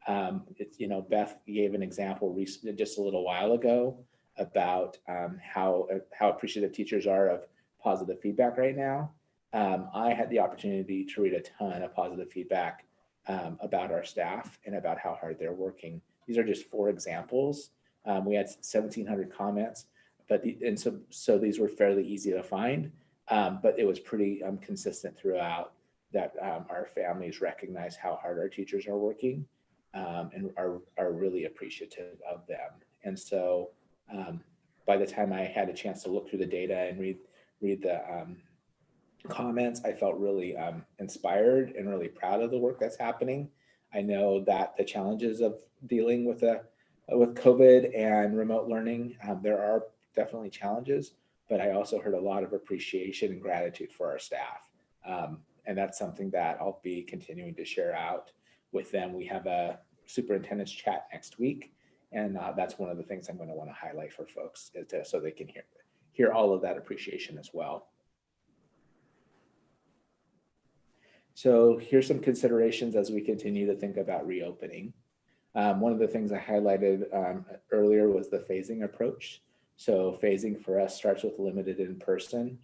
B: Beth gave an example just a little while ago about how appreciative teachers are of positive feedback right now. I had the opportunity to read a ton of positive feedback about our staff and about how hard they're working. These are just 4 examples. We had 1,700 comments, so these were fairly easy to find, But it was pretty consistent throughout that our families recognize how hard our teachers are working and are really appreciative of them. And so by the time I had a chance to look through the data and read the comments, I felt really inspired and really proud of the work that's happening. I know that the challenges of dealing with COVID and remote learning, there are definitely challenges, but I also heard a lot of appreciation and gratitude for our staff. And that's something that I'll be continuing to share out with them. We have a superintendent's chat next week, and that's one of the things I'm going to want to highlight for folks so they can hear all of that appreciation as well. So here's some considerations as we continue to think about reopening. One of the things I highlighted earlier was the phasing approach. So phasing for us starts with limited in person,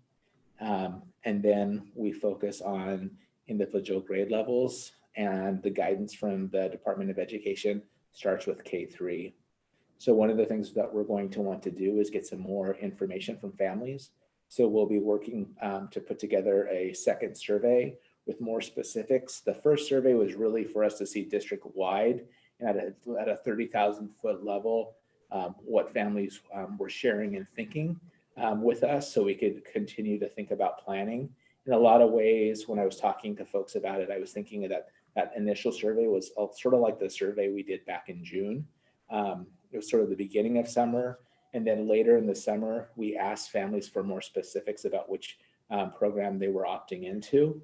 B: and then we focus on individual grade levels, and the guidance from the Department of Education starts with K-3. So one of the things that we're going to want to do is get some more information from families. So we'll be working to put together a second survey with more specifics. The first survey was really for us to see district-wide and at a 30,000 foot level, what families were sharing and thinking with us, so we could continue to think about planning. In a lot of ways, when I was talking to folks about it, I was thinking of that initial survey was sort of like the survey we did back in June. It was sort of the beginning of summer, and then later in the summer, we asked families for more specifics about which program they were opting into.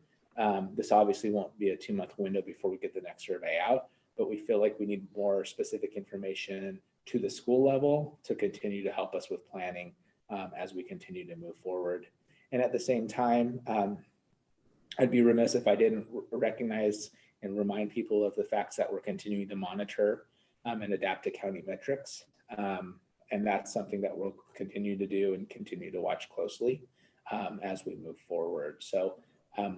B: This obviously won't be a 2-month window before we get the next survey out, but we feel like we need more specific information to the school level to continue to help us with planning as we continue to move forward. And at the same time, I'd be remiss if I didn't recognize and remind people of the facts that we're continuing to monitor and adapt to county metrics. And that's something that we'll continue to do and continue to watch closely as we move forward. So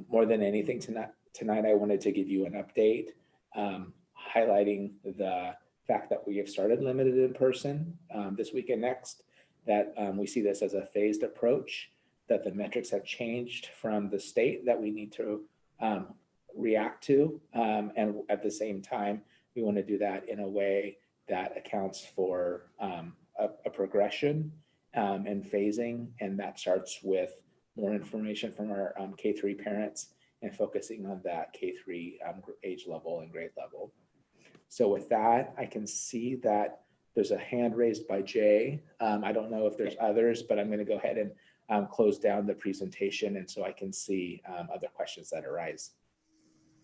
B: more than anything tonight, I wanted to give you an update highlighting the fact that we have started limited in person this week and next, that we see this as a phased approach, that the metrics have changed from the state that we need to react to. And at the same time, we want to do that in a way that accounts for a progression and phasing. And that starts with more information from our K-3 parents and focusing on that K-3 age level and grade level. So with that, I can see that there's a hand raised by Jay. I don't know if there's others, but I'm going to go ahead and close down the presentation, and so I can see other questions that arise.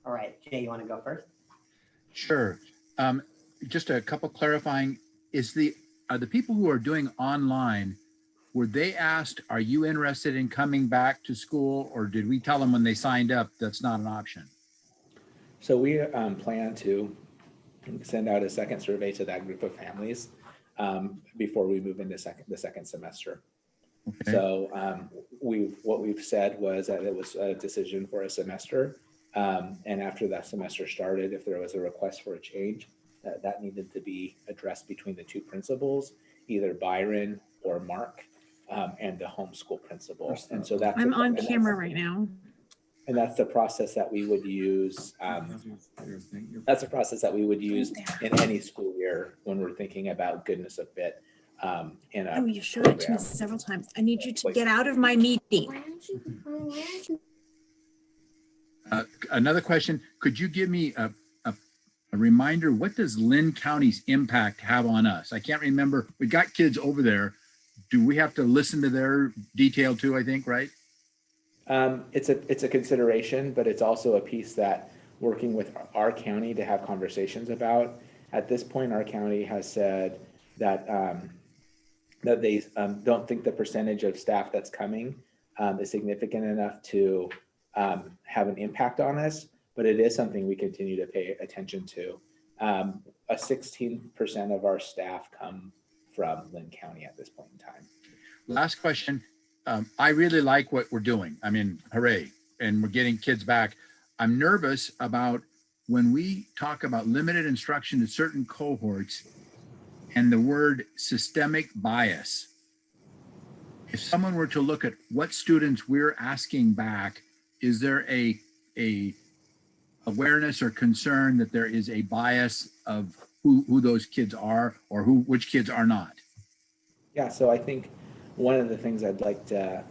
A: All right, Jay, you want to go first?
P: Sure. Just a couple clarifying. Are the people who are doing online, were they asked, are you interested in coming back to school, or did we tell them when they signed up that's not an option?
B: So we plan to send out a second survey to that group of families before we move into the second semester. Okay. So what we've said was that it was a decision for a semester, and after that semester started, if there was a request for a change, that needed to be addressed between the two principals, either Byron or Mark, and the homeschool principal. And so that's
N: I'm on camera right now.
B: And that's the process that we would use. That's a process that we would use in any school year when we're thinking about goodness of fit. Oh,
N: you showed it to me several times. I need you to get out of my meeting.
P: Another question, could you give me a reminder, what does Lynn County's impact have on us? I can't remember. We got kids over there. Do we have to listen to their detail too, I think, right?
B: It's a consideration, but it's also a piece that working with our county to have conversations about. At this point, our county has said that that they don't think the percentage of staff that's coming is significant enough to have an impact on us, but it is something we continue to pay attention to. 16% of our staff come from Lynn County at this point in time.
P: Last question. I really like what we're doing. I mean, hooray. And we're getting kids back. I'm nervous about when we talk about limited instruction to certain cohorts and the word systemic bias. if someone were to look at what students we're asking back, is there a awareness or concern that there is a bias of who those kids are or which kids are not?
B: Yeah, so I think one of the things I'd like to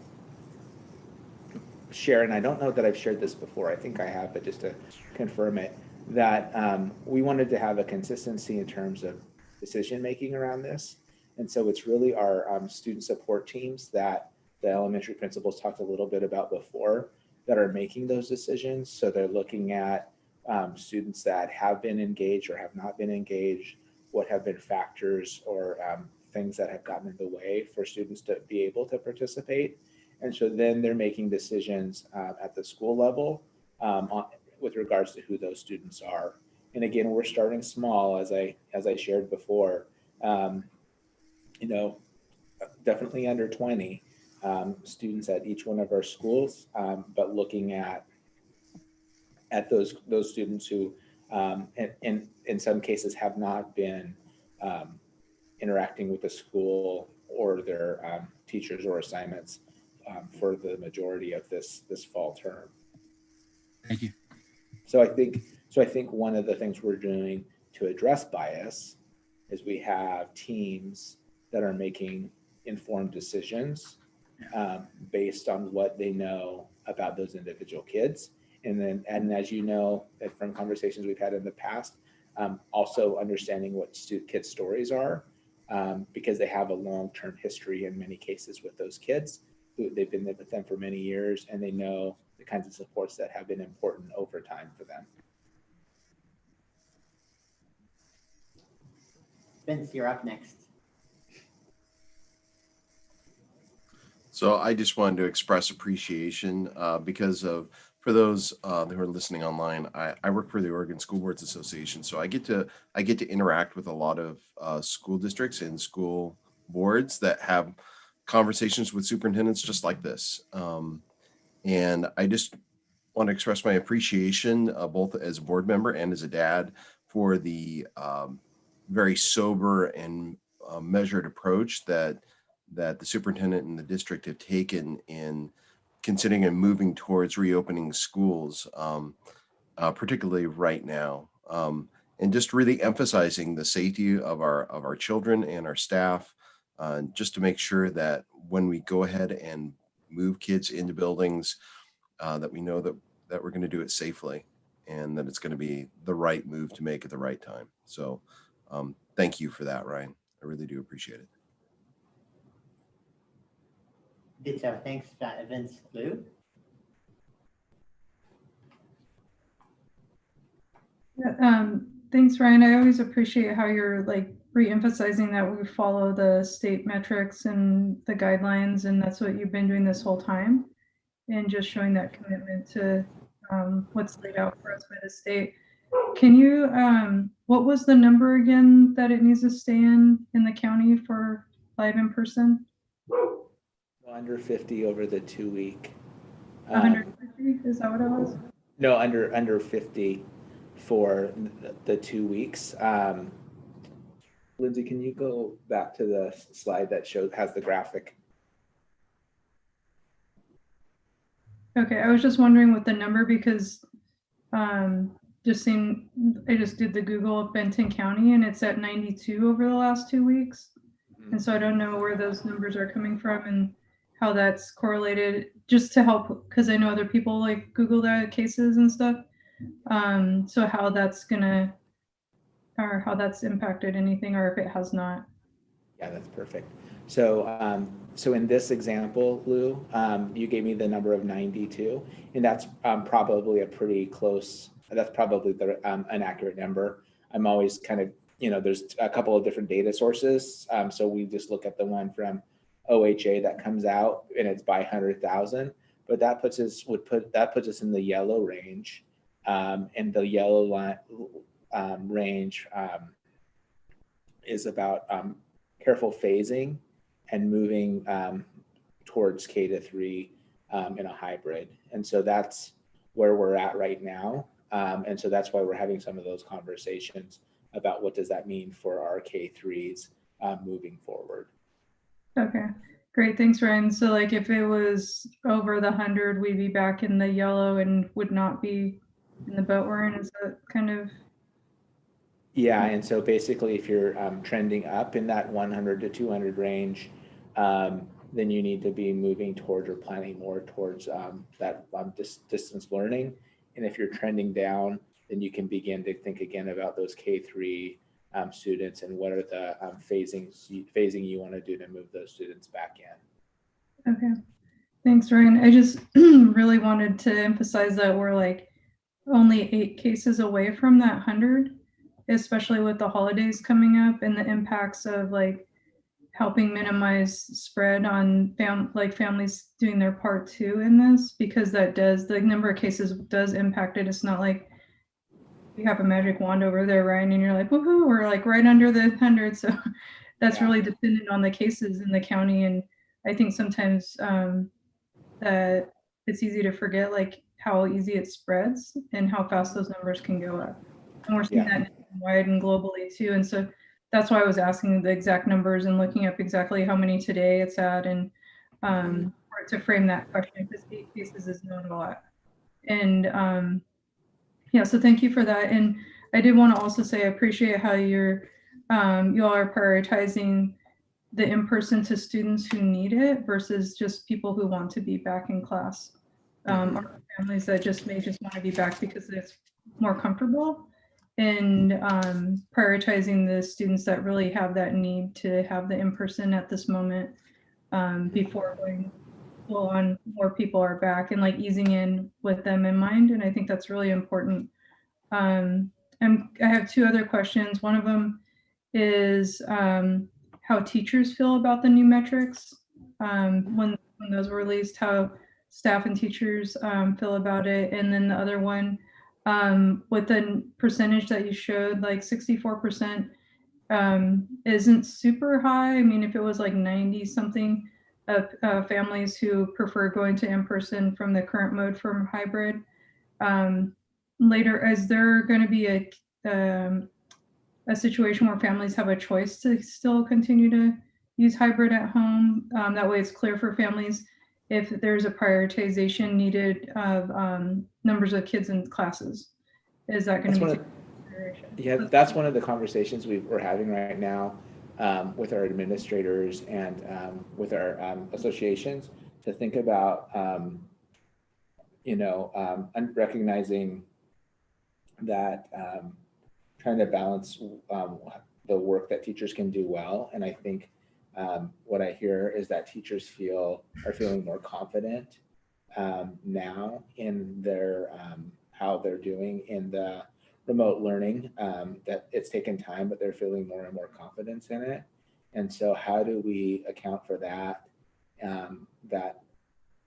B: share, and I don't know that I've shared this before, I think I have, but just to confirm it, that we wanted to have a consistency in terms of decision making around this. And so it's really our student support teams that the elementary principals talked a little bit about before that are making those decisions. So they're looking at students that have been engaged or have not been engaged, what have been factors or things that have gotten in the way for students to be able to participate. And so then they're making decisions at the school level with regards to who those students are. And again, we're starting small, as I shared before. You know, definitely under 20 students at each one of our schools, but looking at those students who, in some cases, have not been interacting with the school or their teachers or assignments for the majority of this fall term.
P: Thank you.
B: So I think one of the things we're doing to address bias is we have teams that are making informed decisions based on what they know about those individual kids. And as you know, from conversations we've had in the past, also understanding what kids' stories are, because they have a long-term history in many cases with those kids. They've been with them for many years, and they know the kinds of supports that have been important over time for them.
A: Vince, you're up next.
M: So I just wanted to express appreciation because for those who are listening online, I work for the Oregon School Boards Association, so I get to interact with a lot of school districts and school boards that have conversations with superintendents just like this. And I just want to express my appreciation both as a board member and as a dad for the very sober and measured approach that the superintendent and the district have taken in considering and moving towards reopening schools, particularly right now, and just really emphasizing the safety of our children and our staff, just to make sure that when we go ahead and move kids into buildings, that we know that we're going to do it safely and that it's going to be the right move to make at the right time. So thank you for that, Ryan. I really do appreciate it.
A: Ditto. Thanks, Vince. Lou?
O: Thanks, Ryan. I always appreciate how you're like re-emphasizing that we follow the state metrics and the guidelines, and that's what you've been doing this whole time, and just showing that commitment to what's laid out for us by the state. Can you, what was the number again that it needs to stay in the county for live in person?
B: Under 50 over the 2 week.
O: 150, is that what it was?
B: No, under 50 for the 2 weeks. Lindsay, can you go back to the slide that has the graphic?
O: Okay, I was just wondering what the number, because I just did the Google of Benton County and it's at 92 over the last 2 weeks. And so I don't know where those numbers are coming from and how that's correlated, just to help, because I know other people like Google the cases and stuff. So how that's how that's impacted anything, or if it has not.
B: Yeah, that's perfect. So so in this example, Lou, you gave me the number of 92, and that's probably a pretty close, that's probably an accurate number. I'm always kind of, there's a couple of different data sources. So we just look at the one from OHA that comes out, and it's by 100,000, but that puts us in the yellow range, and the yellow line range is about careful phasing and moving towards K-3 in a hybrid. And so that's where we're at right now. And so that's why we're having some of those conversations about what does that mean for our K-3s moving forward.
O: Okay. Great, thanks, Ryan. So like if it was over the 100, we'd be back in the yellow and would not be in the boat we're in. Is that kind of?
B: Yeah, and so basically if you're trending up in that 100 to 200 range, then you need to be moving towards or planning more towards that distance learning. And if you're trending down, then you can begin to think again about those K3 students and what are the phasing you want to do to move those students back in.
O: Okay, thanks, Ryan. I just really wanted to emphasize that we're like only 8 cases away from that 100, especially with the holidays coming up and the impacts of like helping minimize spread on families doing their part too in this, because that does, the number of cases does impact it. It's not like you have a magic wand over there, Ryan, and you're like, woohoo, we're like right under the 100. So that's really dependent on the cases in the county. And I think sometimes that it's easy to forget like how easy it spreads and how fast those numbers can go up. And we're seeing that wide and globally too. And so that's why I was asking the exact numbers and looking up exactly how many today it's at, and for it to frame that question, because 8 cases is not a lot. And yeah, so thank you for that. And I did want to also say I appreciate how you all are prioritizing the in-person to students who need it versus just people who want to be back in class, or families that may just want to be back because it's more comfortable, and prioritizing the students that really have that need to have the in-person at this moment, before going full on more people are back, and like easing in with them in mind. And I think that's really important. And I have 2 other questions. One of them is how teachers feel about the new metrics when those were released, how staff and teachers feel about it. And then the other one, with the percentage that you showed, like 64% isn't super high. I mean, if it was like 90 something of families who prefer going to in-person from the current mode from hybrid, later, is there going to be a situation where families have a choice to still continue to use hybrid at home? That way it's clear for families if there's a prioritization needed of numbers of kids in classes. Is that going to be consideration?
B: Yeah, that's one of the conversations we're having right now with our administrators and with our associations, to think about, recognizing that trying to balance the work that teachers can do well. And I think what I hear is that teachers are feeling more confident now in their how they're doing in the remote learning, that it's taken time, but they're feeling more and more confidence in it. And so how do we account for that, that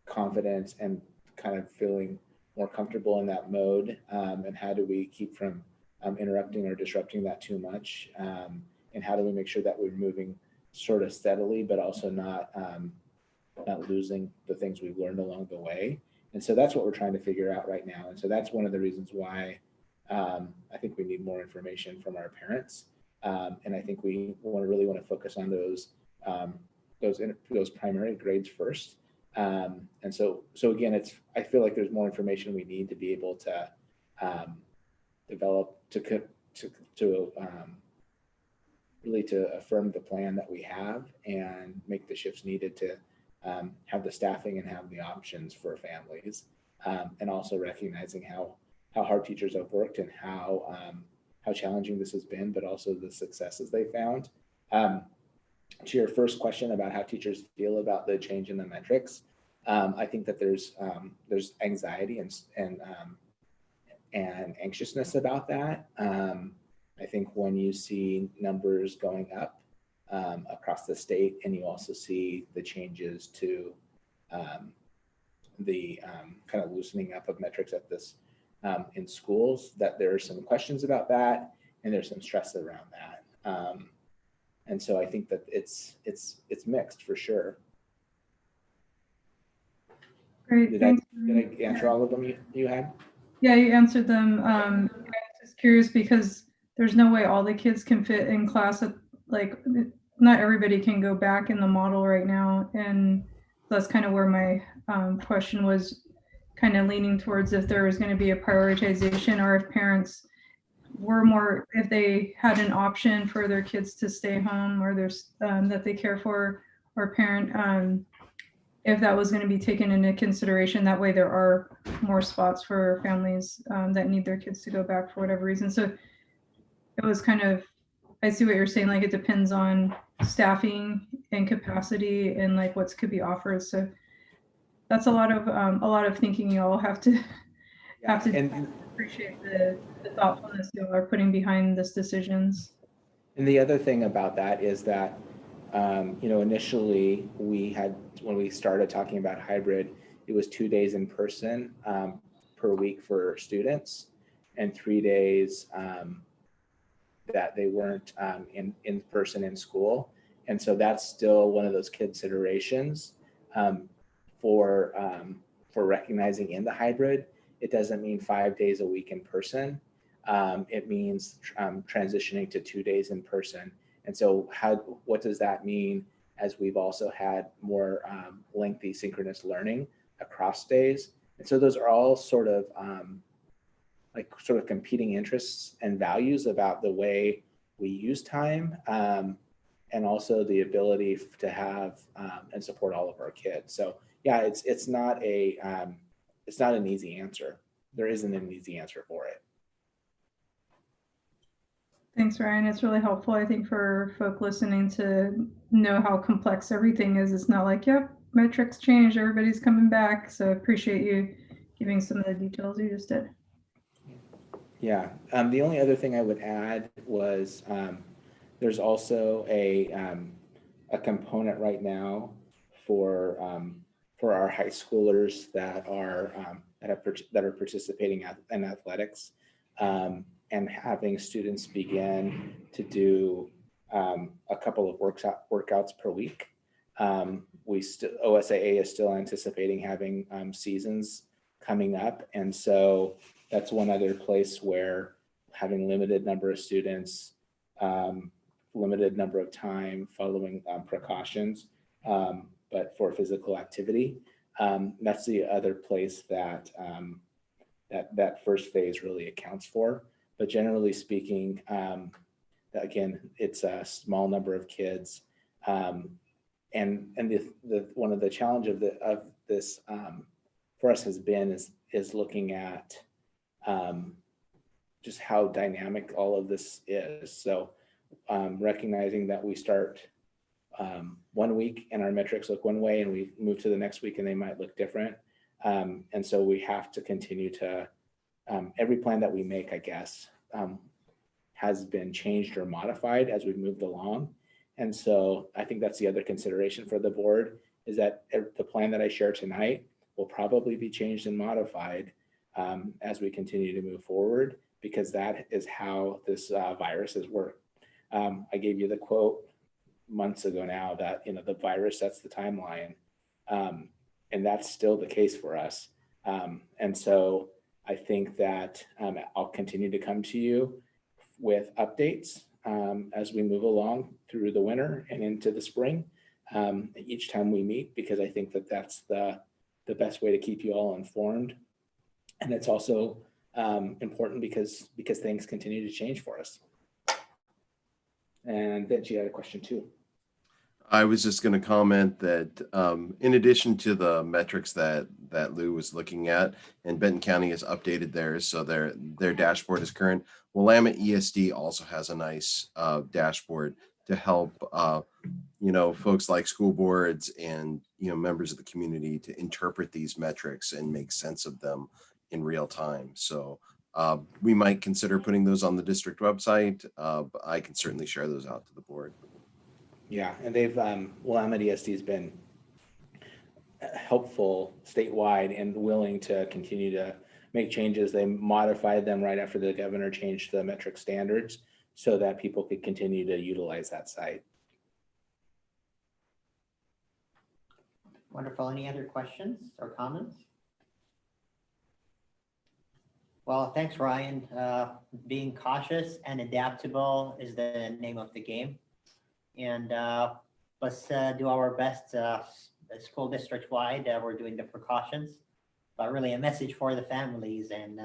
B: confidence and kind of feeling more comfortable in that mode? And how do we keep from interrupting or disrupting that too much? And how do we make sure that we're moving sort of steadily, but also not losing the things we've learned along the way? And so that's what we're trying to figure out right now. And so that's one of the reasons why I think we need more information from our parents. And I think we really want to focus on those primary grades first. And so again, I feel like there's more information we need to be able to develop really to affirm the plan that we have and make the shifts needed to have the staffing and have the options for families, and also recognizing how hard teachers have worked and how challenging this has been, but also the successes they found. To your first question about how teachers feel about the change in the metrics, I think that there's anxiety and anxiousness about that. I think when you see numbers going up across the state, and you also see the changes to the kind of loosening up of metrics at this in schools, that there are some questions about that, and there's some stress around that. And so I think that it's mixed for sure.
O: Great.
B: Did I answer all of them you had?
O: Yeah, you answered them. I was just curious because there's no way all the kids can fit in class at like not everybody can go back in the model right now. And that's kind of where my question was kind of leaning towards, if there was going to be a prioritization, or if parents were more, if they had an option for their kids to stay home, or there's that they care for, or parent, if that was going to be taken into consideration. That way there are more spots for families that need their kids to go back for whatever reason. So it was kind of, I see what you're saying, like it depends on staffing and capacity and like what could be offered. So that's a lot of thinking you all have to
B: And
O: appreciate the thoughtfulness you all are putting behind this decisions.
B: And the other thing about that is that, initially when we started talking about hybrid, it was 2 days in person per week for students, and 3 days that they weren't in person in school. And so that's still one of those considerations for recognizing in the hybrid. It doesn't mean 5 days a week in person. It means transitioning to 2 days in person. And so what does that mean, as we've also had more lengthy synchronous learning across days? And so those are all sort of competing interests and values about the way we use time, and also the ability to have and support all of our kids. So yeah, it's not an easy answer. There isn't an easy answer for it.
O: Thanks, Ryan. It's really helpful, I think, for folk listening to know how complex everything is. It's not like, yep, metrics changed, everybody's coming back. So I appreciate you giving some of the details you just did.
B: Yeah. The only other thing I would add was there's also a component right now for our high schoolers that are participating in athletics, and having students begin to do a couple of workouts per week. OSAA is still anticipating having seasons coming up, and so that's one other place where having limited number of students, limited number of time, following precautions, but for physical activity, that's the other place that that first phase really accounts for. But generally speaking, again, it's a small number of kids, and the one of the challenge of this for us has been is looking at just how dynamic all of this is. So recognizing that we start 1 week and our metrics look one way, and we move to the next week and they might look different. And so we have to continue to, every plan that we make, I guess, has been changed or modified as we've moved along. And so I think that's the other consideration for the board, is that the plan that I share tonight will probably be changed and modified as we continue to move forward, because that is how this virus has worked. I gave you the quote months ago now that, the virus sets the timeline, and that's still the case for us. And so I think that I'll continue to come to you with updates as we move along through the winter and into the spring, each time we meet, because I think that that's the best way to keep you all informed. And it's also important because things continue to change for us. And then you had a question too.
M: I was just going to comment that in addition to the metrics that Lou was looking at, and Benton County has updated theirs, so their dashboard is current. Willamette ESD also has a nice dashboard to help folks like school boards and members of the community to interpret these metrics and make sense of them in real time. So we might consider putting those on the district website. But I can certainly share those out to the board.
B: Yeah, and they've Willamette ESD has been helpful statewide and willing to continue to make changes. They modified them right after the governor changed the metric standards so that people could continue to utilize that site.
A: Wonderful. Any other questions or comments? Well, thanks, Ryan. Being cautious and adaptable is the name of the game. and let's do our best. School district wide, we're doing the precautions, but really a message for the families and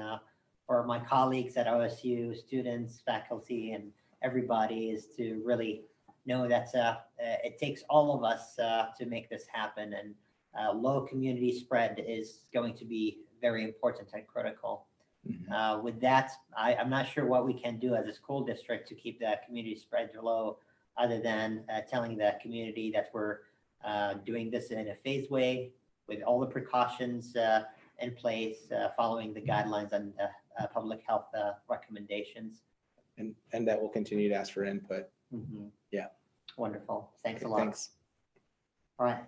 A: for my colleagues at OSU, students, faculty, and everybody is to really know that it takes all of us to make this happen, and low community spread is going to be very important and critical. With that, I'm not sure what we can do as a school district to keep that community spread low, other than telling the community that we're doing this in a phased way with all the precautions in place, following the guidelines and public health recommendations.
B: And that will continue to ask for input. Yeah.
A: Wonderful. Thanks a lot.
B: Thanks.
A: All right.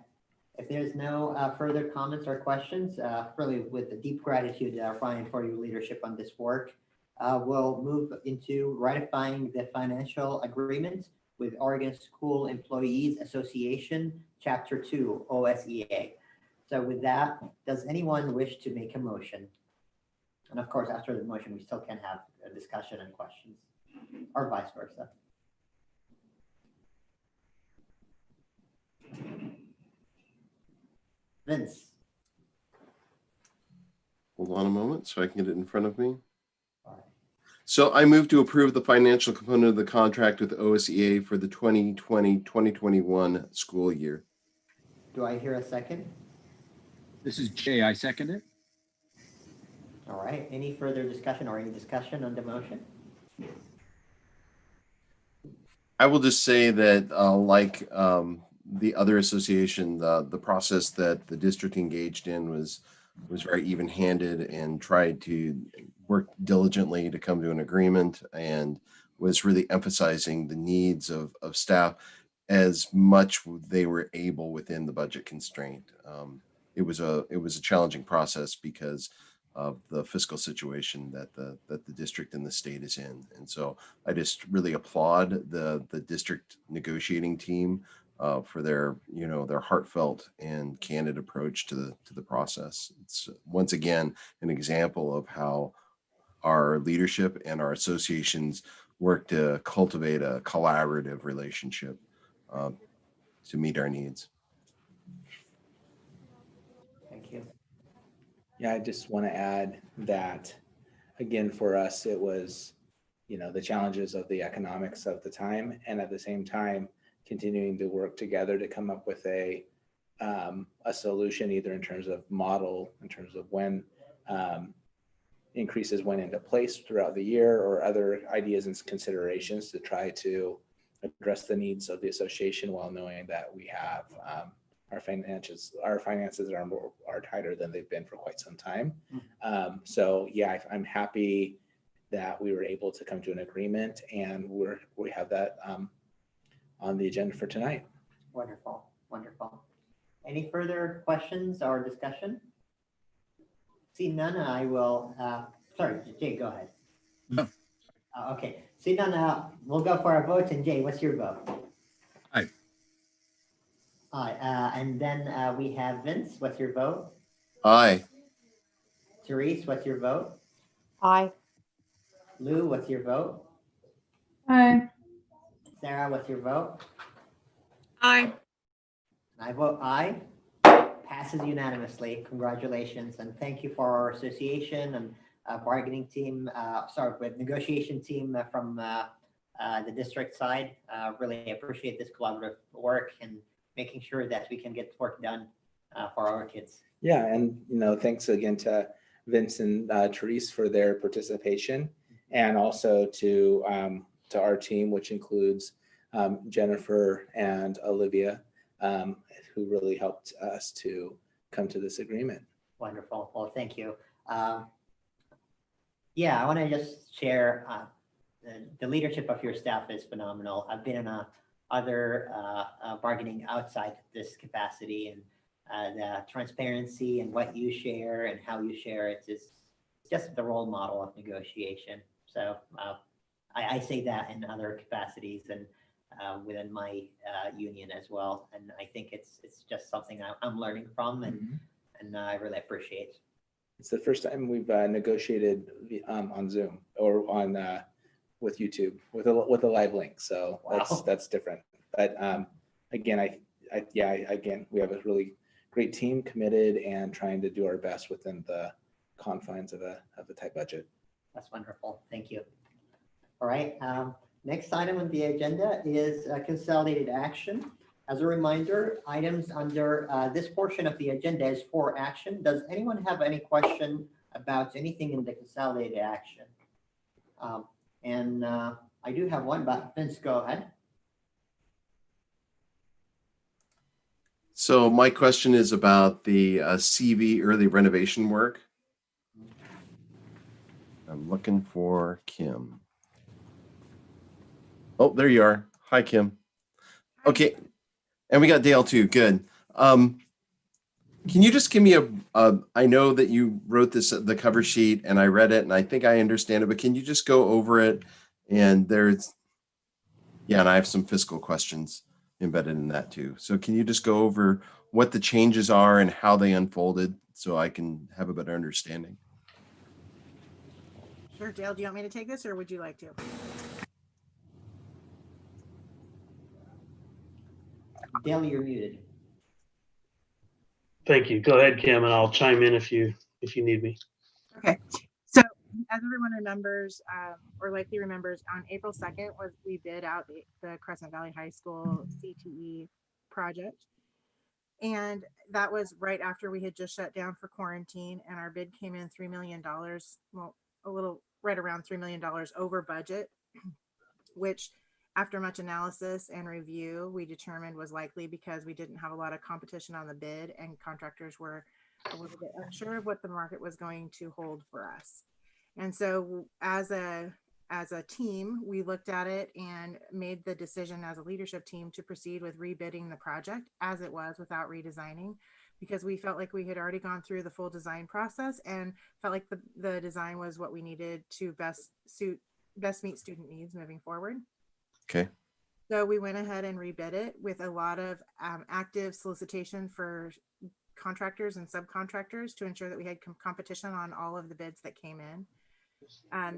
A: If there's no further comments or questions, really with the deep gratitude, Ryan, for your leadership on this work, we'll move into ratifying the financial agreement with Oregon School Employees Association, Chapter 2, OSEA. So with that, does anyone wish to make a motion? And of course, after the motion, we still can have a discussion and questions, or vice versa. Vince.
M: Hold on a moment so I can get it in front of me. So I move to approve the financial component of the contract with OSEA for the 2020-2021 school year.
A: Do I hear a second?
P: This is Jay. I second it.
A: All right. Any further discussion or any discussion on the motion?
M: I will just say that like the other association, the process that the district engaged in was very even-handed and tried to work diligently to come to an agreement, and was really emphasizing the needs of staff as much they were able within the budget constraint. It was a challenging process because of the fiscal situation that the district and the state is in. And so I just really applaud the district negotiating team for their heartfelt and candid approach to the process. It's once again an example of how our leadership and our associations work to cultivate a collaborative relationship to meet our needs.
A: Thank you.
B: Yeah, I just want to add that, again, for us, it was, the challenges of the economics of the time, and at the same time, continuing to work together to come up with a solution, either in terms of model, in terms of when increases went into place throughout the year, or other ideas and considerations to try to address the needs of the association, while knowing that we have our finances are tighter than they've been for quite some time. So yeah, I'm happy that we were able to come to an agreement, and we have that on the agenda for tonight.
A: Wonderful, wonderful. Any further questions or discussion? See none, I will, sorry, Jay, go ahead.
P: No.
A: Okay, see none, we'll go for our votes, and Jay, what's your vote?
P: Aye.
A: Aye, and then we have Vince, what's your vote?
M: Aye.
A: Therese, what's your vote?
L: Aye.
A: Lou, what's your vote?
O: Aye.
A: Sarah, what's your vote?
N: Aye.
A: I vote aye. Passes unanimously. Congratulations, and thank you for our association and bargaining team, with negotiation team from the district side. Really appreciate this collaborative work and making sure that we can get work done for our kids.
B: Yeah, and thanks again to Vince and Therese for their participation, and also to our team, which includes Jennifer and Olivia, who really helped us to come to this agreement.
A: Wonderful. Well, thank you. Yeah, I want to just share the leadership of your staff is phenomenal. I've been in other bargaining outside this capacity, and the transparency and what you share and how you share it is just the role model of negotiation. So I say that in other capacities and within my union as well. And I think it's just something I'm learning from, and I really appreciate.
B: It's the first time we've negotiated on Zoom or on with YouTube with a live link. So
A: Wow.
B: that's different. But again, again, we have a really great team committed and trying to do our best within the confines of a tight budget.
A: That's wonderful. Thank you. All right. Next item on the agenda is consolidated action. As a reminder, items under this portion of the agenda is for action. Does anyone have any question about anything in the consolidated action? I do have one, but Vince, go ahead.
M: So my question is about the CV early renovation work. I'm looking for Kim. Oh, there you are. Hi, Kim. Okay. And we got Dale too. Good. Can you just give me I know that you wrote the cover sheet and I read it and I think I understand it, but can you just go over it? And and I have some fiscal questions embedded in that too. So can you just go over what the changes are and how they unfolded so I can have a better understanding?
Q: Sure. Dale, do you want me to take this or would you like to?
A: Dale, you're muted.
D: Thank you. Go ahead, Kim, and I'll chime in if you need me.
Q: Okay. So as everyone remembers, or likely remembers, on April 2nd we bid out the Crescent Valley High School CTE project. And that was right after we had just shut down for quarantine, and our bid came in $3 million, well, a little right around $3 million over budget, which after much analysis and review, we determined was likely because we didn't have a lot of competition on the bid and contractors were a little bit unsure of what the market was going to hold for us. And so as a team, we looked at it and made the decision as a leadership team to proceed with rebidding the project as it was without redesigning, because we felt like we had already gone through the full design process and felt like the design was what we needed to best meet student needs moving forward.
M: Okay.
Q: So we went ahead and rebid it with a lot of active solicitation for contractors and subcontractors to ensure that we had competition on all of the bids that came in.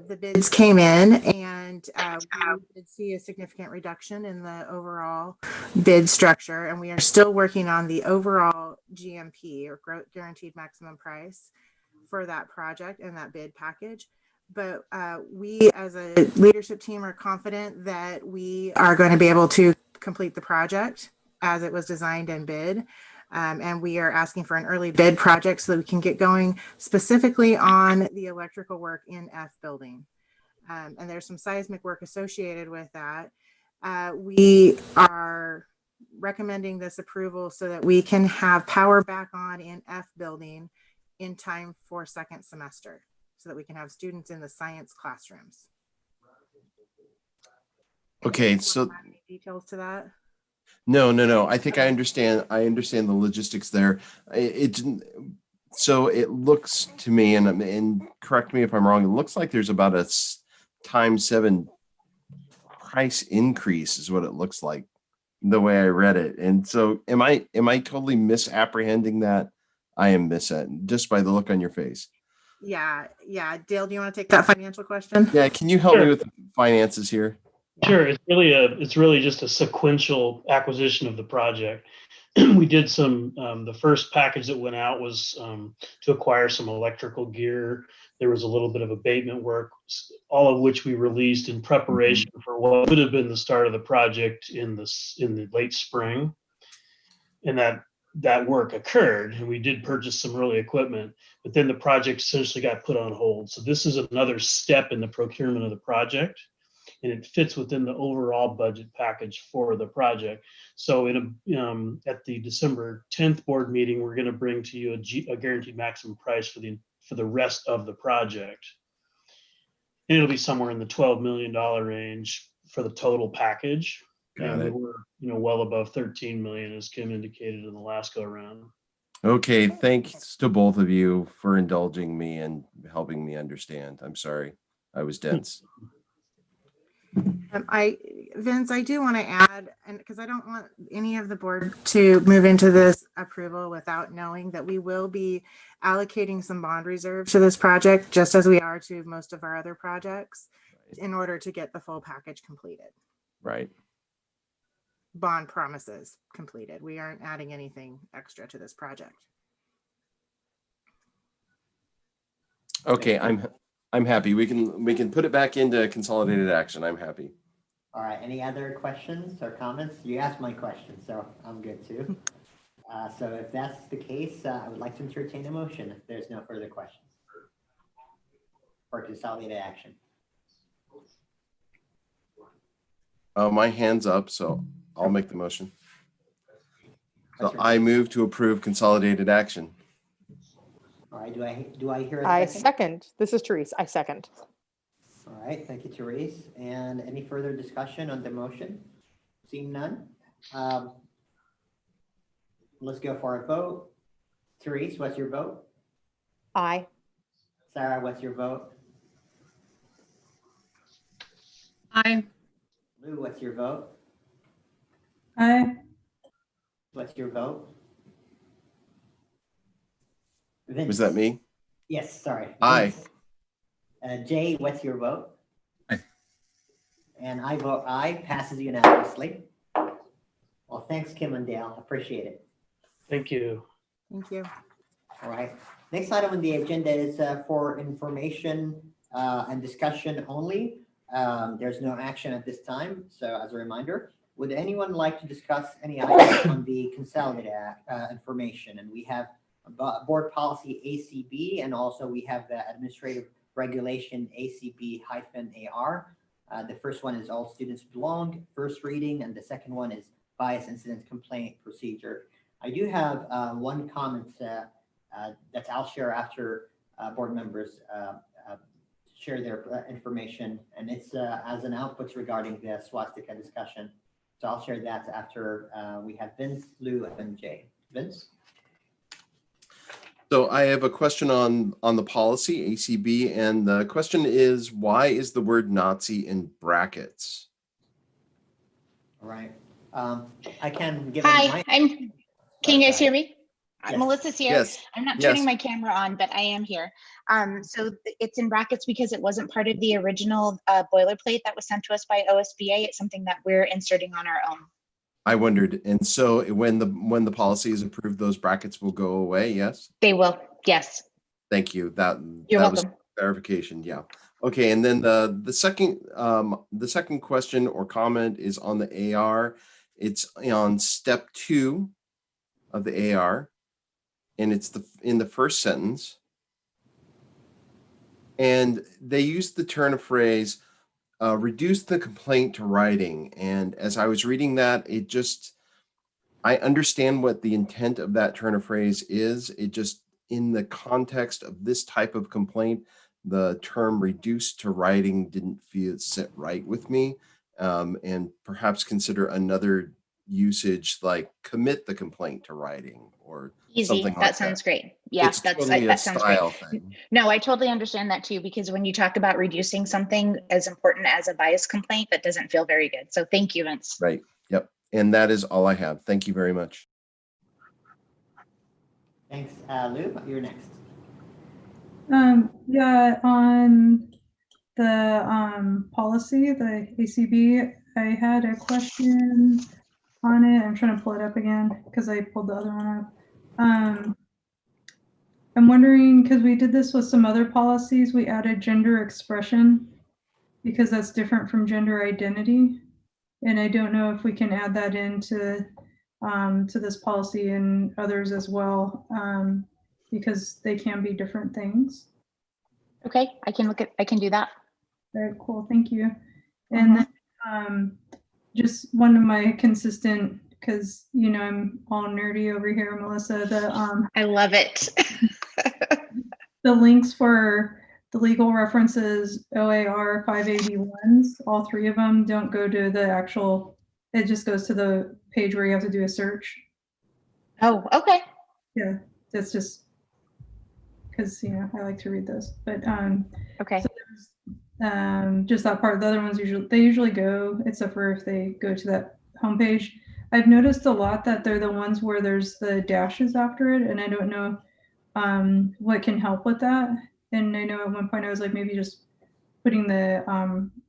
Q: The bids came in and we did see a significant reduction in the overall bid structure, and we are still working on the overall GMP or guaranteed maximum price for that project and that bid package. But we as a leadership team are confident that we are going to be able to complete the project as it was designed and bid. And we are asking for an early bid project so that we can get going specifically on the electrical work in F building. And there's some seismic work associated with that. We are recommending this approval so that we can have power back on in F building in time for second semester, so that we can have students in the science classrooms.
M: Okay, so
Q: details to that.
M: No. I think I understand the logistics there. So it looks to me, and correct me if I'm wrong, it looks like there's about a ×7 price increase is what it looks like the way I read it. And so am I totally misapprehending that? I am just by the look on your face.
Q: Yeah. Dale, do you want to take that financial question?
M: Yeah, can you help me with the finances here?
D: Sure. It's really just a sequential acquisition of the project. We did the first package that went out was to acquire some electrical gear. There was a little bit of abatement work, all of which we released in preparation for what would have been the start of the project in the late spring. And that work occurred, and we did purchase some early equipment, but then the project essentially got put on hold. So this is another step in the procurement of the project, and it fits within the overall budget package for the project. So at the December 10th board meeting, we're going to bring to you a guaranteed maximum price for the rest of the project. And it'll be somewhere in the $12 million range for the total package. And we were, well above 13 million, as Kim indicated in the last go around.
M: Okay, thanks to both of you for indulging me and helping me understand. I'm sorry, I was dense.
Q: Vince, I do want to add, and because I don't want any of the board to move into this approval without knowing that we will be allocating some bond reserve to this project, just as we are to most of our other projects, in order to get the full package completed.
M: Right.
Q: bond promises completed. We aren't adding anything extra to this project.
M: Okay, I'm happy. We can put it back into consolidated action. I'm happy.
A: All right, any other questions or comments? You asked my question, so I'm good too. So if that's the case, I would like to entertain a motion if there's no further questions for consolidated action.
M: My hand's up, so I'll make the motion. So I move to approve consolidated action.
A: All right, do I hear a second?
L: I second. This is Therese. I second.
A: All right, thank you, Therese. And any further discussion on the motion? Seeing none. Let's go for a vote. Therese, what's your vote?
L: Aye.
A: Sarah, what's your vote?
N: Aye.
A: Lou, what's your vote?
O: Aye.
A: What's your vote? Vince.
M: Was that me?
A: Yes, sorry.
M: Aye.
A: Jay, what's your vote?
P: Aye.
A: And I vote aye, passes unanimously. Well, thanks, Kim and Dale. Appreciate it.
D: Thank you.
Q: Thank you.
A: All right. Next item on the agenda is for information and discussion only. There's no action at this time. So as a reminder, would anyone like to discuss any items on the consolidated information? And we have board policy ACB, and also we have the administrative regulation ACB-AR. The first one is all students belong, first reading, and the second one is bias incident complaint procedure. I do have one comment that I'll share after board members share their information, and it's as an output regarding the swastika discussion. So I'll share that after we have Vince, Lou, and Jay. Vince?
M: So I have a question on the policy ACB, and the question is, why is the word Nazi in brackets?
A: All right. I can give
R: Hi, can you guys hear me?
A: Yes.
R: Melissa's here.
M: Yes.
R: I'm not
M: Yes.
R: turning my camera on, but I am here. So it's in brackets because it wasn't part of the original boilerplate that was sent to us by OSBA. It's something that we're inserting on our own.
M: I wondered, and so when the policy is approved, those brackets will go away. Yes.
R: They will. Yes.
M: Thank you. That
R: You're
M: was
R: welcome.
M: clarification. Yeah. Okay. And then the second question or comment is on the AR. It's on step 2 of the AR, and it's in the first sentence. And they use the turn of phrase, reduce the complaint to writing. And as I was reading that, I understand what the intent of that turn of phrase is. It just, in the context of this type of complaint, the term reduced to writing didn't sit right with me. And perhaps consider another usage like commit the complaint to writing or
R: Easy.
M: something like
R: That sounds great. Yeah,
M: It's totally a
R: that sounds great.
M: style thing.
R: No, I totally understand that too, because when you talk about reducing something as important as a bias complaint, that doesn't feel very good. So thank you, Vince.
M: Right. Yep. And that is all I have. Thank you very much.
A: Thanks, Lou. You're next.
O: Yeah, on the policy, the ACB, I had a question on it. I'm trying to pull it up again because I pulled the other one up. I'm wondering, because we did this with some other policies, we added gender expression because that's different from gender identity. And I don't know if we can add that into to this policy and others as well, because they can be different things.
R: Okay, I can do that.
O: Very cool, thank you. And then just one of my consistent, because you know I'm all nerdy over here, Melissa.
R: I love it.
O: The links for the legal references, OAR 581s, all 3 of them don't go to the actual. It just goes to the page where you have to do a search.
R: Oh, okay.
O: Yeah, that's just because I like to read those. But
R: okay.
O: So just that part. The other ones usually go, except for if they go to that homepage. I've noticed a lot that they're the ones where there's the dashes after it, and I don't know what can help with that. And I know at one point I was like, maybe just putting the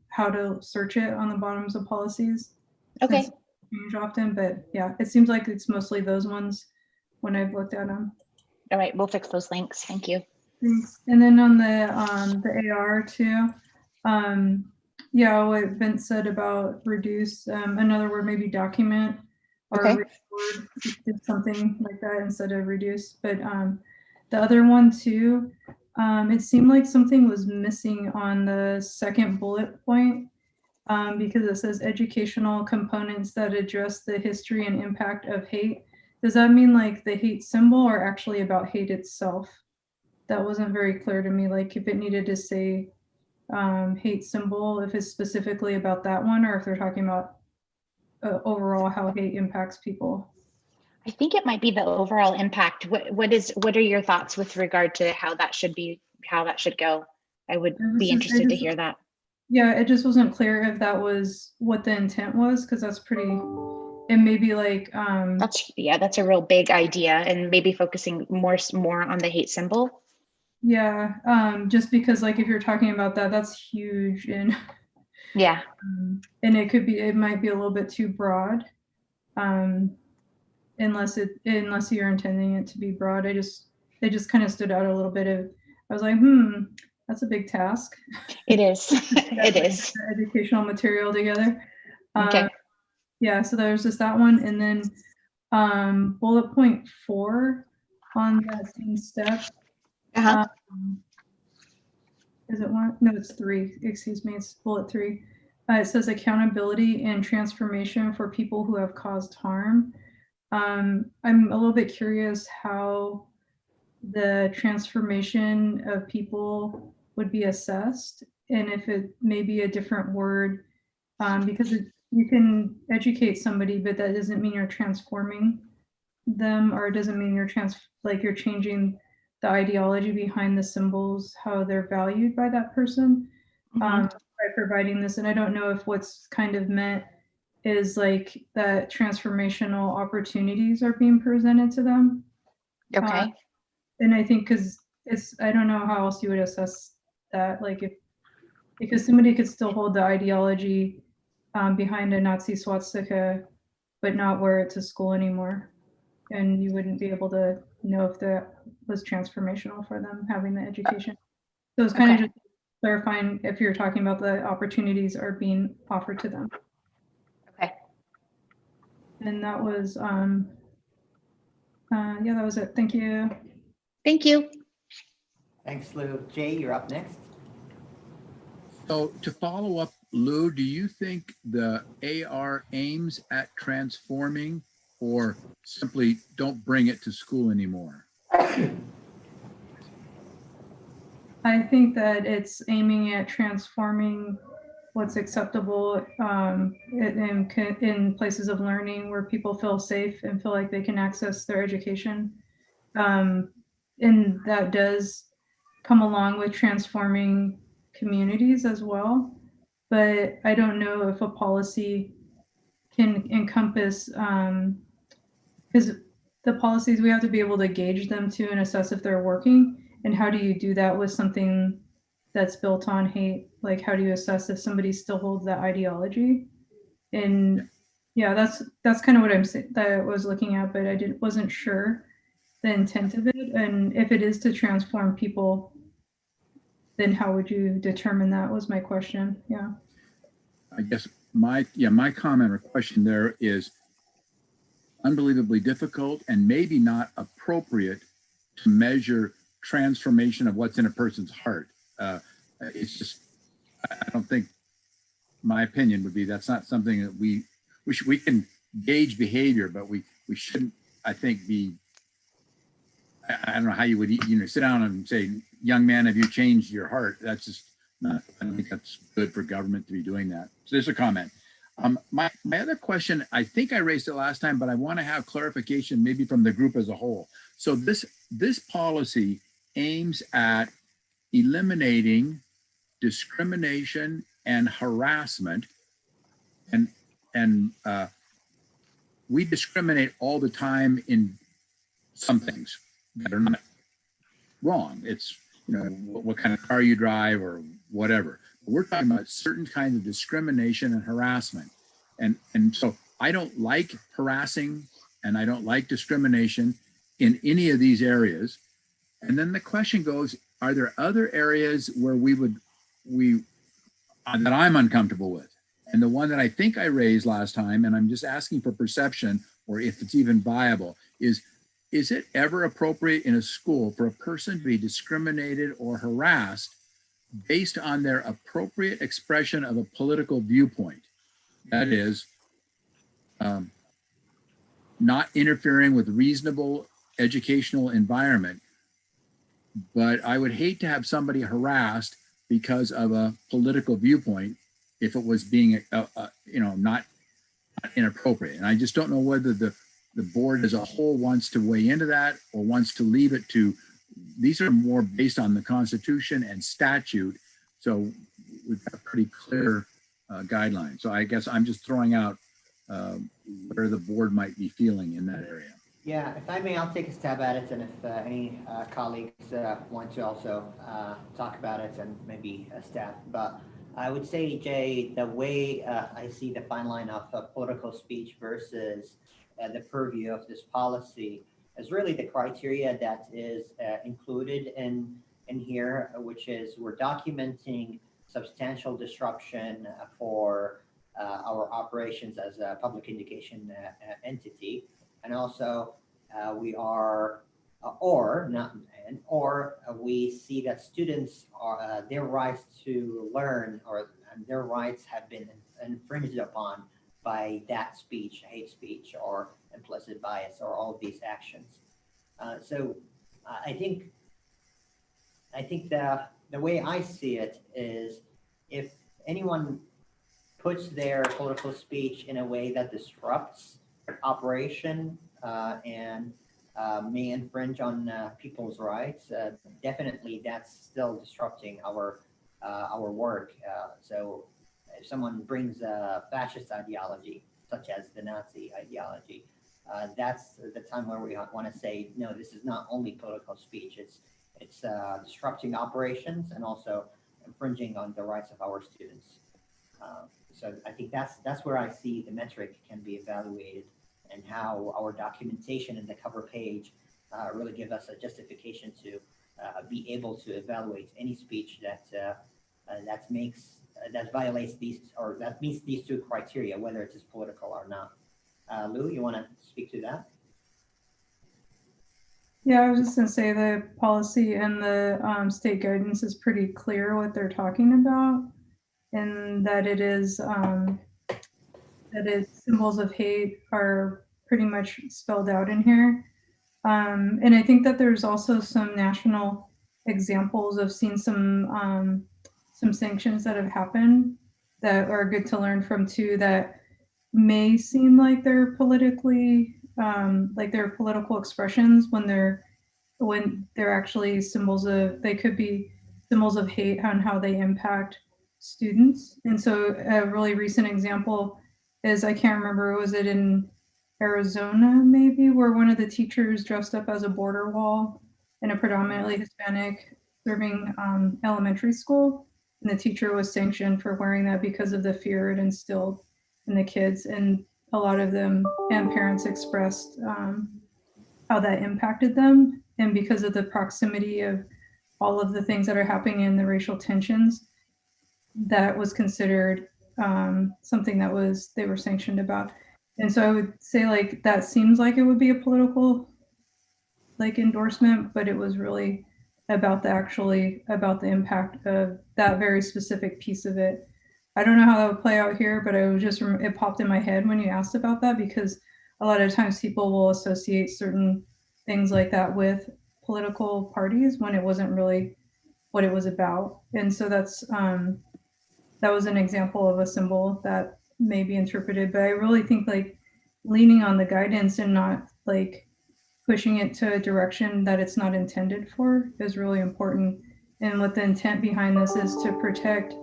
O: how to search it on the bottoms of policies.
R: Okay.
O: change often, but yeah, it seems like it's mostly those ones when I've looked at them.
R: All right, we'll fix those links. Thank you.
O: Thanks. And then on the AR too, yeah, what Vince said about reduce, another word maybe document or
R: Okay.
O: record, just something like that instead of reduce. But the other one too, it seemed like something was missing on the second bullet point, because it says educational components that address the history and impact of hate. Does that mean like the hate symbol or actually about hate itself? That wasn't very clear to me, like if it needed to say hate symbol, if it's specifically about that one, or if they're talking about overall how hate impacts people.
R: I think it might be the overall impact. What are your thoughts with regard to how that should go? I would be interested to hear that.
O: Yeah, it just wasn't clear if that was what the intent was, because that's pretty, it may be like
R: that's a real big idea, and maybe focusing more on the hate symbol.
O: Yeah, just because like if you're talking about that, that's huge, and
R: yeah,
O: and it might be a little bit too broad, unless you're intending it to be broad. It just kind of stood out a little bit. I was like, that's a big task.
R: It is. It is.
O: Educational material together.
R: Okay.
O: Yeah, so there's just that one, and then bullet point 4 on that same step. Is it 1? No, it's 3. Excuse me, it's bullet 3. It says accountability and transformation for people who have caused harm. I'm a little bit curious how the transformation of people would be assessed, and if it may be a different word, because you can educate somebody, but that doesn't mean you're transforming them, or it doesn't mean you're changing the ideology behind the symbols, how they're valued by that person, by providing this. And I don't know if what's kind of meant is like that transformational opportunities are being presented to them.
R: Okay.
O: And I think because I don't know how else you would assess that, like because somebody could still hold the ideology behind a Nazi swastika, but not wear it to school anymore. And you wouldn't be able to know if that was transformational for them having the education. So it's kind of just clarifying if you're talking about the opportunities are being offered to them.
R: Okay.
O: And that was, yeah, that was it. Thank you.
R: Thank you.
A: Thanks, Lou. Jay, you're up next.
P: So to follow up, Lou, do you think the AR aims at transforming, or simply don't bring it to school anymore?
O: I think that it's aiming at transforming what's acceptable in places of learning where people feel safe and feel like they can access their education. And that does come along with transforming communities as well. But I don't know if a policy can encompass, because the policies, we have to be able to gauge them too and assess if they're working. And how do you do that with something that's built on hate? Like, how do you assess if somebody still holds that ideology? And yeah, that's kind of what that I was looking at, but I wasn't sure the intent of it. And if it is to transform people, then how would you determine that, was my question. Yeah.
P: I guess my comment or question there is unbelievably difficult and maybe not appropriate to measure transformation of what's in a person's heart. It's just, I don't think, my opinion would be that's not something that we can gauge behavior, but we shouldn't, I think, be, I don't know how you would, sit down and say, young man, have you changed your heart? That's just not, I don't think that's good for government to be doing that. So there's a comment. My other question, I think I raised it last time, but I want to have clarification maybe from the group as a whole. So this policy aims at eliminating discrimination and harassment, and we discriminate all the time in some things that are not wrong. It's, what kind of car you drive or whatever. But we're talking about certain kinds of discrimination and harassment. And so I don't like harassing and I don't like discrimination in any of these areas. And then the question goes, are there other areas where that I'm uncomfortable with? And the one that I think I raised last time, and I'm just asking for perception or if it's even viable, is it ever appropriate in a school for a person to be discriminated or harassed based on their appropriate expression of a political viewpoint? That is, not interfering with reasonable educational environment. But I would hate to have somebody harassed because of a political viewpoint if it was being, not inappropriate. And I just don't know whether the board as a whole wants to weigh into that or wants to leave it to, these are more based on the Constitution and statute. So we've got a pretty clear guideline. So I guess I'm just throwing out where the board might be feeling in that area.
A: Yeah, if I may, I'll take a stab at it, and if any colleagues want to also talk about it, and maybe staff. But I would say, Jay, the way I see the fine line of political speech versus the purview of this policy is really the criteria that is included in here, which is we're documenting substantial disruption for our operations as a public education entity. And also we are, we see that students are, their rights to learn or their rights have been infringed upon by that speech, hate speech, or implicit bias, or all of these actions. So I think the way I see it is, if anyone puts their political speech in a way that disrupts operation and may infringe on people's rights, definitely that's still disrupting our work. So if someone brings a fascist ideology, such as the Nazi ideology, that's the time where we want to say, no, this is not only political speech, it's disrupting operations and also infringing on the rights of our students. So I think that's where I see the metric can be evaluated, and how our documentation in the cover page really give us a justification to be able to evaluate any speech that violates these, or that meets these two criteria, whether it is political or not. Lou, you want to speak to that?
O: Yeah, I was just going to say the policy and the state guidance is pretty clear what they're talking about, and that it is symbols of hate are pretty much spelled out in here. And I think that there's also some national examples of seeing some sanctions that have happened that are good to learn from too, that may seem like they're politically like they're political expressions when they're actually they could be symbols of hate on how they impact students. And so a really recent example is, I can't remember, was it in Arizona maybe, where one of the teachers dressed up as a border wall in a predominantly Hispanic serving elementary school, and the teacher was sanctioned for wearing that because of the fear it instilled in the kids. And a lot of them and parents expressed how that impacted them, and because of the proximity of all of the things that are happening in the racial tensions, that was considered something that they were sanctioned about. And so I would say, like, that seems like it would be a political endorsement, but it was really about the impact of that very specific piece of it. I don't know how that would play out here, but it popped in my head when you asked about that, because a lot of times people will associate certain things like that with political parties when it wasn't really what it was about. And so that was an example of a symbol that may be interpreted, but I really think leaning on the guidance and not pushing it to a direction that it's not intended for is really important. And what the intent behind this is to protect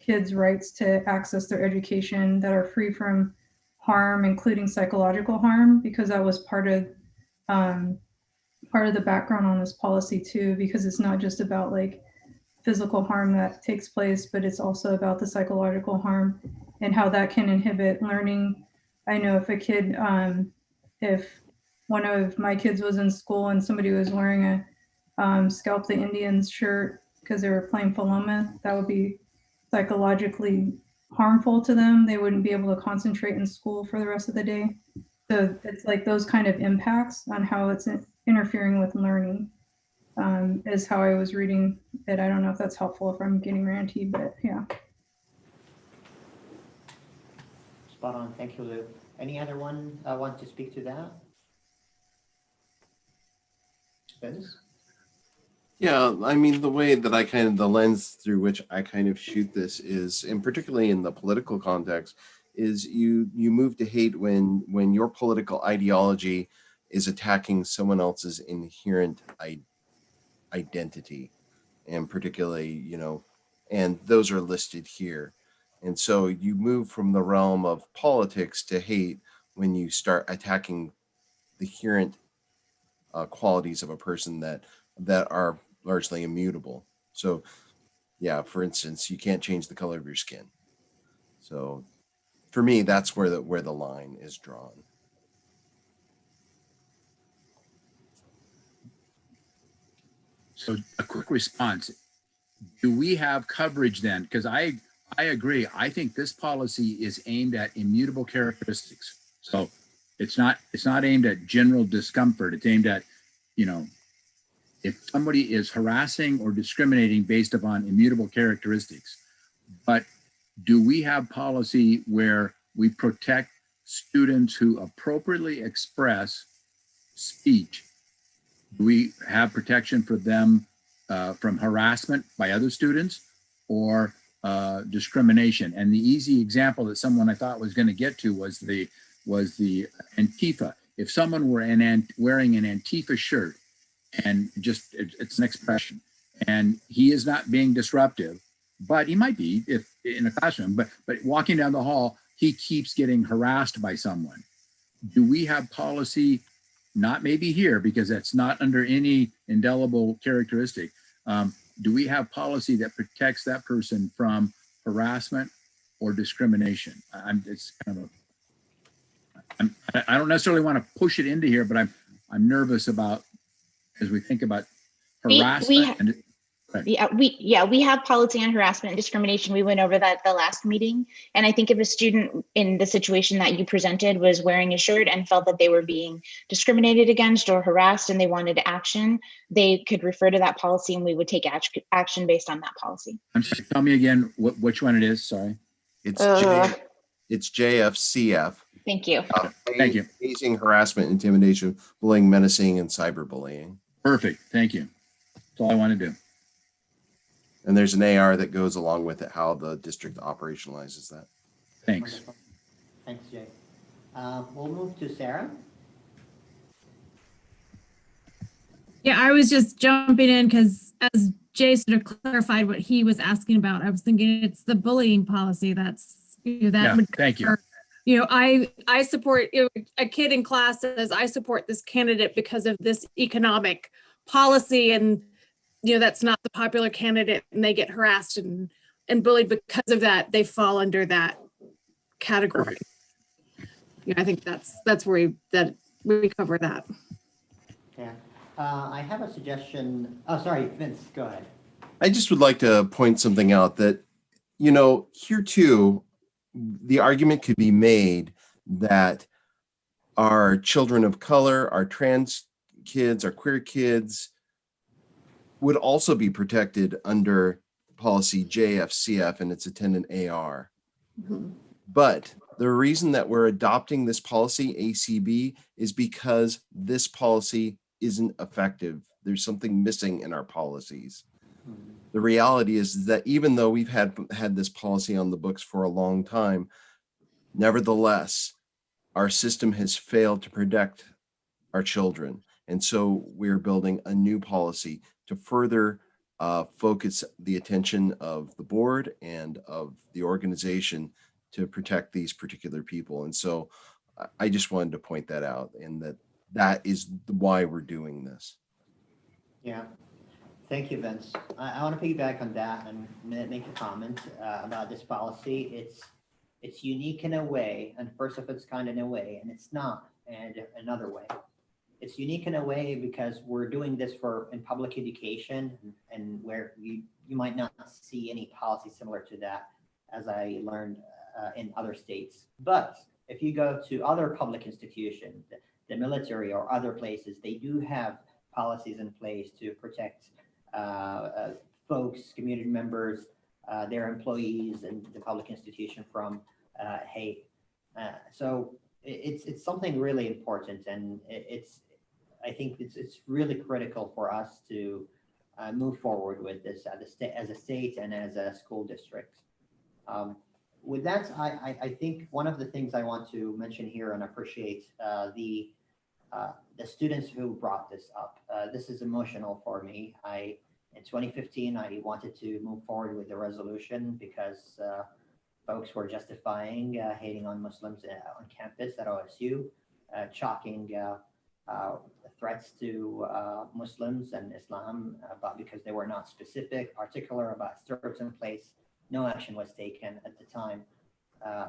O: kids' rights to access their education that are free from harm, including psychological harm, because that was part of the background on this policy too, because it's not just about physical harm that takes place, but it's also about the psychological harm and how that can inhibit learning I know if a kid, if one of my kids was in school and somebody was wearing a Scalp the Indians shirt because they were playing Paloma, that would be psychologically harmful to them. They wouldn't be able to concentrate in school for the rest of the day. So it's like those kind of impacts on how it's interfering with learning is how I was reading it. I don't know if that's helpful if I'm getting ranty, but yeah.
A: Spot on. Thank you, Lou. Any other one want to speak to that? Vince?
M: Yeah, I mean, the way that I kind of, the lens through which I kind of shoot this is, and particularly in the political context, is you move to hate when your political ideology is attacking someone else's inherent identity, and particularly, you know, and those are listed here. And so you move from the realm of politics to hate when you start attacking the inherent qualities of a person that are largely immutable. So yeah, for instance, you can't change the color of your skin. So for me, that's where the line is drawn.
P: So a quick response. Do we have coverage then? Because I agree. I think this policy is aimed at immutable characteristics. So it's not aimed at general discomfort. It's aimed at, you know, if somebody is harassing or discriminating based upon immutable characteristics. But do we have policy where we protect students who appropriately express speech? Do we have protection for them from harassment by other students or discrimination? And the easy example that someone I thought was going to get to was the Antifa. If someone were wearing an Antifa shirt, and just it's an expression, and he is not being disruptive, but he might be if in a classroom, but walking down the hall, he keeps getting harassed by someone. Do we have policy, not maybe here because that's not under any indelible characteristic, do we have policy that protects that person from harassment or discrimination? It's kind of I don't necessarily want to push it into here, but I'm nervous about, as we think about harassment.
R: We have policy on harassment and discrimination. We went over that at the last meeting. And I think if a student in the situation that you presented was wearing a shirt and felt that they were being discriminated against or harassed and they wanted action, they could refer to that policy and we would take action based on that policy.
P: I'm sorry, tell me again which one it is. Sorry.
M: It's JFCF.
R: Thank you.
P: Thank you.
M: Hazing, harassment, intimidation, bullying, menacing, and cyberbullying.
P: Perfect. Thank you. That's all I want to do.
M: And there's an AR that goes along with it, how the district operationalizes that.
P: Thanks.
A: Wonderful. Thanks, Jay. We'll move to Sarah.
N: Yeah, I was just jumping in because as Jay sort of clarified what he was asking about, I was thinking it's the bullying policy that's, that would
P: thank you.
N: I support, a kid in class says, I support this candidate because of this economic policy, and that's not the popular candidate, and they get harassed and bullied because of that. They fall under that category. I think that's where we cover that.
A: Yeah, I have a suggestion. Oh, sorry, Vince, go ahead.
M: I just would like to point something out that, here too, the argument could be made that our children of color, our trans kids, our queer kids would also be protected under policy JFCF and its attendant AR.
N: Mm-hmm.
M: But the reason that we're adopting this policy, ACB, is because this policy isn't effective. There's something missing in our policies. The reality is that even though we've had this policy on the books for a long time, nevertheless, our system has failed to protect our children. And so we're building a new policy to further focus the attention of the board and of the organization to protect these particular people. And so I just wanted to point that out, and that is why we're doing this.
A: Yeah. Thank you, Vince. I want to piggyback on that and make a comment about this policy. It's unique in a way, and first of its kind in a way, and it's not and another way. It's unique in a way because we're doing this in public education, and where you might not see any policy similar to that, as I learned in other states. But if you go to other public institutions, the military or other places, they do have policies in place to protect folks, community members, their employees, and the public institution from hate. So it's something really important, and I think it's really critical for us to move forward with this as a state and as a school district. With that, I think one of the things I want to mention here and appreciate the students who brought this up. This is emotional for me. In 2015, I wanted to move forward with the resolution because folks were justifying hating on Muslims on campus at OSU, chalking threats to Muslims and Islam, because they were not specific, particular about steps in place. No action was taken at the time.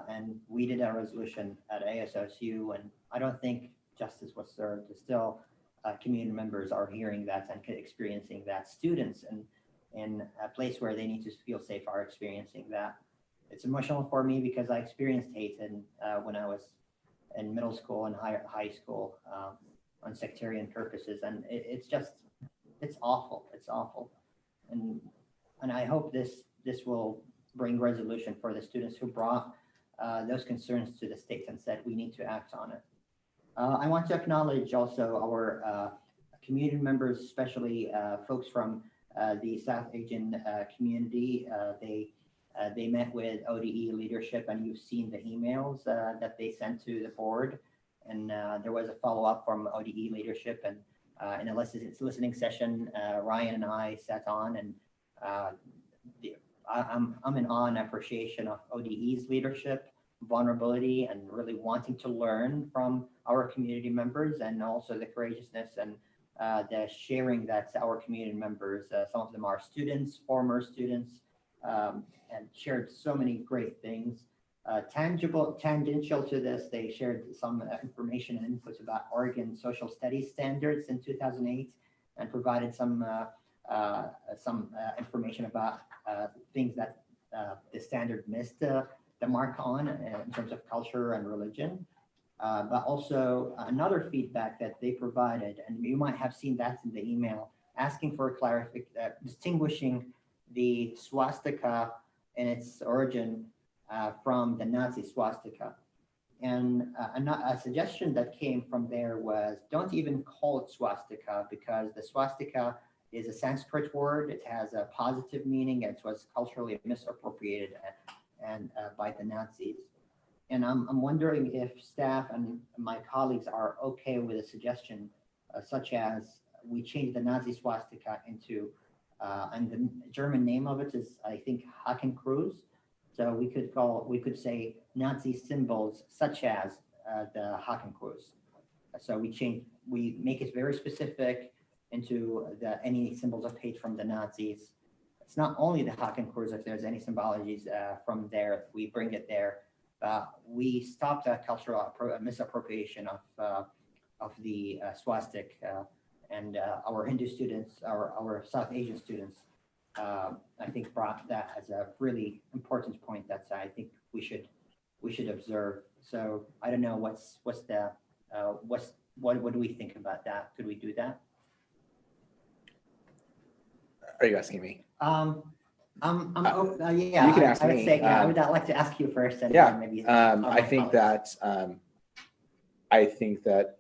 A: And we did a resolution at ASOSU, and I don't think justice was served. Still, community members are hearing that and experiencing that. Students in a place where they need to feel safe are experiencing that. It's emotional for me because I experienced hate when I was in middle school and high school on sectarian purposes, and it's awful. It's awful, and I hope this will bring resolution for the students who brought those concerns to the state and said we need to act on it. I want to acknowledge also our community members, especially folks from the South Asian community. They met with ODE leadership, and you've seen the emails that they sent to the board. And there was a follow-up from ODE leadership, and in a listening session, Ryan and I sat on, and I'm in awe and appreciation of ODE's leadership, vulnerability, and really wanting to learn from our community members, and also the courageousness and the sharing that our community members, some of them are students, former students, and shared so many great things. Tangential to this, they shared some information and inputs about Oregon social studies standards in 2008, and provided some information about things that the standard missed the mark on in terms of culture and religion. But also another feedback that they provided, and you might have seen that in the email, asking for distinguishing the swastika in its origin from the Nazi swastika. And a suggestion that came from there was, don't even call it swastika, because the swastika is a Sanskrit word. It has a positive meaning, and it was culturally misappropriated and by the Nazis. And I'm wondering if staff and my colleagues are okay with a suggestion such as we change the Nazi swastika into, and the German name of it is, I think, Hakenkreuz. So we could say Nazi symbols such as the Hakenkreuz. So we make it very specific into any symbols of hate from the Nazis. It's not only the Hakenkreuz, if there's any symbologies from there, we bring it there. We stop that cultural misappropriation of the swastika, and our Hindu students, our South Asian students, I think brought that as a really important point that I think we should observe. So I don't know what do we think about that? Could we do that?
B: Are you asking me?
A: Yeah.
B: You can ask
A: I would
B: me.
A: say, yeah, I would like to ask you first. And
B: Yeah.
A: maybe
B: I think that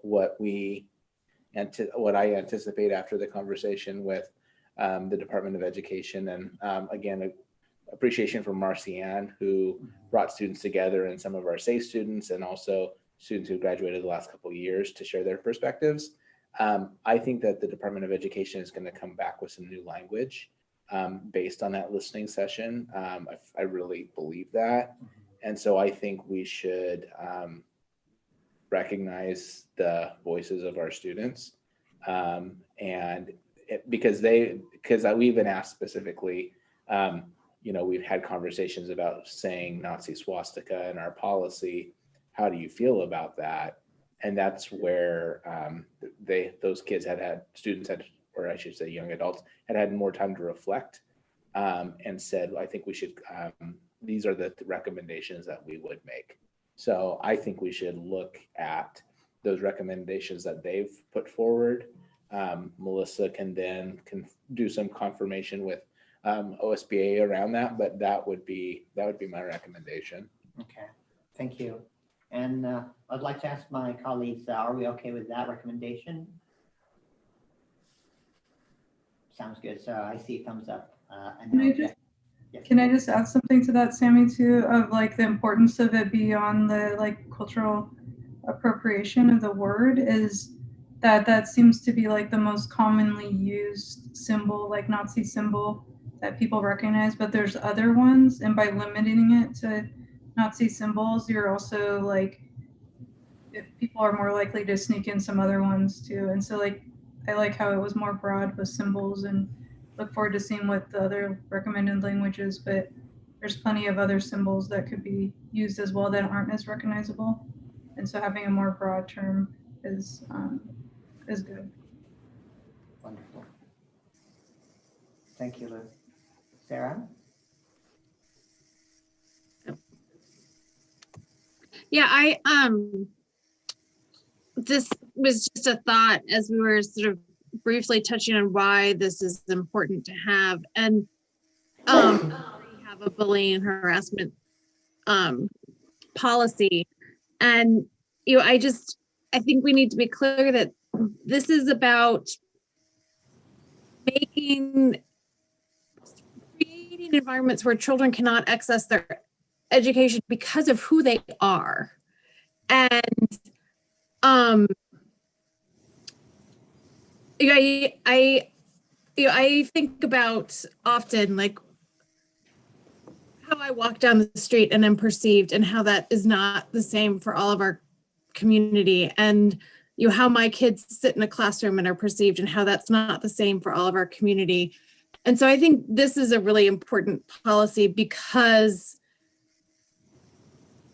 B: what I anticipate after the conversation with the Department of Education, and again, appreciation for Marcianne, who brought students together, and some of our SAFE students, and also students who graduated the last couple of years to share their perspectives. I think that the Department of Education is going to come back with some new language based on that listening session. I really believe that. And so I think we should recognize the voices of our students. Because we've been asked specifically, we've had conversations about saying Nazi swastika in our policy. How do you feel about that? And that's where those kids students had, or I should say young adults, had more time to reflect and said, I think we should, these are the recommendations that we would make. So I think we should look at those recommendations that they've put forward. Melissa can do some confirmation with OSBA around that, but that would be my recommendation.
A: Okay, thank you. And I'd like to ask my colleagues, are we okay with that recommendation? Sounds good. So I see thumbs up.
O: Can I just add something to that, Sammy, too, of like the importance of it beyond the like cultural appropriation of the word is that seems to be like the most commonly used symbol, like Nazi symbol that people recognize, but there's other ones. And by limiting it to Nazi symbols, you're also like, if people are more likely to sneak in some other ones too. And so like, I like how it was more broad with symbols, and look forward to seeing what the other recommended languages, but there's plenty of other symbols that could be used as well that aren't as recognizable. And so having a more broad term is good.
A: Wonderful. Thank you, Lou. Sarah?
N: Yeah, this was just a thought as we were sort of briefly touching on why this is important to have. And we have a bullying and harassment policy. And I think we need to be clear that this is about creating environments where children cannot access their education because of who they are. And I think about often like how I walk down the street and am perceived, and how that is not the same for all of our community, and how my kids sit in a classroom and are perceived, and how that's not the same for all of our community. And so I think this is a really important policy because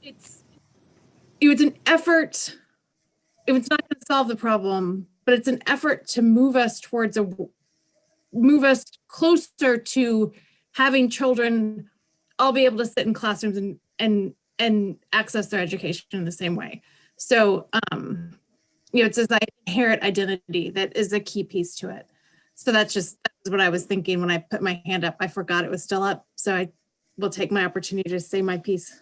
N: it's an effort. It's not going to solve the problem, but it's an effort to move us closer to having children all be able to sit in classrooms and access their education in the same way. So, it's this inherent identity that is a key piece to it. So that's what I was thinking when I put my hand up. I forgot it was still up, so I will take my opportunity to say my piece.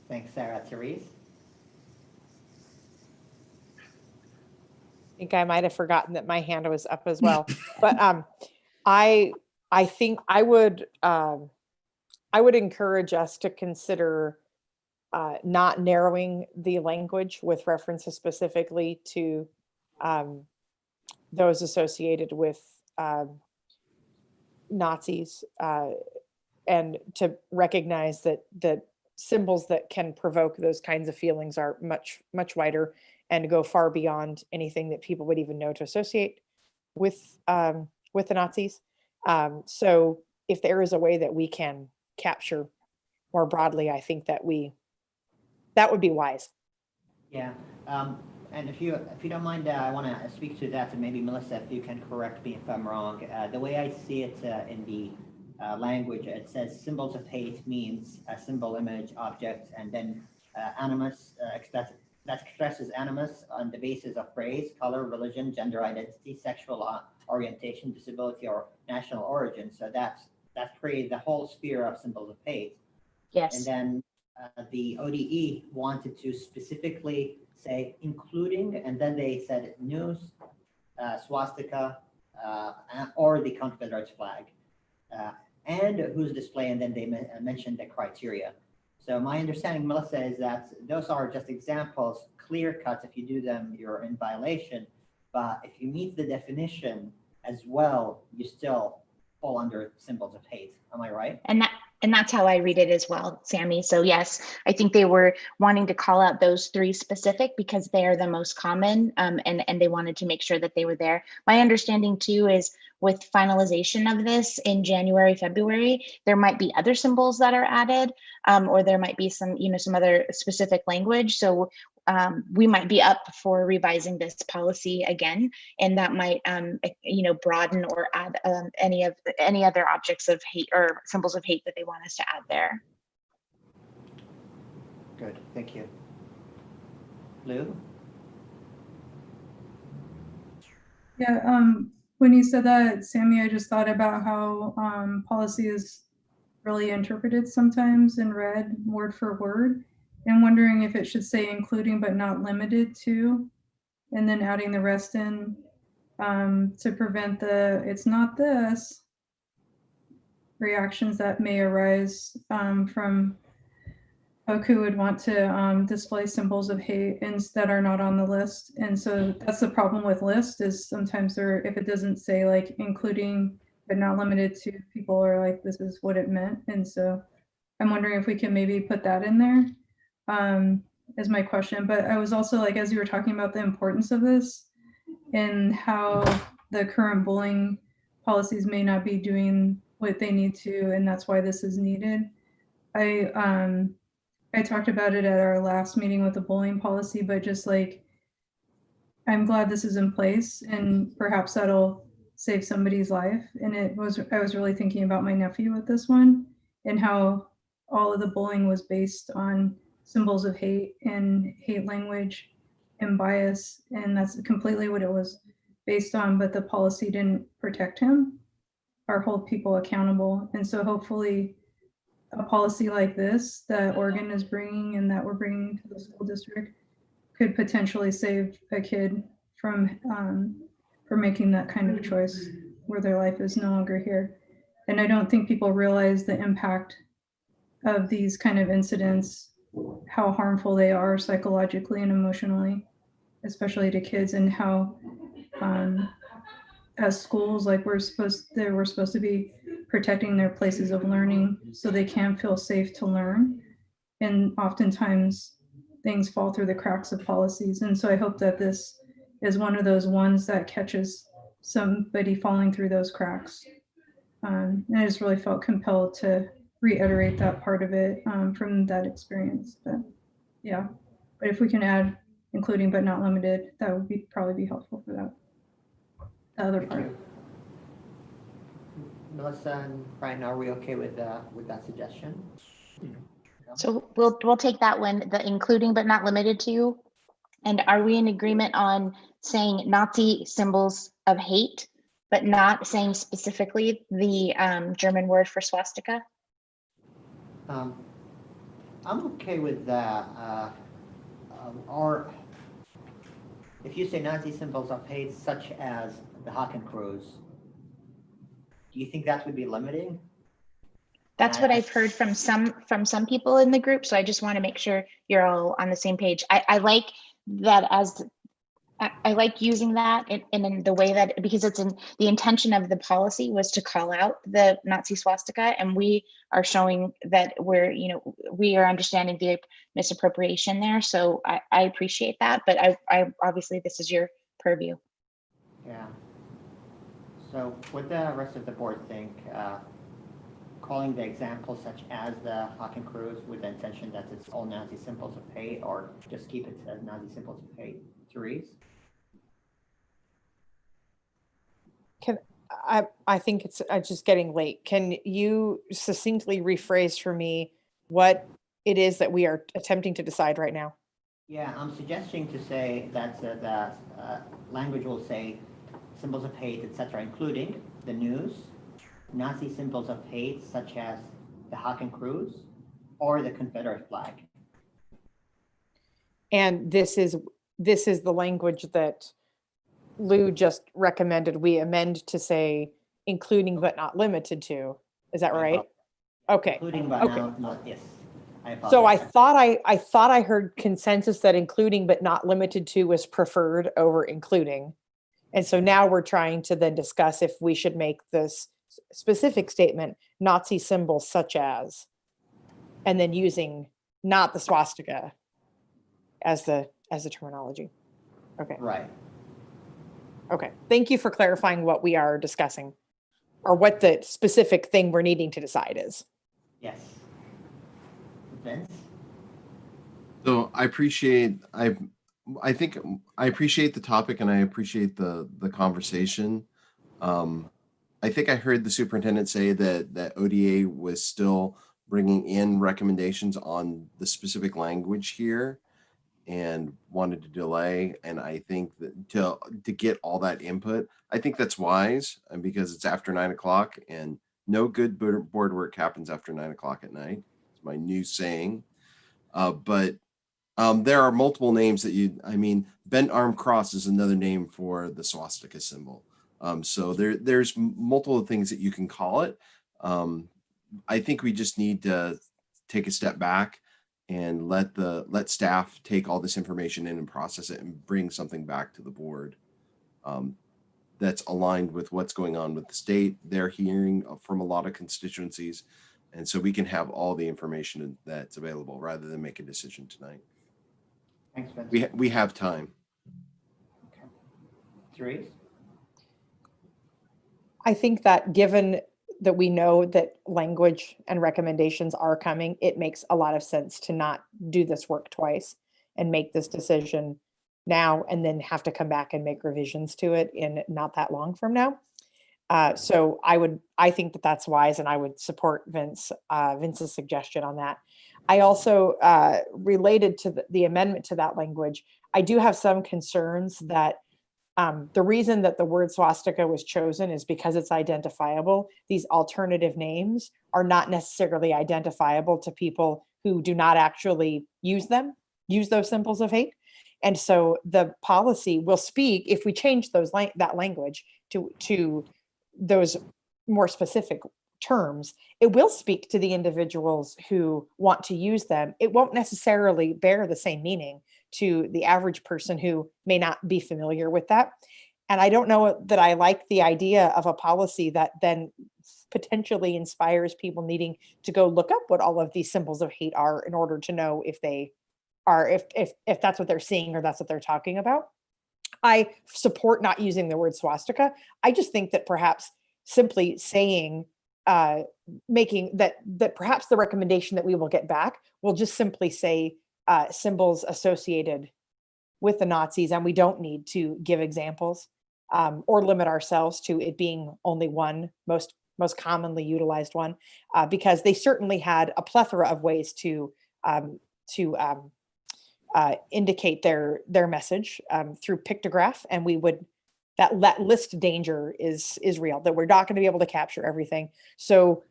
A: Thanks, Sarah. Therese?
L: I think I might have forgotten that my hand was up as well. But I think I would encourage us to consider not narrowing the language with references specifically to those associated with Nazis, and to recognize that symbols that can provoke those kinds of feelings are much, much wider and go far beyond anything that people would even know to associate with the Nazis. So if there is a way that we can capture more broadly, I think that would be wise.
A: Yeah, and if you don't mind, I want to speak to that, and maybe Melissa, if you can correct me if I'm wrong. The way I see it in the language, it says symbols of hate means a symbol, image, object, and then animus that expresses animus on the basis of race, color, religion, gender identity, sexual orientation, disability, or national origin. So that creates the whole sphere of symbols of hate.
R: Yes.
A: And then the ODE wanted to specifically say including, and then they said news, swastika, or the Confederate flag, and whose display, and then they mentioned the criteria. So my understanding, Melissa, is that those are just examples, clear cuts. If you do them, you're in violation. But if you meet the definition as well, you still fall under symbols of hate. Am I right?
R: And And that's how I read it as well, Sammy. So yes, I think they were wanting to call out those 3 specific because they are the most common, and they wanted to make sure that they were there. My understanding too is with finalization of this in January, February, there might be other symbols that are added, or there might be some, some other specific language. So we might be up for revising this policy again, and that might, broaden or add any other objects of hate or symbols of hate that they want us to add there.
A: Good, thank you. Lou?
O: Yeah, when you said that, Sammy, I just thought about how policy is really interpreted sometimes and read word for word, and wondering if it should say including but not limited to, and then adding the rest in to prevent the "it's not this" reactions that may arise from folk who would want to display symbols of hate that are not on the list. And so that's the problem with list, is sometimes if it doesn't say like including but not limited to, people are like, this is what it meant. And so I'm wondering if we can maybe put that in there is my question. But I was also like, as you were talking about the importance of this and how the current bullying policies may not be doing what they need to, and that's why this is needed. I talked about it at our last meeting with the bullying policy, but just like, I'm glad this is in place, and perhaps that'll save somebody's life. And I was really thinking about my nephew with this one, and how all of the bullying was based on symbols of hate and hate language and bias, and that's completely what it was based on, but the policy didn't protect him or hold people accountable. And so hopefully a policy like this that Oregon is bringing and that we're bringing to the school district could potentially save a kid from making that kind of choice where their life is no longer here. And I don't think people realize the impact of these kind of incidents, how harmful they are psychologically and emotionally, especially to kids, and how as schools, like we're supposed to be protecting their places of learning so they can feel safe to learn. And oftentimes things fall through the cracks of policies. And so I hope that this is one of those ones that catches somebody falling through those cracks. And I just really felt compelled to reiterate that part of it from that experience. But yeah, but if we can add including but not limited, that would probably be helpful for that. The other part.
A: Melissa and Brian, are we okay with that suggestion?
R: So we'll take that one, the including but not limited to. And are we in agreement on saying Nazi symbols of hate, but not saying specifically the German word for swastika?
A: I'm okay with that. Or if you say Nazi symbols of hate, such as the Hakenkreuz, do you think that would be limiting?
R: That's what I've heard from some people in the group. So I just want to make sure you're all on the same page. I like that I like using that in the way that, because it's in the intention of the policy was to call out the Nazi swastika, and we are showing that we are understanding the misappropriation there. So I appreciate that, but I obviously this is your purview.
A: Yeah. So what the rest of the board think? Calling the example such as the Hakenkreuz with the intention that it's all Nazi symbols of hate, or just keep it as Nazi symbols of hate? Therese?
L: I think it's just getting late. Can you succinctly rephrase for me what it is that we are attempting to decide right now?
A: Yeah, I'm suggesting to say that the language will say symbols of hate, etc., including the news, Nazi symbols of hate such as the Hakenkreuz or the Confederate flag.
L: And this is the language that Lou just recommended we amend to say including but not limited to. Is that right? Okay.
A: Including but not yes.
L: So I thought I heard consensus that including but not limited to was preferred over including. And so now we're trying to then discuss if we should make this specific statement, Nazi symbols such as, and then using not the swastika as the terminology. Okay.
A: Right.
L: Okay. Thank you for clarifying what we are discussing, or what the specific thing we're needing to decide is.
A: Yes. Vince?
M: So I appreciate, I think I appreciate the topic, and I appreciate the conversation. I think I heard the superintendent say that ODA was still bringing in recommendations on the specific language here and wanted to delay. And I think that to get all that input, I think that's wise, and because it's after 9 o'clock, and no good board work happens after 9 o'clock at night. It's my new saying. But there are multiple names that bent arm cross is another name for the swastika symbol. So there's multiple things that you can call it. I think we just need to take a step back and let staff take all this information in and process it and bring something back to the board that's aligned with what's going on with the state. They're hearing from a lot of constituencies, and so we can have all the information that's available rather than make a decision tonight.
A: Thanks, Vince.
M: We have time.
A: Okay. Therese?
L: I think that given that we know that language and recommendations are coming, it makes a lot of sense to not do this work twice and make this decision now and then have to come back and make revisions to it in not that long from now. So I think that that's wise, and I would support Vince's suggestion on that. I also, related to the amendment to that language, I do have some concerns that the reason that the word swastika was chosen is because it's identifiable. These alternative names are not necessarily identifiable to people who do not actually use those symbols of hate. And so the policy will speak, if we change that language to those more specific terms, it will speak to the individuals who want to use them. It won't necessarily bear the same meaning to the average person who may not be familiar with that. And I don't know that I like the idea of a policy that then potentially inspires people needing to go look up what all of these symbols of hate are in order to know if they are, if that's what they're seeing or that's what they're talking about. I support not using the word swastika. I just think that perhaps simply saying, making that perhaps the recommendation that we will get back will just simply say symbols associated with the Nazis, and we don't need to give examples or limit ourselves to it being only one most commonly utilized one, because they certainly had a plethora of ways to indicate their message through pictograph, and we would that list danger is real, that we're not going to be able to capture everything. So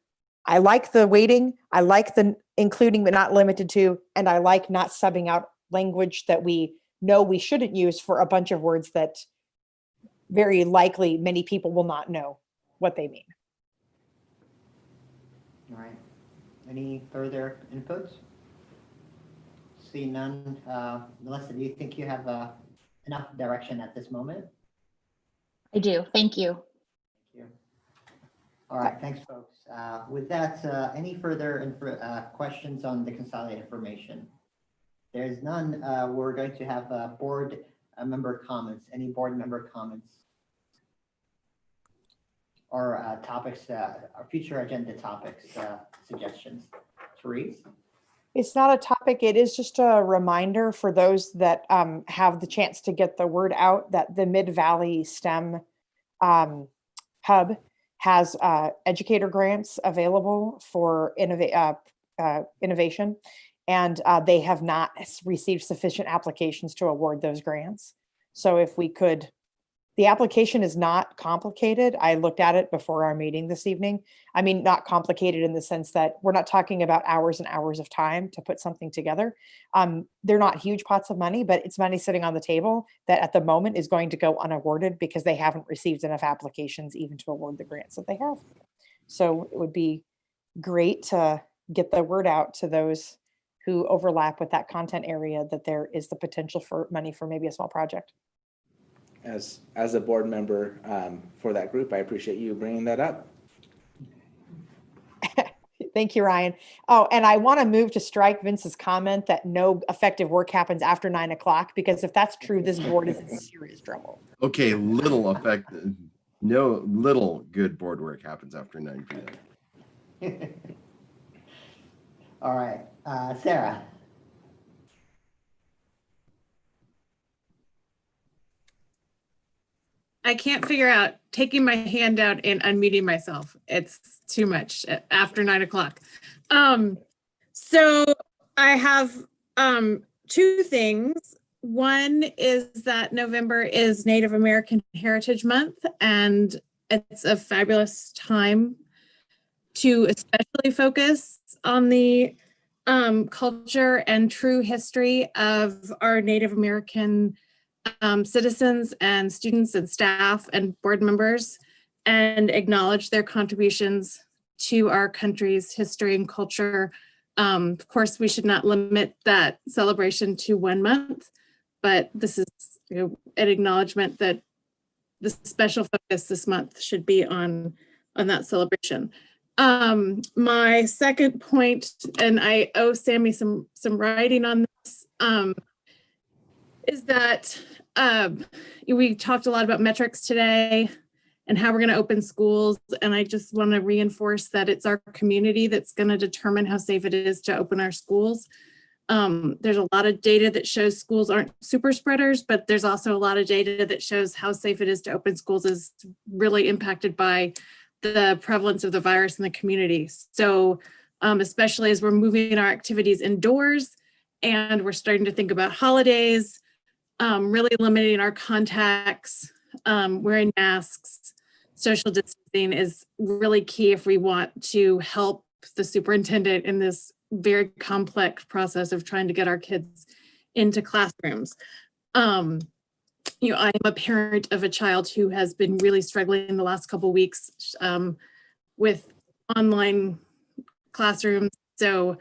L: I like the weighting, I like the including but not limited to, and I like not subbing out language that we know we shouldn't use for a bunch of words that very likely many people will not know what they mean.
A: All right. Any further inputs? See none. Melissa, do you think you have enough direction at this moment?
R: I do. Thank you.
A: Thank you. All right. Thanks, folks. With that, any further questions on the consolidated information? There's none. We're going to have board member comments. Any board member comments or topics, or future agenda topics, suggestions? Therese?
L: It's not a topic. It is just a reminder for those that have the chance to get the word out that the Mid-Valley STEM Hub has educator grants available for innovation, and they have not received sufficient applications to award those grants. So if we could, the application is not complicated. I looked at it before our meeting this evening. I mean, not complicated in the sense that we're not talking about hours and hours of time to put something together. They're not huge pots of money, but it's money sitting on the table that at the moment is going to go unawarded because they haven't received enough applications even to award the grants that they have. So it would be great to get the word out to those who overlap with that content area that there is the potential for money for maybe a small project.
B: As a board member for that group, I appreciate you bringing that up.
L: Thank you, Ryan. Oh, and I want to move to strike Vince's comment that no effective work happens after 9 o'clock, because if that's true, this board is in serious trouble.
M: Okay, little good board work happens after 9 p.m.
A: All right, Sarah.
N: I can't figure out taking my hand out and unmuting myself. It's too much after 9 o'clock. So I have two things. One is that November is Native American Heritage Month, and it's a fabulous time to especially focus on the culture and true history of our Native American citizens and students and staff and board members, and acknowledge their contributions to our country's history and culture. Of course, we should not limit that celebration to 1 month, but this is an acknowledgement that the special focus this month should be on that celebration. My second point, and I owe Sammy some writing on this, is that we talked a lot about metrics today and how we're going to open schools. And I just want to reinforce that it's our community that's going to determine how safe it is to open our schools. There's a lot of data that shows schools aren't super spreaders, but there's also a lot of data that shows how safe it is to open schools is really impacted by the prevalence of the virus in the community. So especially as we're moving our activities indoors and we're starting to think about holidays, really limiting our contacts, wearing masks, social distancing is really key if we want to help the superintendent in this very complex process of trying to get our kids into classrooms. You know, I am a parent of a child who has been really struggling the last couple of weeks with online classrooms. So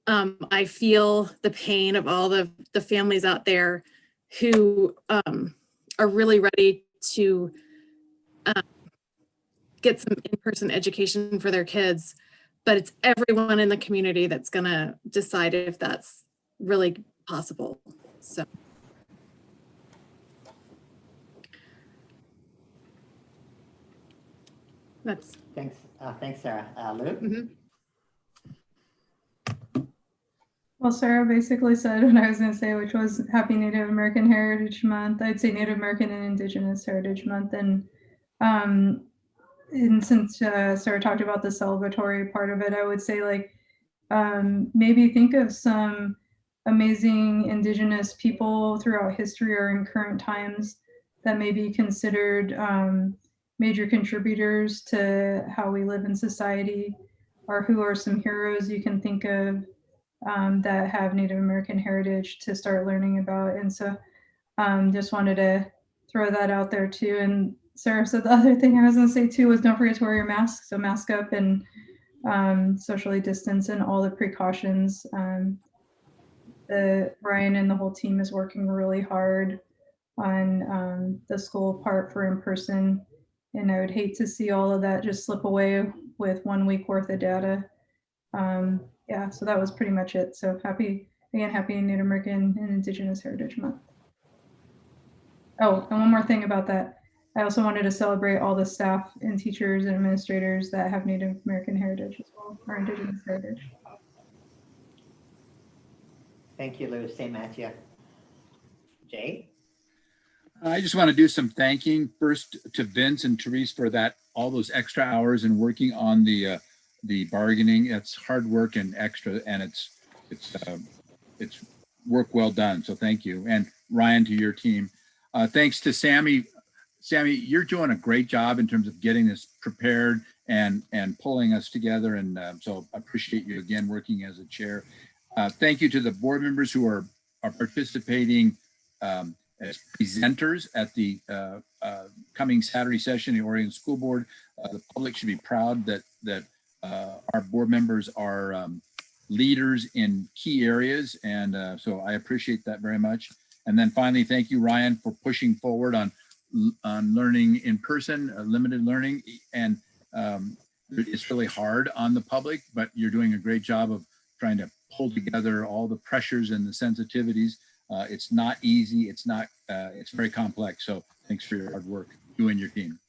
N: I feel the pain of all the families out there who are really ready to get some in-person education for their kids, but it's everyone in the community that's gonna decide if that's really possible, so. That's.
A: Thanks, Sarah. Lou?
N: Mm-hmm.
O: Well, Sarah basically said what I was going to say, which was Happy Native American Heritage Month. I'd say Native American and Indigenous Heritage Month. And since Sarah talked about the celebratory part of it, I would say like maybe think of some amazing Indigenous people throughout history or in current times that may be considered major contributors to how we live in society, or who are some heroes you can think of that have Native American heritage to start learning about. And so just wanted to throw that out there too. And Sarah said the other thing I was going to say too was don't forget to wear your mask. So mask up and socially distance and all the precautions. Ryan and the whole team is working really hard on the school part for in-person. And I would hate to see all of that just slip away with 1 week worth of data. Yeah, so that was pretty much it. So happy Native American and Indigenous Heritage Month. Oh, and one more thing about that. I also wanted to celebrate all the staff and teachers and administrators that have Native American heritage as well, or Indigenous heritage.
A: Thank you, Lou. Same at you. Jay?
P: I just want to do some thanking first to Vince and Therese for all those extra hours and working on the bargaining. It's hard work and extra, and it's work well done. So thank you. And Ryan, to your team. Thanks to Sammy. Sammy, you're doing a great job in terms of getting this prepared and pulling us together. And so I appreciate you again working as a chair. Thank you to the board members who are participating as presenters at the coming Saturday session, the Oregon School Board. The public should be proud that our board members are leaders in key areas. And so I appreciate that very much. And then finally, thank you, Ryan, for pushing forward on learning in person, limited learning. And it's really hard on the public, but you're doing a great job of trying to pull together all the pressures and the sensitivities. It's not easy. It's not, it's very complex. So thanks for your hard work, you and your team.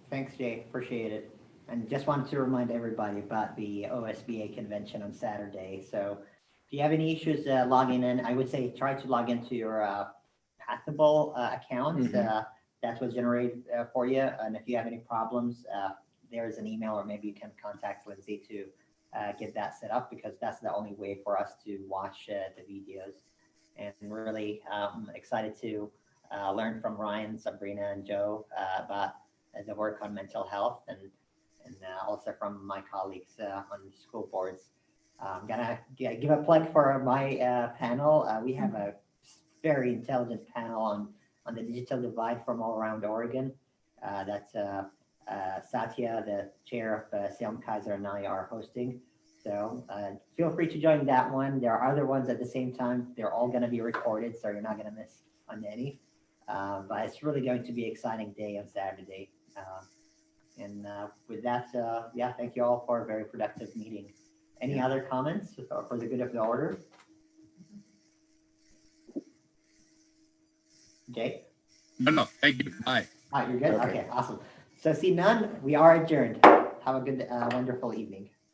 A: Thanks, Jay. Appreciate it. And just wanted to remind everybody about the OSBA convention on Saturday. So if you have any issues logging in, I would say try to log into your Passable account. That was generated for you. And if you have any problems, there's an email, or maybe you can contact Lindsay to get that set up, because that's the only way for us to watch the videos. And really excited to learn from Ryan, Sabrina, and Joe about the work on mental health, and also from my colleagues on school boards. I'm gonna give a plug for my panel. We have a very intelligent panel on the digital divide from all around Oregon. That's Satya, the chair of Sam Kaiser, and I are hosting. So feel free to join that one. There are other ones at the same time. They're all going to be recorded, so you're not going to miss on any. But it's really going to be an exciting day on Saturday. And with that, yeah, thank you all for a very productive meeting. Any other comments for the good of the order? Jay?
P: No, thank you. Bye.
A: All right, you're good? Okay, awesome. So see none, we are adjourned. Have a good, wonderful evening.